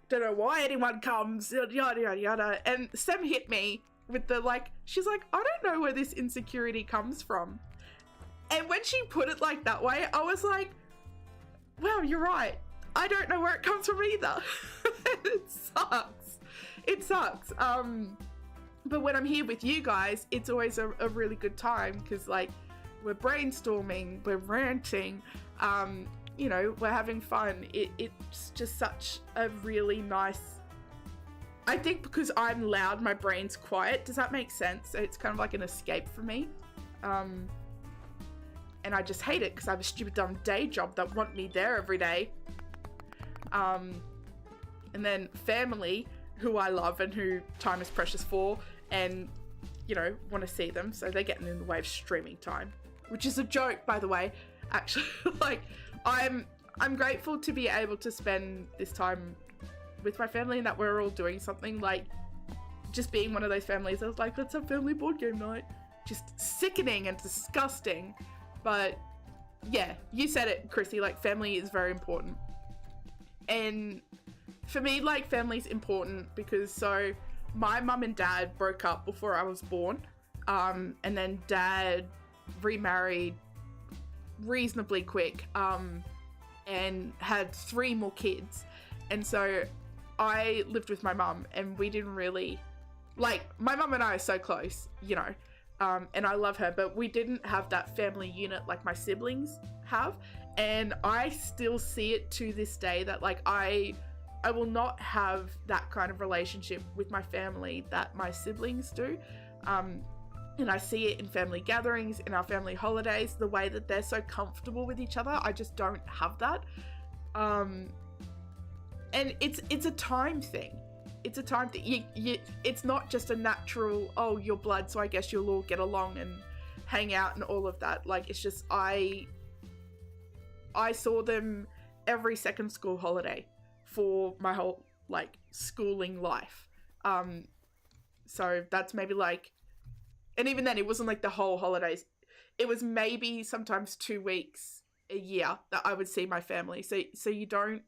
don't know why anyone comes, yada yada yada. And Sam hit me with the like, she's like, I don't know where this insecurity comes from. And when she put it like that way, I was like, wow, you're right. I don't know where it comes from either. It sucks. But when I'm here with you guys, it's always a really good time because like we're brainstorming, we're ranting, you know, we're having fun. It's just such a really nice, I think because I'm loud, my brain's quiet. Does that make sense? It's kind of like an escape for me. And I just hate it because I have a stupid dumb day job that want me there every day. And then family, who I love and who time is precious for, and, you know, want to see them. So they're getting in the way of streaming time, which is a joke, by the way. Actually, like, I'm grateful to be able to spend this time with my family and that we're all doing something, like, just being one of those families. I was like, let's have family board game night. just sickening and disgusting. But yeah, you said it, Chrissy, like family is very important. And for me, like family's important because so my mum and dad broke up before I was born. And then dad remarried reasonably quick and had 3 more kids. And so I lived with my mum and we didn't really, like, my mum and I are so close, you know, and I love her, but we didn't have that family unit like my siblings have. And I still see it to this day that like I will not have that kind of relationship with my family that my siblings do. And I see it in family gatherings, in our family holidays, the way that they're so comfortable with each other. I just don't have that. And it's a time thing. It's a time thing. It's not just a natural, oh, you're blood, so I guess you'll all get along and hang out and all of that. Like, it's just, I saw them every second school holiday for my whole, like, schooling life. So that's maybe like, and even then, it wasn't like the whole holidays. It was maybe sometimes 2 weeks a year that I would see my family. So you don't,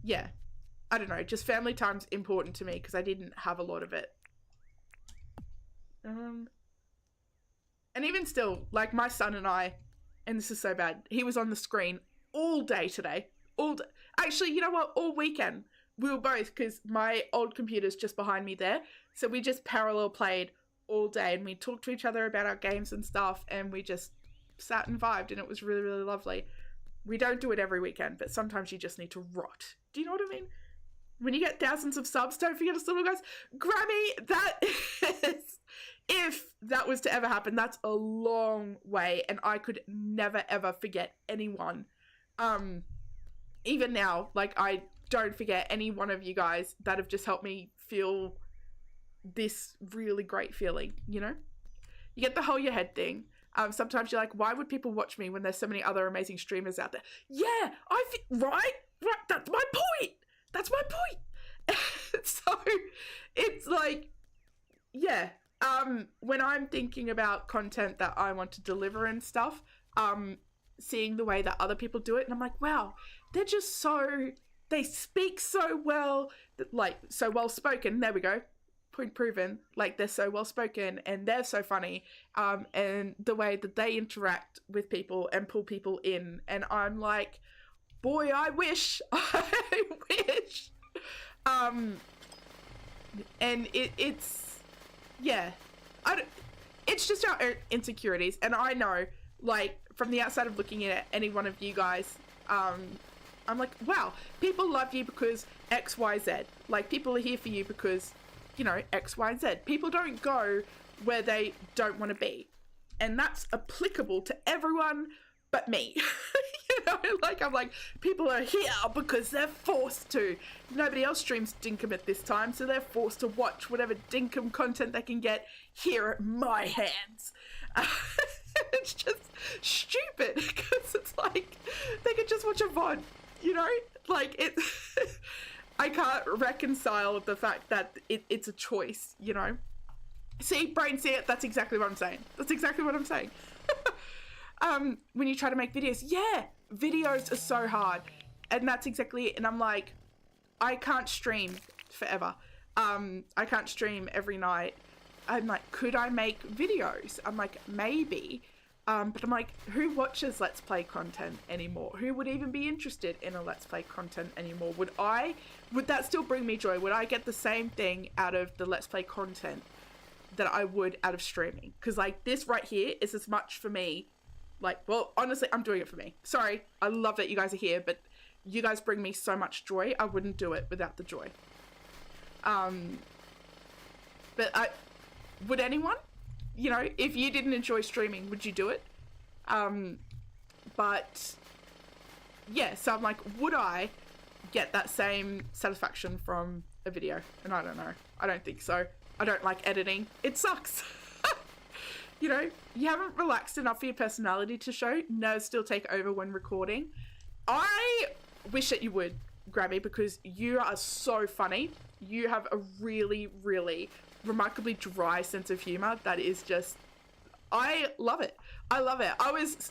yeah, I don't know. Just family time's important to me because I didn't have a lot of it. And even still, like my son and I, and this is so bad, he was on the screen all day today. All day. Actually, you know what? All weekend. We were both, because my old computer's just behind me there. So we just parallel played all day and we talked to each other about our games and stuff and we just sat and vibed and it was really, really lovely. We don't do it every weekend, but sometimes you just need to rot. Do you know what I mean? When you get thousands of subs, don't forget us little guys. Grammy, that is, if that was to ever happen, that's a long way and I could never ever forget anyone. Even now, like I don't forget any one of you guys that have just helped me feel this really great feeling, you know? You get the hold your head thing. Sometimes you're like, why would people watch me when there's so many other amazing streamers out there? Yeah, right, that's my point. That's my point. So it's like, yeah, when I'm thinking about content that I want to deliver and stuff, seeing the way that other people do it, and I'm like, wow, they're just so, they speak so well, like so well spoken. There we go. Point proven. Like they're so well spoken and they're so funny, and the way that they interact with people and pull people in, and I'm like, boy, I wish. And it's yeah, it's just our insecurities, and I know, like from the outside of looking at any one of you guys, I'm like, wow, people love you because X, Y, Z. Like people are here for you because, you know, X, Y, Z. People don't go where they don't want to be. And that's applicable to everyone but me. You know, like I'm like, people are here because they're forced to. Nobody else streams Dinkum at this time, so they're forced to watch whatever Dinkum content they can get here at my hands. It's just stupid because it's like they could just watch a VOD, you know? Like it I can't reconcile the fact that it's a choice, you know? See, brain, see it? That's exactly what I'm saying. That's exactly what I'm saying. When you try to make videos, yeah, videos are so hard. And that's exactly it. And I'm like, I can't stream forever. I can't stream every night. I'm like, could I make videos? I'm like, maybe. But I'm like, who watches Let's Play content anymore? Who would even be interested in a Let's Play content anymore? Would that still bring me joy? Would I get the same thing out of the Let's Play content that I would out of streaming? Because like this right here is as much for me. Like, well, honestly, I'm doing it for me. Sorry, I love that you guys are here, but you guys bring me so much joy. I wouldn't do it without the joy. But would anyone? You know, if you didn't enjoy streaming, would you do it? But yeah, so I'm like, would I get that same satisfaction from a video? And I don't know. I don't think so. I don't like editing. It sucks. You know, you haven't relaxed enough for your personality to show. Nerves still take over when recording. I wish that you would, Grabby, because you are so funny. You have a really, really remarkably dry sense of humor that is just I love it. I love it. I was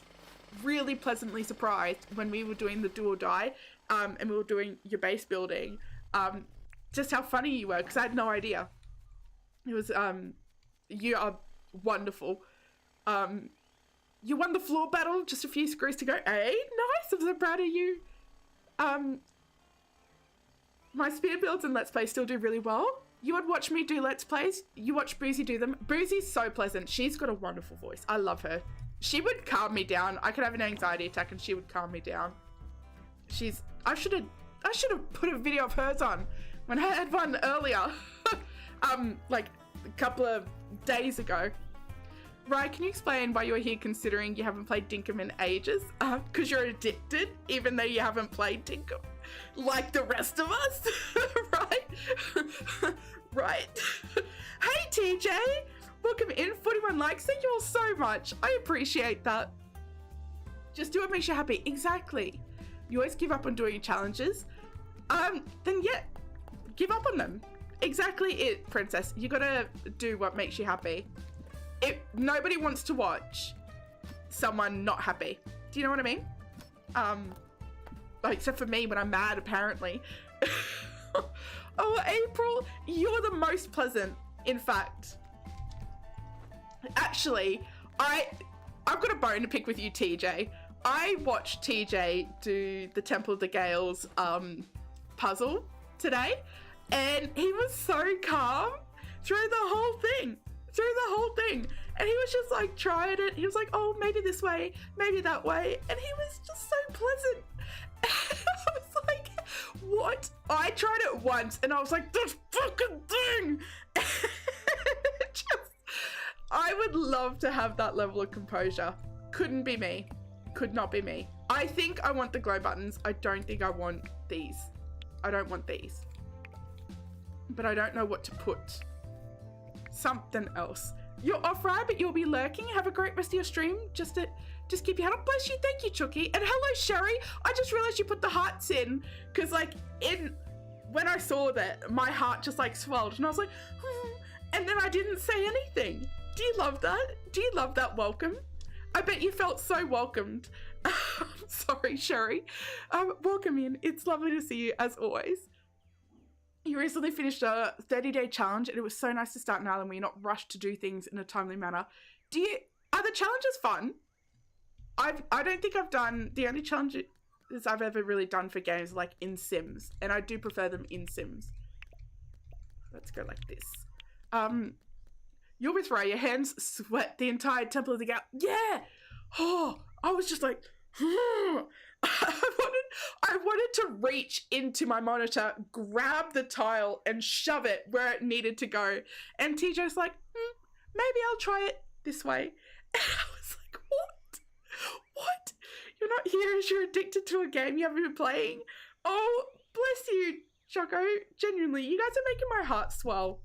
really pleasantly surprised when we were doing the do or die, and we were doing your base building, just how funny you were, because I had no idea. It was, you are wonderful. You won the floor battle, just a few screws to go. Hey, nice, I'm so proud of you. My spear builds and Let's Play still do really well. You would watch me do Let's Plays. You watch Boozy do them. Boozy's so pleasant. She's got a wonderful voice. I love her. She would calm me down. I could have an anxiety attack and she would calm me down. I should have put a video of hers on when I had one earlier. Like a couple of days ago. Ryan, can you explain why you're here considering you haven't played Dinkum in ages? Because you're addicted, even though you haven't played Dinkum. Like the rest of us, right? Right. Hey, TJ! Welcome in, 41 likes. Thank you all so much. I appreciate that. Just do what makes you happy. Exactly. You always give up on doing challenges. Then yeah, give up on them. Exactly it, princess. You gotta do what makes you happy. Nobody wants to watch someone not happy. Do you know what I mean? Except for me when I'm mad, apparently. Oh, April, you're the most pleasant, in fact. Actually, I've got a bone to pick with you, TJ. I watched TJ do the Temple of the Gales puzzle today, and he was so calm through the whole thing. And he was just like trying it. He was like, oh, maybe this way, maybe that way. And he was just so pleasant. I was like, what? I tried it once and I was like, this fucking thing. I would love to have that level of composure. Couldn't be me. Could not be me. I think I want the glow buttons. I don't think I want these. I don't want these. But I don't know what to put. Something else. You're off, right, but you'll be lurking. Have a great rest of your stream. Just keep your head up. Bless you. Thank you, Chucky. And hello, Sherry. I just realized you put the hearts in, because when I saw that, my heart just like swelled, and I was like, and then I didn't say anything. Do you love that? Do you love that welcome? I bet you felt so welcomed. Sorry, Sherry. Welcome in. It's lovely to see you as always. You recently finished a 30-day challenge, and it was so nice to start an island where you're not rushed to do things in a timely manner. Are the challenges fun? I don't think I've done, the only challenges I've ever really done for games like in Sims, and I do prefer them in Sims. Let's go like this. You're with Ray, your hands sweat the entire Temple of the Gap. Yeah! Oh, I was just like, I wanted to reach into my monitor, grab the tile, and shove it where it needed to go. And TJ's like, maybe I'll try it this way. And I was like, what? What? You're not here as you're addicted to a game you haven't been playing? Oh, bless you, Choco. Genuinely, you guys are making my heart swell.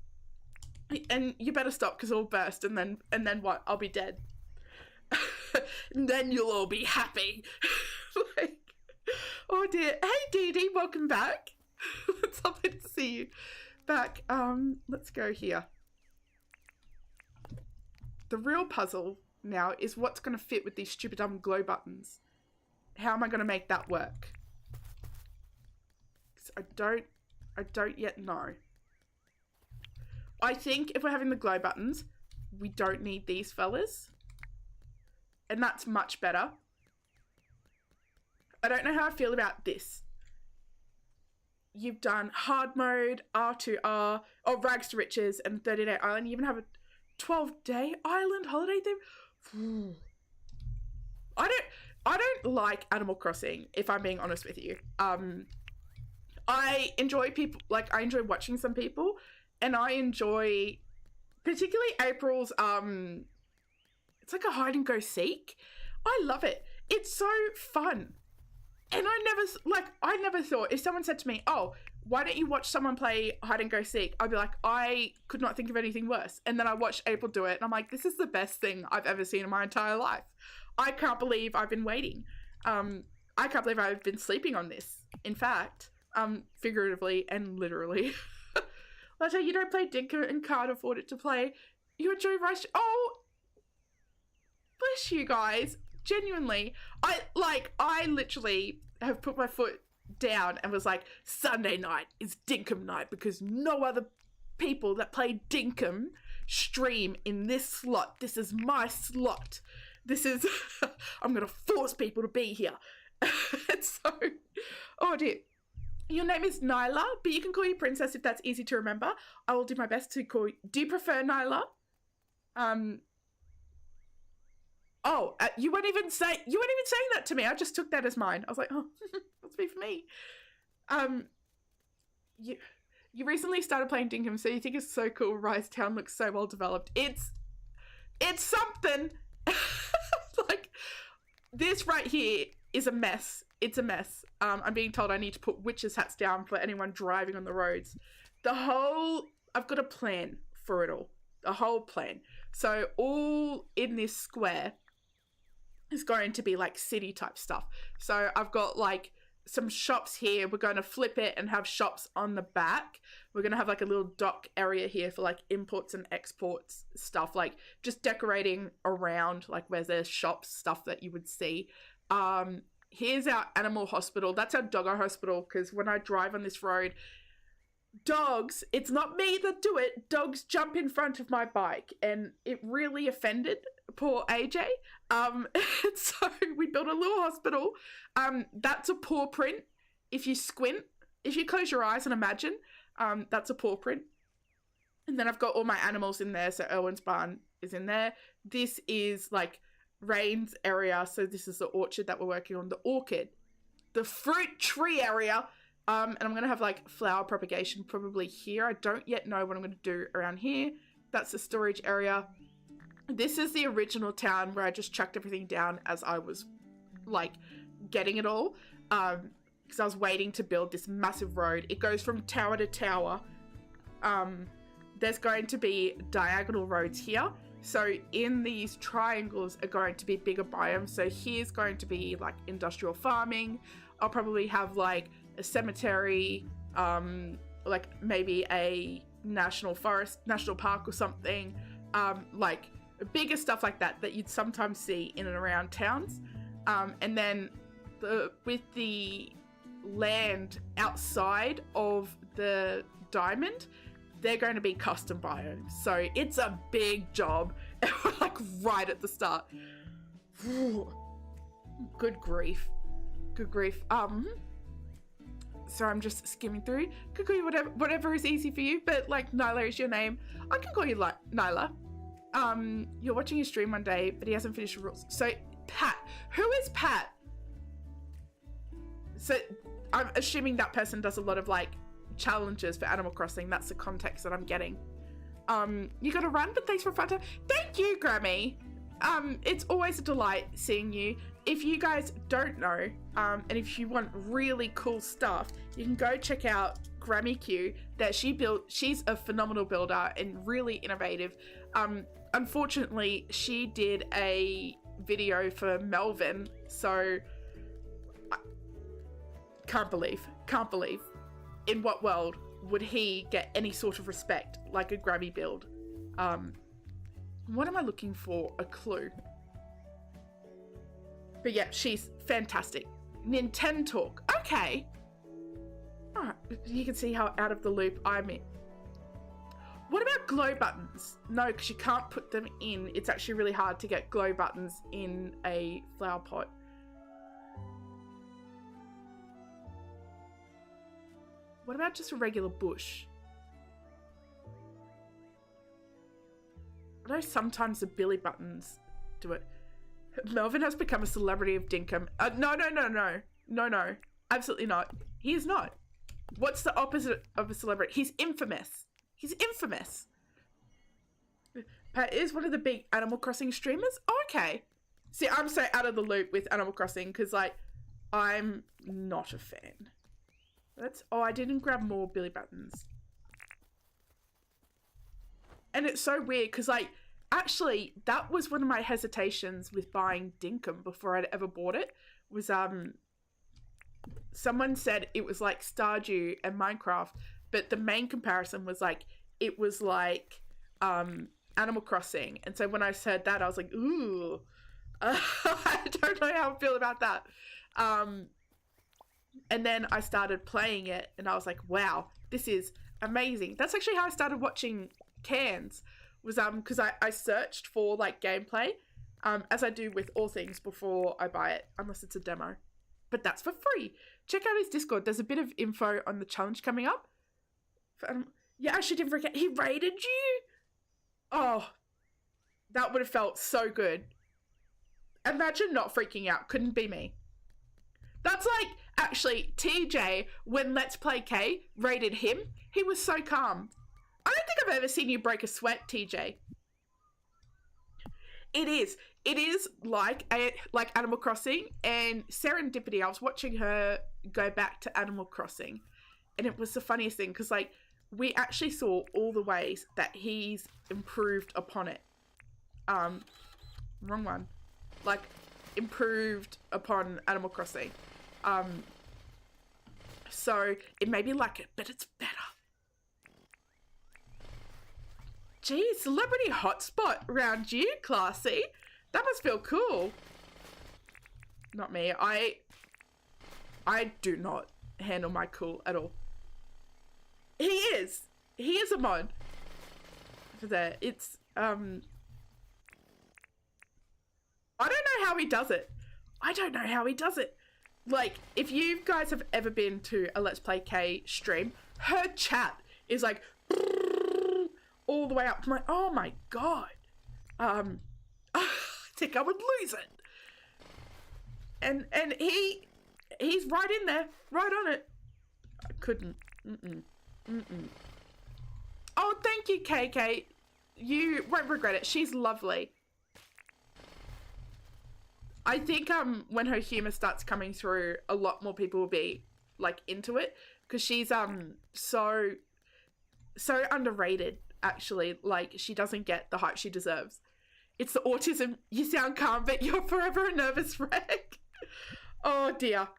And you better stop, because it'll burst, and then what? I'll be dead. And then you'll all be happy. Like, oh dear. Hey Dee Dee, welcome back. It's lovely to see you back. Let's go here. The real puzzle now is what's going to fit with these stupid dumb glow buttons. How am I going to make that work? 'Cause I don't yet know. I think if we're having the glow buttons, we don't need these fellas. And that's much better. I don't know how I feel about this. You've done hard mode, R2R, Rags to Riches, and 30-day island. You even have a 12-day island holiday theme. I don't like Animal Crossing, if I'm being honest with you. I enjoy I enjoy watching some people, and I enjoy particularly April's it's like a hide and go seek. I love it. It's so fun. And I never thought, if someone said to me, oh, why don't you watch someone play hide and go seek? I'd be like, I could not think of anything worse. And then I watched April do it, and I'm like, this is the best thing I've ever seen in my entire life. I can't believe I've been waiting. I can't believe I've been sleeping on this. In fact, figuratively and literally. Latte, you don't play Dinkum and can't afford it to play. You enjoy Rush. Oh, bless you guys. Genuinely, I literally have put my foot down and was like, Sunday night is Dinkum night because no other people that play Dinkum stream in this slot. This is my slot. This is I'm gonna force people to be here. And so, oh dear. Your name is Nyla, but you can call you Princess if that's easy to remember. I will do my best to call you. Do you prefer Nyla? You weren't even saying that to me. I just took that as mine. I was like, oh, must be for me. You recently started playing Dinkum, so you think it's so cool. Rise Town looks so well developed. It's something. Like, this right here is a mess. It's a mess. I'm being told I need to put witches' hats down for anyone driving on the roads. I've got a plan for it all. A whole plan. So all in this square is going to be like city type stuff. So I've got like some shops here. We're going to flip it and have shops on the back. We're going to have like a little dock area here for like imports and exports stuff, like just decorating around like where there's shops, stuff that you would see. Here's our animal hospital. That's our doggo hospital, because when I drive on this road, dogs, it's not me that do it, dogs jump in front of my bike, and it really offended poor AJ. So we built a little hospital. That's a paw print. If you squint, if you close your eyes and imagine, that's a paw print. And then I've got all my animals in there. So Erwin's barn is in there. This is like Rayne's area. So this is the orchard that we're working on, the orchid, the fruit tree area. And I'm going to have like flower propagation probably here. I don't yet know what I'm going to do around here. That's the storage area. This is the original town where I just chucked everything down as I was like getting it all. Because I was waiting to build this massive road. It goes from tower to tower. There's going to be diagonal roads here. So in these triangles are going to be bigger biomes. So here's going to be like industrial farming. I'll probably have like a cemetery, like maybe a national forest, national park or something, like bigger stuff like that you'd sometimes see in and around towns. And then with the land outside of the diamond, they're going to be custom biomes. So it's a big job. We're like right at the start. Good grief. Good grief. So I'm just skimming through. Could call you whatever is easy for you, but like Nyla is your name. I can call you like Nyla. You're watching his stream one day, but he hasn't finished the rules. So Pat, who is Pat? So I'm assuming that person does a lot of like challenges for Animal Crossing. That's the context that I'm getting. You gotta run, but thanks for fun time. Thank you, Grammy. It's always a delight seeing you. If you guys don't know, and if you want really cool stuff, you can go check out Grammy Q that she built. She's a phenomenal builder and really innovative. Unfortunately, she did a video for Melvin, so I can't believe. In what world would he get any sort of respect like a Grammy build? What am I looking for? A clue. But yeah, she's fantastic. Nintendo Talk. Okay. Alright, you can see how out of the loop I'm in. What about glow buttons? No, because you can't put them in. It's actually really hard to get glow buttons in a flower pot. What about just a regular bush? I know sometimes the Billy buttons do it. Melvin has become a celebrity of Dinkum. No. Absolutely not. He is not. What's the opposite of a celebrity? He's infamous. He's infamous. Pat is one of the big Animal Crossing streamers. Oh, okay. See, I'm so out of the loop with Animal Crossing because, like, I'm not a fan. I didn't grab more Billy buttons. And it's so weird because, like, actually, that was one of my hesitations with buying Dinkum before I'd ever bought it. Was, someone said it was like Stardew and Minecraft, but the main comparison was, like, it was like, Animal Crossing. And so when I said that, I was like, ooh. I don't know how I feel about that. And then I started playing it and I was like, wow, this is amazing. That's actually how I started watching Cans, was because I searched for like gameplay, as I do with all things before I buy it, unless it's a demo. But that's for free. Check out his Discord. There's a bit of info on the challenge coming up. Yeah, I should didn't forget. He raided you? Oh, that would have felt so good. Imagine not freaking out. Couldn't be me. That's like, actually, TJ, when Let's Play K raided him, he was so calm. I don't think I've ever seen you break a sweat, TJ. It is. It is like Animal Crossing, and Serendipity, I was watching her go back to Animal Crossing, and it was the funniest thing, because, like, we actually saw all the ways that he's improved upon it. Wrong one. Like, improved upon Animal Crossing. So it may be like it, but it's better. Gee, celebrity hotspot around you, classy. That must feel cool. Not me. I do not handle my cool at all. He is a mod. For there. It's I don't know how he does it. Like, if you guys have ever been to a Let's Play K stream, her chat is like all the way up. I'm like, oh my god. I think I would lose it. And he's right in there, right on it. I couldn't. Oh, thank you, KK. You won't regret it. She's lovely. I think when her humor starts coming through, a lot more people will be like into it, because she's so underrated, actually. Like, she doesn't get the hype she deserves. It's the autism. You sound calm, but you're forever a nervous wreck. Oh dear.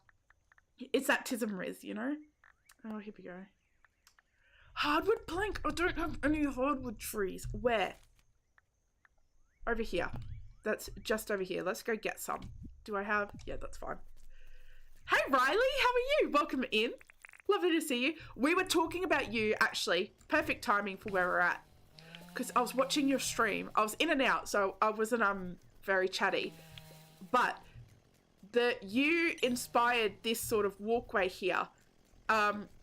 It's that tism riz, you know? Oh, here we go. Hardwood plank. I don't have any hardwood trees. Where? Over here. That's just over here. Let's go get some. Do I have? Yeah, that's fine. Hey, Riley, how are you? Welcome in. Lovely to see you. We were talking about you, actually. Perfect timing for where we're at. Because I was watching your stream. I was in and out, so I wasn't very chatty. But you inspired this sort of walkway here.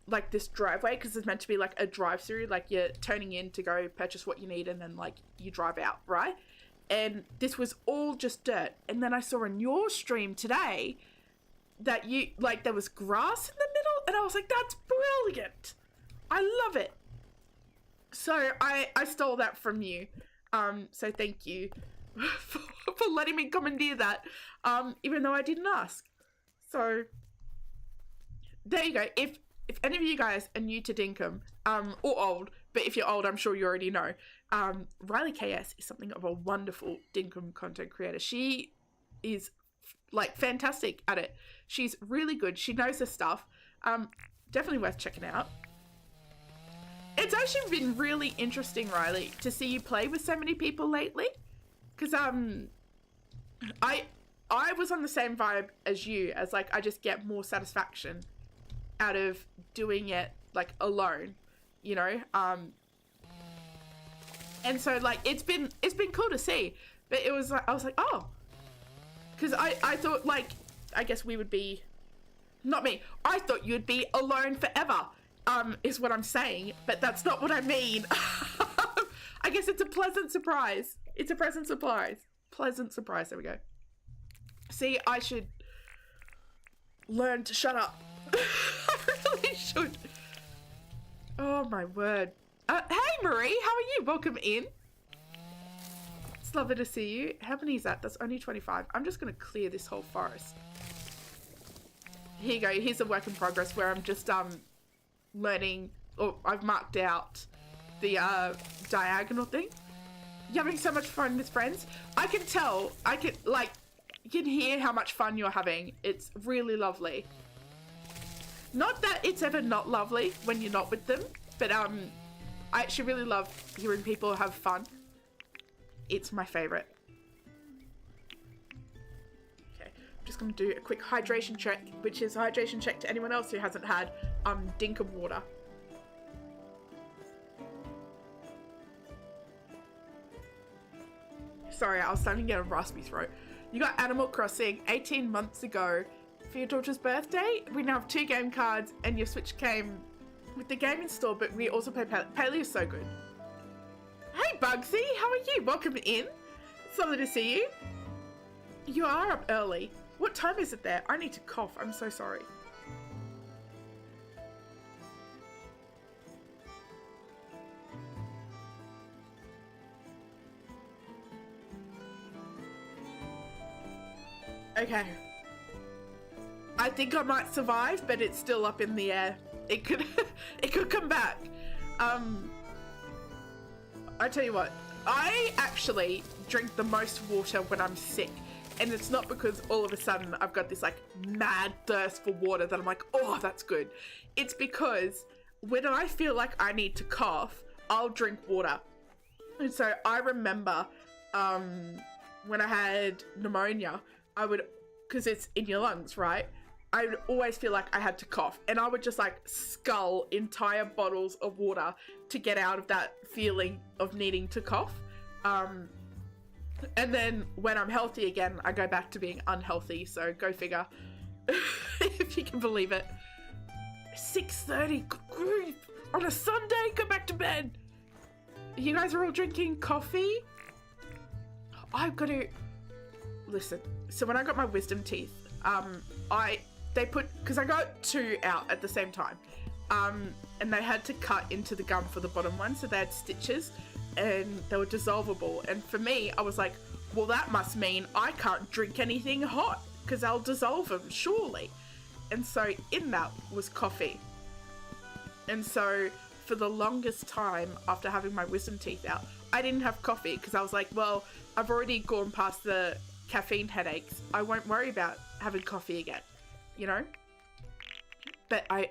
Like this driveway, because it's meant to be like a drive-through. Like, you're turning in to go purchase what you need, and then like you drive out, right? And this was all just dirt. And then I saw in your stream today that there was grass in the middle. And I was like, that's brilliant. I love it. So I stole that from you. So thank you for letting me commandeer that. Even though I didn't ask. So there you go. If any of you guys are new to Dinkum, or old, but if you're old, I'm sure you already know, Riley KS is something of a wonderful Dinkum content creator. She is like fantastic at it. She's really good. She knows her stuff. Definitely worth checking out. It's actually been really interesting, Riley, to see you play with so many people lately. Because I was on the same vibe as you, as like I just get more satisfaction out of doing it like alone, you know. And so like it's been cool to see, but it was like I was like, oh, because I thought, like, I guess we would be, not me, I thought you'd be alone forever, is what I'm saying, but that's not what I mean. I guess it's a pleasant surprise. It's a pleasant surprise. Pleasant surprise. There we go. See, I should learn to shut up. I really should. Oh my word. Hey Marie, how are you? Welcome in. It's lovely to see you. How many is that? That's only 25. I'm just going to clear this whole forest. Here you go. Here's a work in progress where I'm just learning, or I've marked out the diagonal thing. You're having so much fun with friends. I can tell. You can hear how much fun you're having. It's really lovely. Not that it's ever not lovely when you're not with them, but I actually really love hearing people have fun. It's my favorite. just going to do a quick hydration check, which is a hydration check to anyone else who hasn't had Dinkum water. Sorry, I was starting to get a raspy throat. You got Animal Crossing 18 months ago for your daughter's birthday. We now have 2 game cards, and your Switch came with the game installed, but we also play Paley is so good. Hey Bugsy, how are you? Welcome in. It's lovely to see you. You are up early. What time is it there? I need to cough. I'm so sorry. Okay. I think I might survive, but it's still up in the air. It could it could come back. I tell you what, I actually drink the most water when I'm sick. And it's not because all of a sudden I've got this like mad thirst for water that I'm like, oh, that's good. It's because when I feel like I need to cough, I'll drink water. And so I remember when I had pneumonia, I would, because it's in your lungs, right? I would always feel like I had to cough, and I would just like scull entire bottles of water to get out of that feeling of needing to cough. And then when I'm healthy again, I go back to being unhealthy. So go figure, if you can believe it. 6:30, good grief, on a Sunday, go back to bed. You guys are all drinking coffee? I've got to, listen. So when I got my wisdom teeth, because I got 2 out at the same time, and they had to cut into the gum for the bottom one, so they had stitches, and they were dissolvable. And for me, I was like, well, that must mean I can't drink anything hot, because I'll dissolve them, surely. And so in that was coffee. And so for the longest time after having my wisdom teeth out, I didn't have coffee, because I was like, well, I've already gone past the caffeine headaches. I won't worry about having coffee again, you know? But I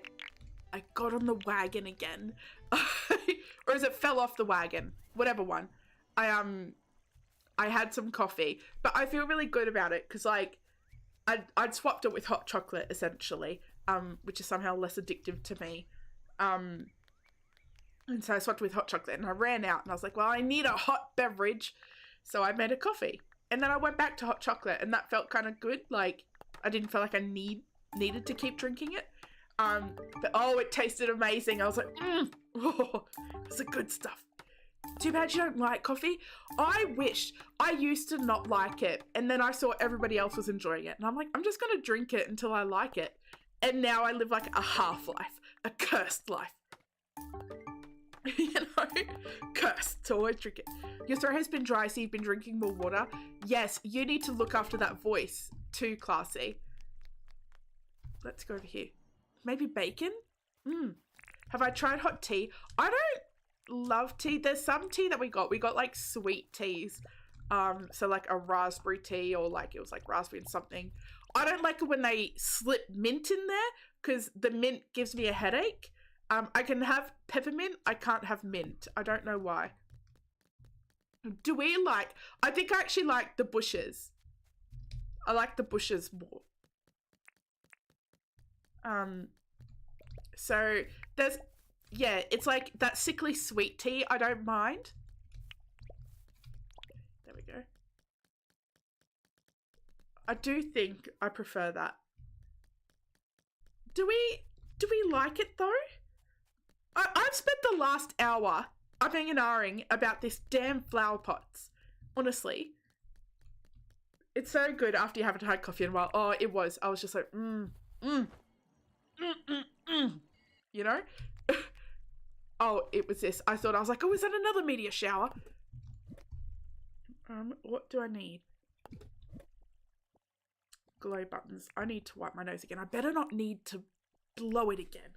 got on the wagon again. Or as it fell off the wagon, whatever one. I had some coffee, but I feel really good about it, because like I'd swapped it with hot chocolate essentially, which is somehow less addictive to me. And so I swapped it with hot chocolate, and I ran out, and I was like, well, I need a hot beverage, so I made a coffee. And then I went back to hot chocolate, and that felt kind of good. Like, I didn't feel like I needed to keep drinking it. But oh, it tasted amazing. I was like, oh, it's the good stuff. Too bad you don't like coffee. I wish. I used to not like it, and then I saw everybody else was enjoying it, and I'm like, I'm just gonna drink it until I like it. And now I live like a half-life, a cursed life. You know, cursed to always drink it. Your throat has been dry, so you've been drinking more water. Yes, you need to look after that voice too, Classy. Let's go over here. Maybe bacon? Have I tried hot tea? I don't love tea. There's some tea that we got. We got like sweet teas. So like a raspberry tea, or like it was like raspberry and something. I don't like it when they slip mint in there, because the mint gives me a headache. I can have peppermint. I can't have mint. I don't know why. Do we like... I think I actually like the bushes. I like the bushes more. So there's... Yeah, it's like that sickly sweet tea. I don't mind. There we go. I do think I prefer that. Do we like it though? I've spent the last hour upping and ahhing about this damn flower pots. Honestly. It's so good after you haven't had coffee in a while. Oh, it was. I was just like, You know? Oh, it was this. I was like, oh, is that another meteor shower? What do I need? Glow buttons. I need to wipe my nose again. I better not need to blow it again.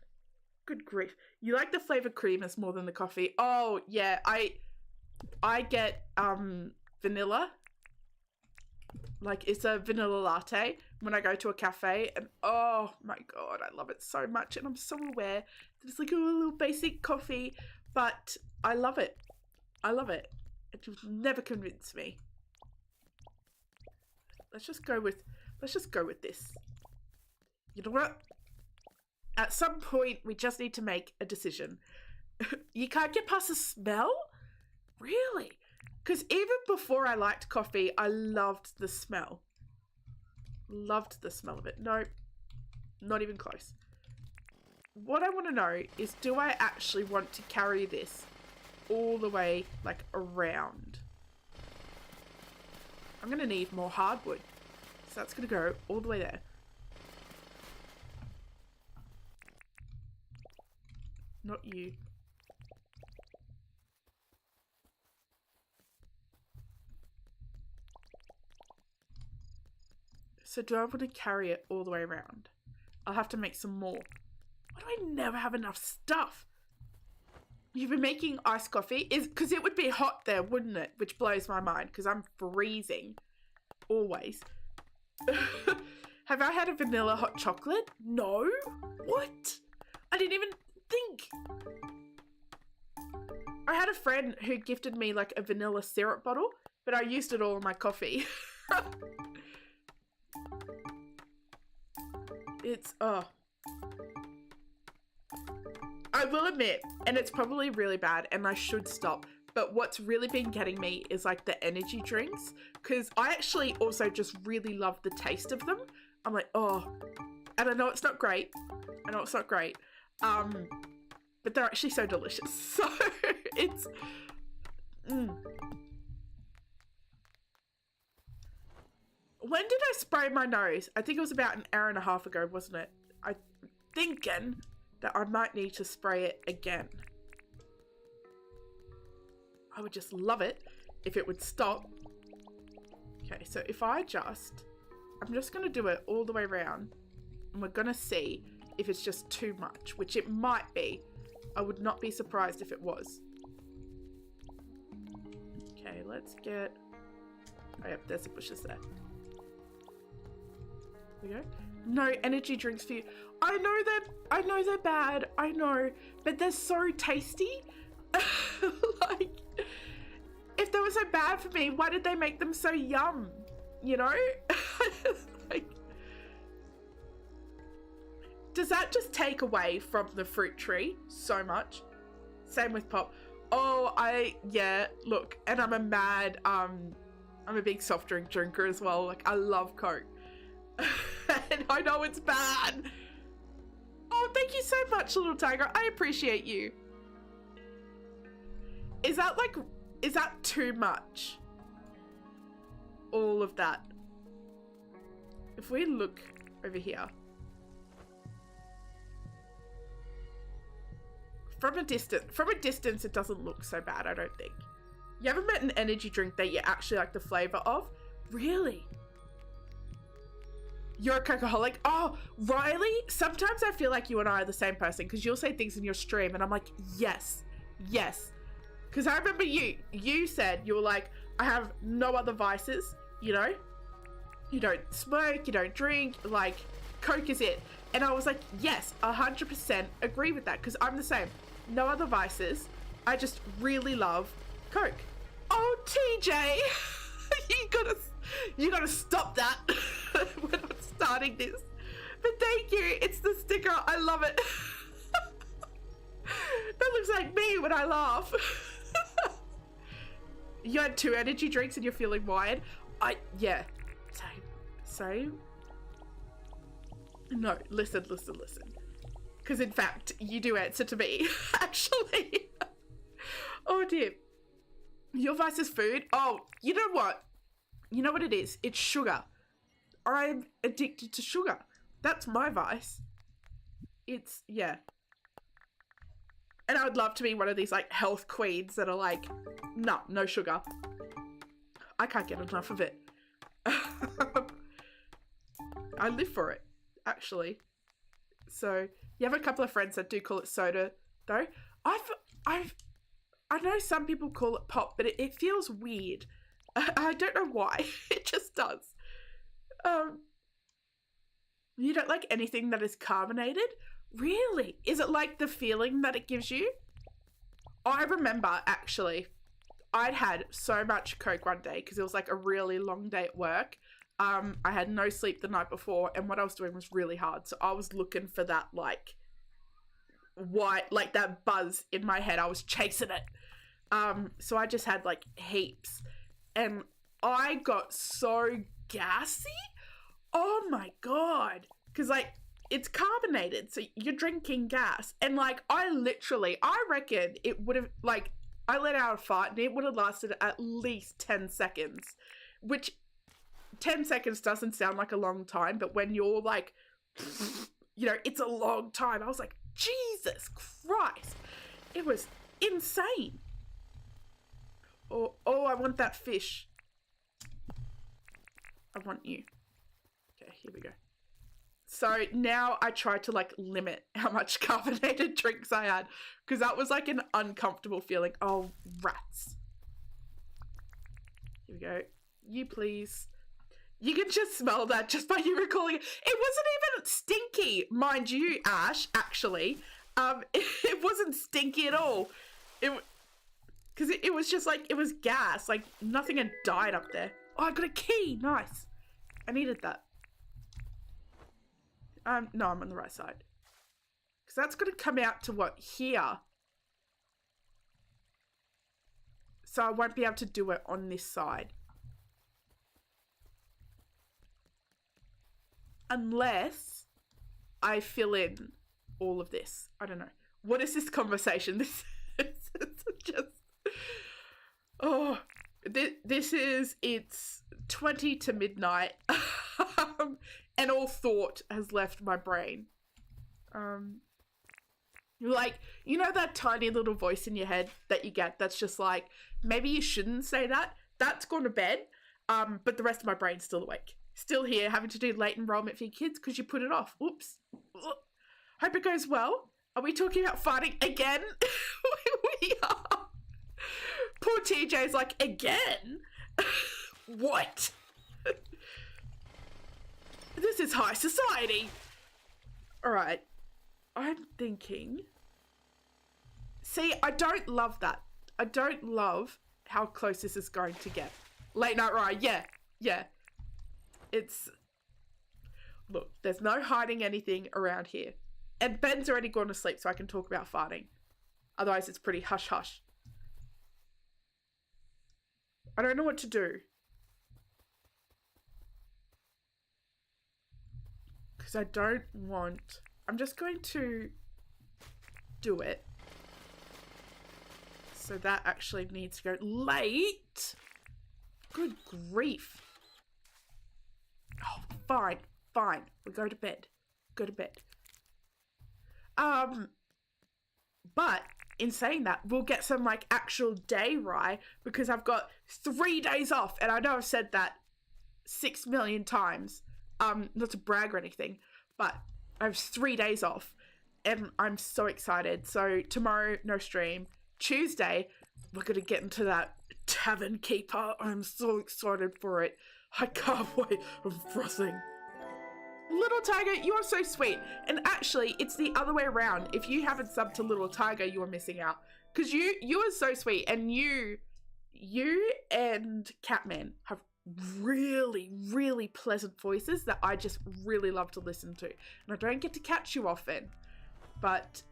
Good grief. You like the flavored creamers more than the coffee? Oh, yeah. I get vanilla. Like, it's a vanilla latte when I go to a cafe, and oh my god, I love it so much. And I'm so aware that it's like a little basic coffee, but I love it. I love it. It will never convince me. Let's Let's just go with this. You know what? At some point, we just need to make a decision. You can't get past the smell? Really? Because even before I liked coffee, I loved the smell. Loved the smell of it. Nope. Not even close. What I want to know is, do I actually want to carry this all the way, like, around? I'm going to need more hardwood. So that's going to go all the way there. Not you. So do I want to carry it all the way around? I'll have to make some more. Why do I never have enough stuff? You've been making iced coffee? Because it would be hot there, wouldn't it? Which blows my mind because I'm freezing. Always. Have I had a vanilla hot chocolate? No. What? I didn't even think. I had a friend who gifted me like a vanilla syrup bottle, but I used it all in my coffee. It's, oh. I will admit, and it's probably really bad and I should stop, but what's really been getting me is like the energy drinks, because I actually also just really love the taste of them. I'm like, oh, and I know it's not great. But they're actually so delicious. So it's, When did I spray my nose? I think it was about an hour and a half ago, wasn't it? I'm thinking that I might need to spray it again. I would just love it if it would stop. Okay, so if I'm just going to do it all the way around, and we're going to see if it's just too much, which it might be. I would not be surprised if it was. Okay, let's get... Oh, yep, there's the bushes there. There we go. No energy drinks for you. I know they're bad. I know, but they're so tasty. Like, if they were so bad for me, why did they make them so yum? You know? Like, does that just take away from the fruit tree so much? Same with pop. Oh, yeah, look, and I'm a big soft drink drinker as well. Like, I love Coke. And I know it's bad. Oh, thank you so much, little tiger. I appreciate you. Is that too much? All of that. If we look over here. From a distance, it doesn't look so bad, I don't think. You ever met an energy drink that you actually like the flavor of? Really? You're a Coca-holic? Oh, Riley, sometimes I feel like you and I are the same person because you'll say things in your stream and I'm like, yes. Because I remember you said, you were like, I have no other vices, you know? You don't smoke, you don't drink, like, Coke is it. And I was like, yes, 100% agree with that because I'm the same. No other vices. I just really love Coke. Oh, TJ, you gotta stop that. We're not starting this. But thank you. It's the sticker. I love it. That looks like me when I laugh. You had 2 energy drinks and you're feeling wired. Yeah. Same. No, listen. Because in fact, you do answer to me, actually. Oh dear. Your vice is food? Oh, you know what? You know what it is? It's sugar. I'm addicted to sugar. That's my vice. It's, yeah. And I would love to be one of these, like, health queens that are like, no sugar. I can't get enough of it. I live for it, actually. So, you have a couple of friends that do call it soda, though. I know some people call it pop, but it feels weird. I don't know why. It just does. You don't like anything that is carbonated? Really? Is it like the feeling that it gives you? I remember, actually, I'd had so much Coke one day because it was like a really long day at work. I had no sleep the night before, and what I was doing was really hard. So I was looking for that like white, like that buzz in my head. I was chasing it. So I just had like heaps, and I got so gassy. Oh my god, because like it's carbonated, so you're drinking gas, and like I reckon it would have, like, I let out a fart and it would have lasted at least 10 seconds, which 10 seconds doesn't sound like a long time, but when you're like, you know, it's a long time. I was like, Jesus Christ, it was insane. Oh, I want that fish. I want you. Okay, here we go. So now I try to like limit how much carbonated drinks I had, because that was like an uncomfortable feeling. Oh, rats. Here we go. You please. You can just smell that just by you recalling it. It wasn't even stinky, mind you, Ash, actually. It wasn't stinky at all. Because it was just like, it was gas. Like, nothing had died up there. Oh, I got a key. Nice. I needed that. No, I'm on the right side. Because that's going to come out to what? Here. So I won't be able to do it on this side. Unless I fill in all of this. I don't know. What is this conversation? This is just... Oh, this is... It's 20 to midnight. And all thought has left my brain. Like, you know that tiny little voice in your head that you get that's just like, maybe you shouldn't say that? That's gone to bed. But the rest of my brain's still awake. Still here, having to do late enrollment for your kids because you put it off. Oops. Hope it goes well. Are we talking about fighting again? We are. Poor TJ's like, again? What? This is high society. All right. I'm thinking... See, I don't love that. I don't love how close this is going to get. Late night ride, yeah. It's... Look, there's no hiding anything around here. And Ben's already gone to sleep, so I can talk about farting. Otherwise, it's pretty hush-hush. I don't know what to do. Because I don't want... I'm just going to do it. So that actually needs to go late. Good grief. Oh, fine. We'll go to bed. But in saying that, we'll get some like actual day rye because I've got 3 days off, and I know I've said that 6 million times. Not to brag or anything, but I have 3 days off, and I'm so excited. So tomorrow, no stream. Tuesday, we're gonna get into that tavern keeper. I'm so excited for it. I can't wait. I'm frothing. Little Tiger, you are so sweet. And actually, it's the other way around. If you haven't subbed to Little Tiger, you are missing out. Because you are so sweet. And you and Catman have really, really pleasant voices that I just really love to listen to. And I don't get to catch you often. But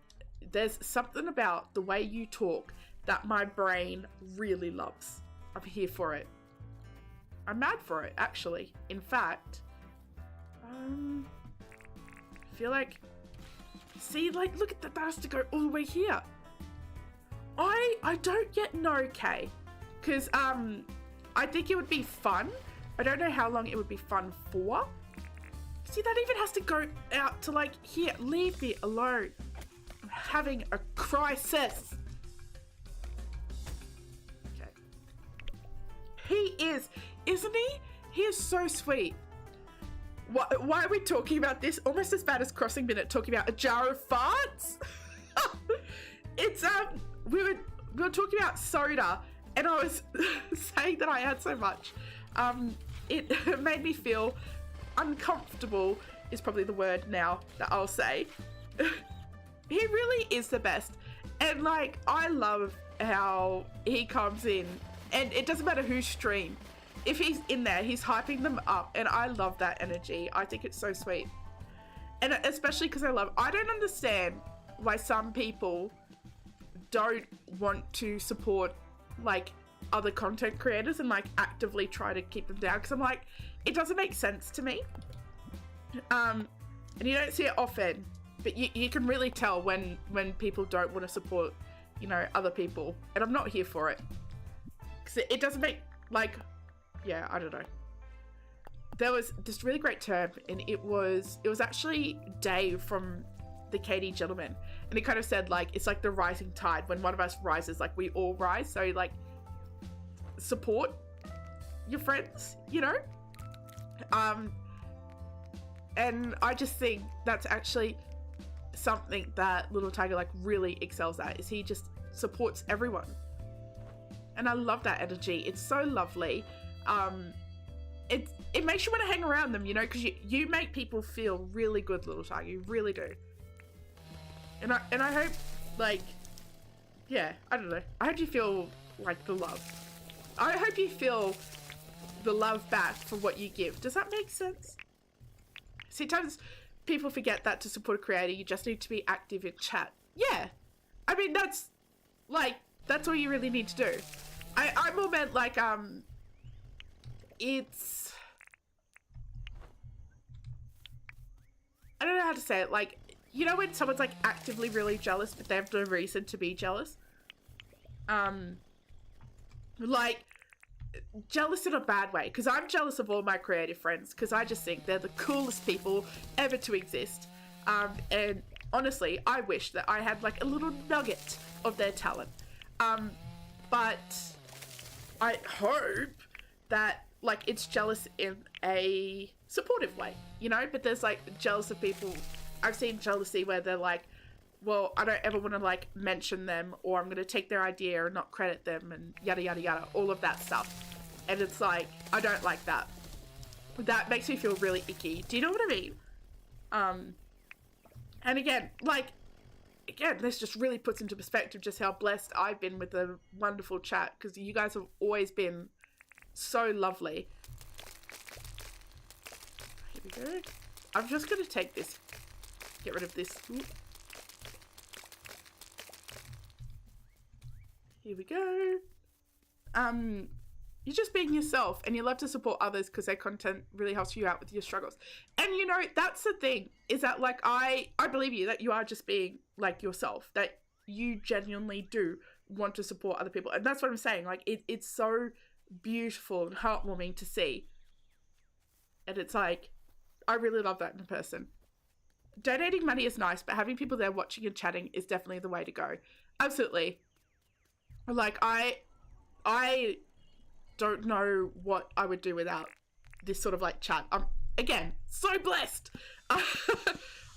there's something about the way you talk that my brain really loves. I'm here for it. I'm mad for it, actually. In fact... I feel like, see, like, look at that, has to go all the way here. I don't yet know, Kay, because I think it would be fun. I don't know how long it would be fun for. See, that even has to go out to like here. Leave me alone. I'm having a crisis. Okay. He is, isn't he? He is so sweet. Why are we talking about this? Almost as bad as Crossing Minute talking about a jar of farts. It's we were talking about soda, and I was saying that I had so much. It made me feel uncomfortable. Is probably the word now that I'll say. He really is the best, and like I love how he comes in, and it doesn't matter whose stream. if he's in there, he's hyping them up, and I love that energy. I think it's so sweet. And especially because I don't understand why some people don't want to support like other content creators and like actively try to keep them down, because I'm like, it doesn't make sense to me. And you don't see it often, but you can really tell when people don't want to support, you know, other people, and I'm not here for it, because it doesn't make, like, yeah, I don't know. There was this really great term, and it was actually Dave from the KD Gentleman, and he kind of said, like, it's like the rising tide. When one of us rises, like, we all rise. So like, support your friends, you know. And I just think that's actually something that Little Tiger like really excels at, is he just supports everyone, and I love that energy. It's so lovely. It makes you want to hang around them, you know, because you make people feel really good, Little Tiger. You really do. And I hope, like, yeah, I don't know. I hope you feel like the love. I hope you feel the love back for what you give. Does that make sense? Sometimes people forget that to support a creator, you just need to be active in chat. Yeah. I mean, that's all you really need to do. I more meant like, it's, I don't know how to say it. Like, you know when someone's like actively really jealous, but they have no reason to be jealous? Like, jealous in a bad way, because I'm jealous of all my creative friends, because I just think they're the coolest people ever to exist. And honestly, I wish that I had like a little nugget of their talent. But I hope that like it's jealous in a supportive way, you know. But there's like jealous of people. I've seen jealousy where they're like, well, I don't ever want to like mention them, or I'm going to take their idea and not credit them, and yada yada yada, all of that stuff. And it's like, I don't like that. That makes me feel really icky. Do you know what I mean? And again, this just really puts into perspective just how blessed I've been with a wonderful chat, because you guys have always been so lovely. Here we go. I'm just going to take this, get rid of this. Ooh. Here we go. You're just being yourself, and you love to support others because their content really helps you out with your struggles. And you know, that's the thing, is that like, I believe you, that you are just being like yourself, that you genuinely do want to support other people. And that's what I'm saying. Like, it's so beautiful and heartwarming to see. And it's like, I really love that in a person. Donating money is nice, but having people there watching and chatting is definitely the way to go. Absolutely. Like, I don't know what I would do without this sort of like chat. I'm, again, so blessed. I'm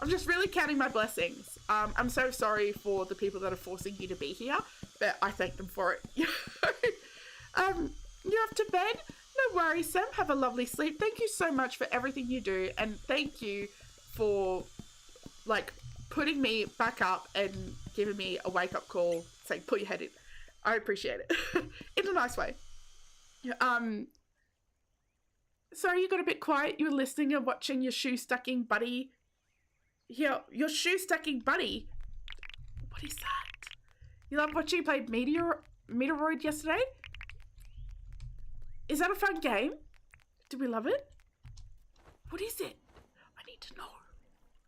just really counting my blessings. I'm so sorry for the people that are forcing you to be here, but I thank them for it. You're off to bed? No worries, Sam. Have a lovely sleep. Thank you so much for everything you do, and thank you for like putting me back up and giving me a wake-up call saying, put your head in. I appreciate it. In a nice way. Sorry you got a bit quiet. You were listening and watching your shoe stacking buddy. Yeah, your shoe stacking buddy? What is that? You love watching you play Meteoroid yesterday? Is that a fun game? Do we love it? What is it? I need to know.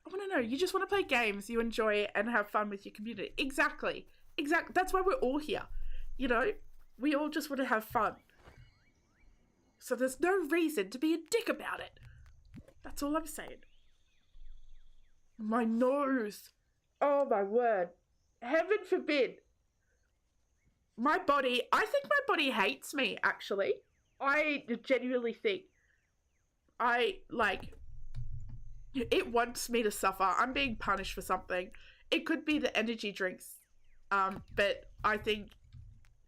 I want to know. You just want to play games, you enjoy it, and have fun with your community. Exactly. That's why we're all here. You know? We all just want to have fun. So there's no reason to be a dick about it. That's all I'm saying. My nose. Oh my word. Heaven forbid. My body, I think my body hates me, actually. I genuinely think it wants me to suffer. I'm being punished for something. It could be the energy drinks. But I think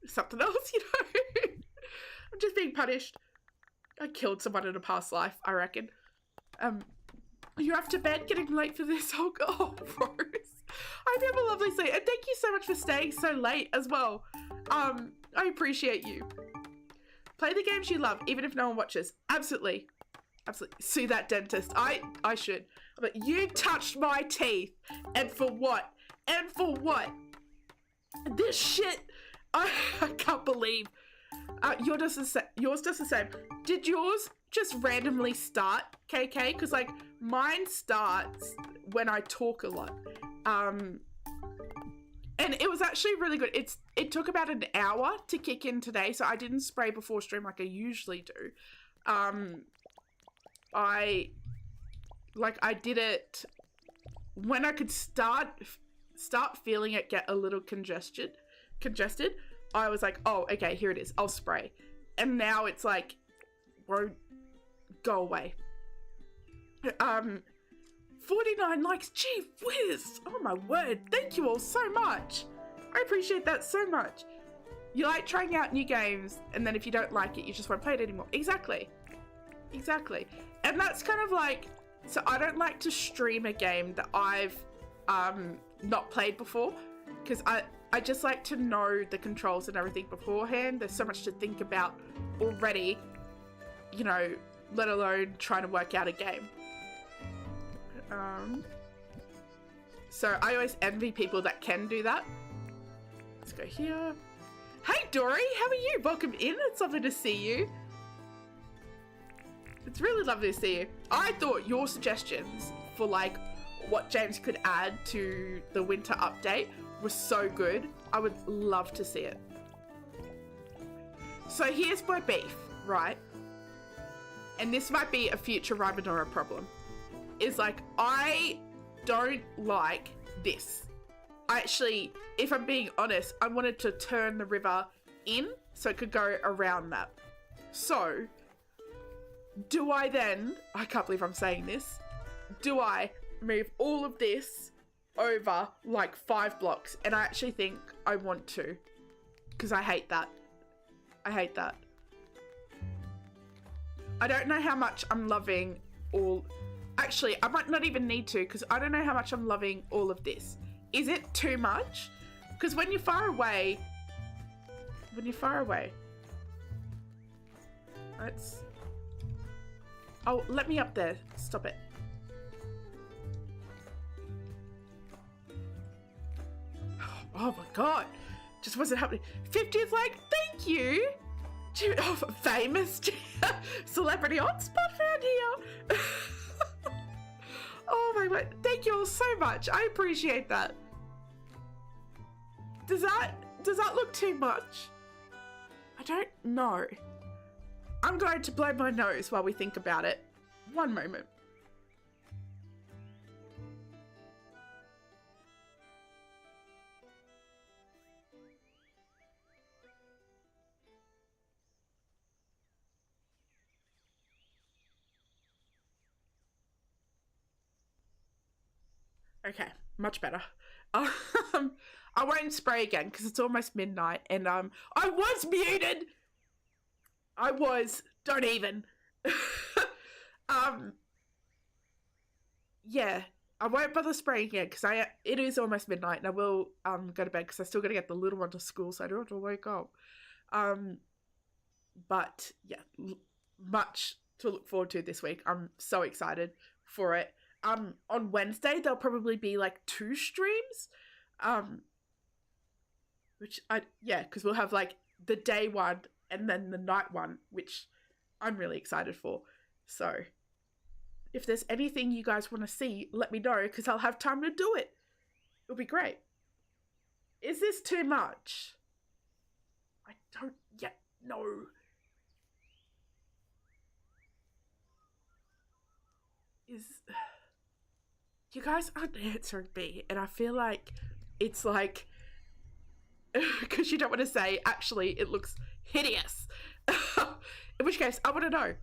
something else, you know. I'm just being punished. I killed someone in a past life, I reckon. You're off to bed, getting late for this. Oh, Rose. I hope you have a lovely sleep. And thank you so much for staying so late as well. I appreciate you. Play the games you love, even if no one watches. Absolutely. Absolutely. Sue that dentist. I should. But you touched my teeth. And for what? And for what? This shit. I can't believe. Yours does the same. Did yours just randomly start, KK? Because, like, mine starts when I talk a lot. And it was actually really good. It took about an hour to kick in today, so I didn't spray before stream like I usually do. I did it when I could start feeling it get a little congested. I was like, oh, okay, here it is. I'll spray. And now it's like, won't go away. 49 likes, gee whiz. Oh my word, thank you all so much. I appreciate that so much. You like trying out new games, and then if you don't like it, you just won't play it anymore. Exactly. And that's kind of like, so I don't like to stream a game that I've not played before, because I just like to know the controls and everything beforehand. There's so much to think about already, you know, let alone trying to work out a game. So I always envy people that can do that. Let's go here. Hey Dory, how are you? Welcome in. It's lovely to see you. It's really lovely to see you. I thought your suggestions for like what James could add to the winter update was so good. I would love to see it. So here's my beef, right? And this might be a future Rybadora problem. Is like, I don't like this. I actually, if I'm being honest, I wanted to turn the river in so it could go around that. So, do I then, I can't believe I'm saying this, do I move all of this over like 5 blocks? And I actually think I want to, because I hate that. I don't know how much I'm loving all... Actually, I might not even need to, because I don't know how much I'm loving all of this. Is it too much? Because when you're far away... Let's... Oh, let me up there. Stop it. Oh my god. Just wasn't happening. 50th like, thank you. Oh, famous celebrity hotspot found here. Oh my god, thank you all so much. I appreciate that. Does that look too much? I don't know. I'm going to blow my nose while we think about it. One moment. Okay, much better. I won't spray again because it's almost midnight, and I was muted. Don't even. Yeah, I won't bother spraying again because it is almost midnight, and I will go to bed because I still got to get the little one to school, so I don't have to wake up. But yeah, much to look forward to this week. I'm so excited for it. On Wednesday, there'll probably be like 2 streams. Because we'll have like the day one and then the night one, which I'm really excited for. So if there's anything you guys want to see, let me know because I'll have time to do it. It'll be great. Is this too much? I don't yet know. You guys aren't answering me, and I feel like it's like, because you don't want to say, actually, it looks hideous. In which case, I want to know.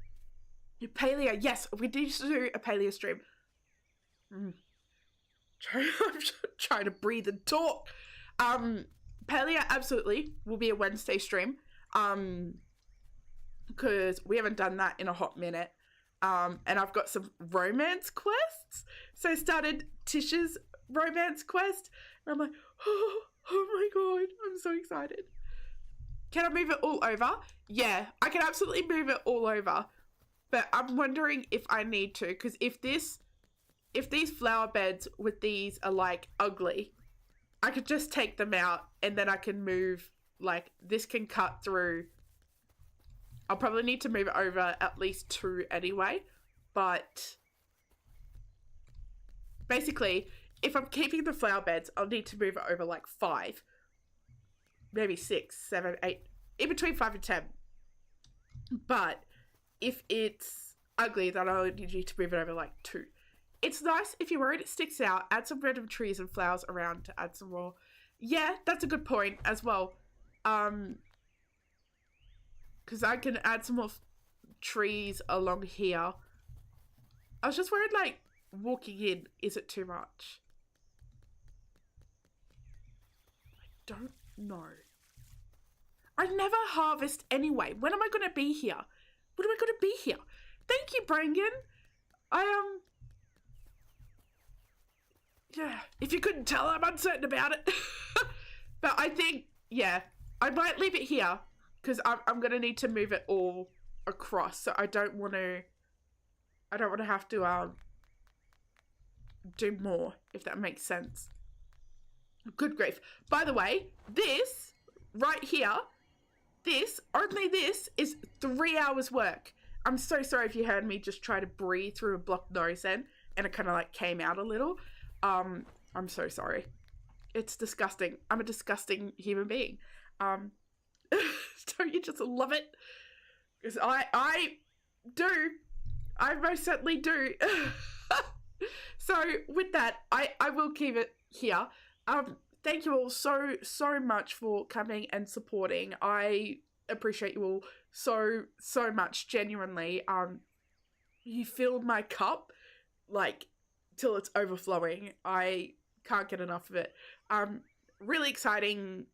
Paleo, yes, we need to do a paleo stream. I'm trying to breathe and talk. Paleo absolutely will be a Wednesday stream. Because we haven't done that in a hot minute. And I've got some romance quests. So I started Tish's romance quest. And I'm like, oh my god, I'm so excited. Can I move it all over? Yeah, I can absolutely move it all over. But I'm wondering if I need to, because if these flower beds with these are like ugly, I could just take them out and then I can move, like this can cut through. I'll probably need to move it over at least 2 anyway, but basically if I'm keeping the flower beds, I'll need to move it over like 5, maybe 6, 7, 8, in between 5 and 10. But if it's ugly, then I'll need you to move it over like 2. It's nice if you're worried it sticks out, add some random trees and flowers around to add some more. Yeah, that's a good point as well. Because I can add some more trees along here. I was just worried, like, walking in, is it too much? I don't know. I never harvest anyway. When am I going to be here? When am I going to be here? Thank you, Brangan. Yeah, if you couldn't tell, I'm uncertain about it. But I think, yeah, I might leave it here because I'm going to need to move it all across. So I don't want to have to do more, if that makes sense. Good grief. By the way, this right here, only this is 3 hours work. I'm so sorry if you heard me just try to breathe through a blocked nose then, and it kind of like came out a little. I'm so sorry. It's disgusting. I'm a disgusting human being. Don't you just love it? Because I do. I most certainly do. So with that, I will keep it here. Thank you all so much for coming and supporting. I appreciate you all so much, genuinely. You filled my cup like till it's overflowing. I can't get enough of it. Really exciting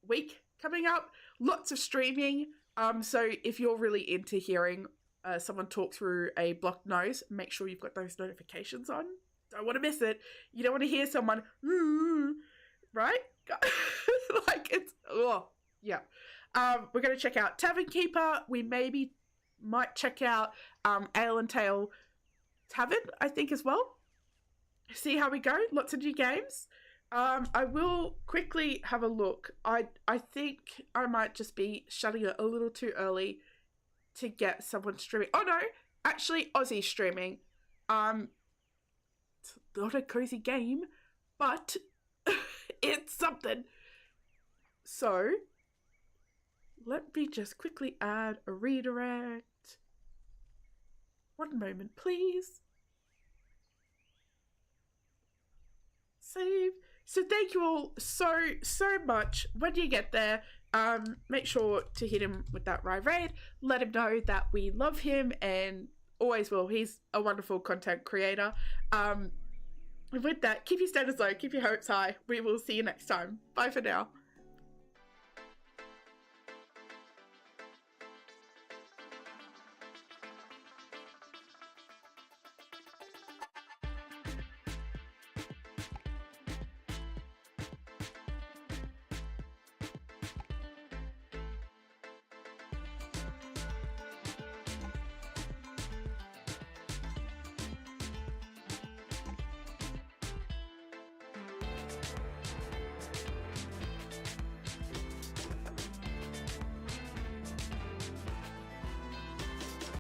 week coming up. Lots of streaming. So if you're really into hearing someone talk through a blocked nose, make sure you've got those notifications on. Don't want to miss it. You don't want to hear someone, right? Like it's, oh, yeah. We're going to check out Tavern Keeper. We might check out Ale and Tail Tavern, I think, as well. See how we go. Lots of new games. I will quickly have a look. I think I might just be shutting it a little too early to get someone streaming. Oh no, actually Aussie streaming. It's not a cozy game, but it's something. So let me just quickly add a redirect. One moment, please. Save. So thank you all so much. When you get there, make sure to hit him with that raid. Let him know that we love him and always will. He's a wonderful content creator. With that, keep your standards low, keep your hopes high. We will see you next time. Bye for now.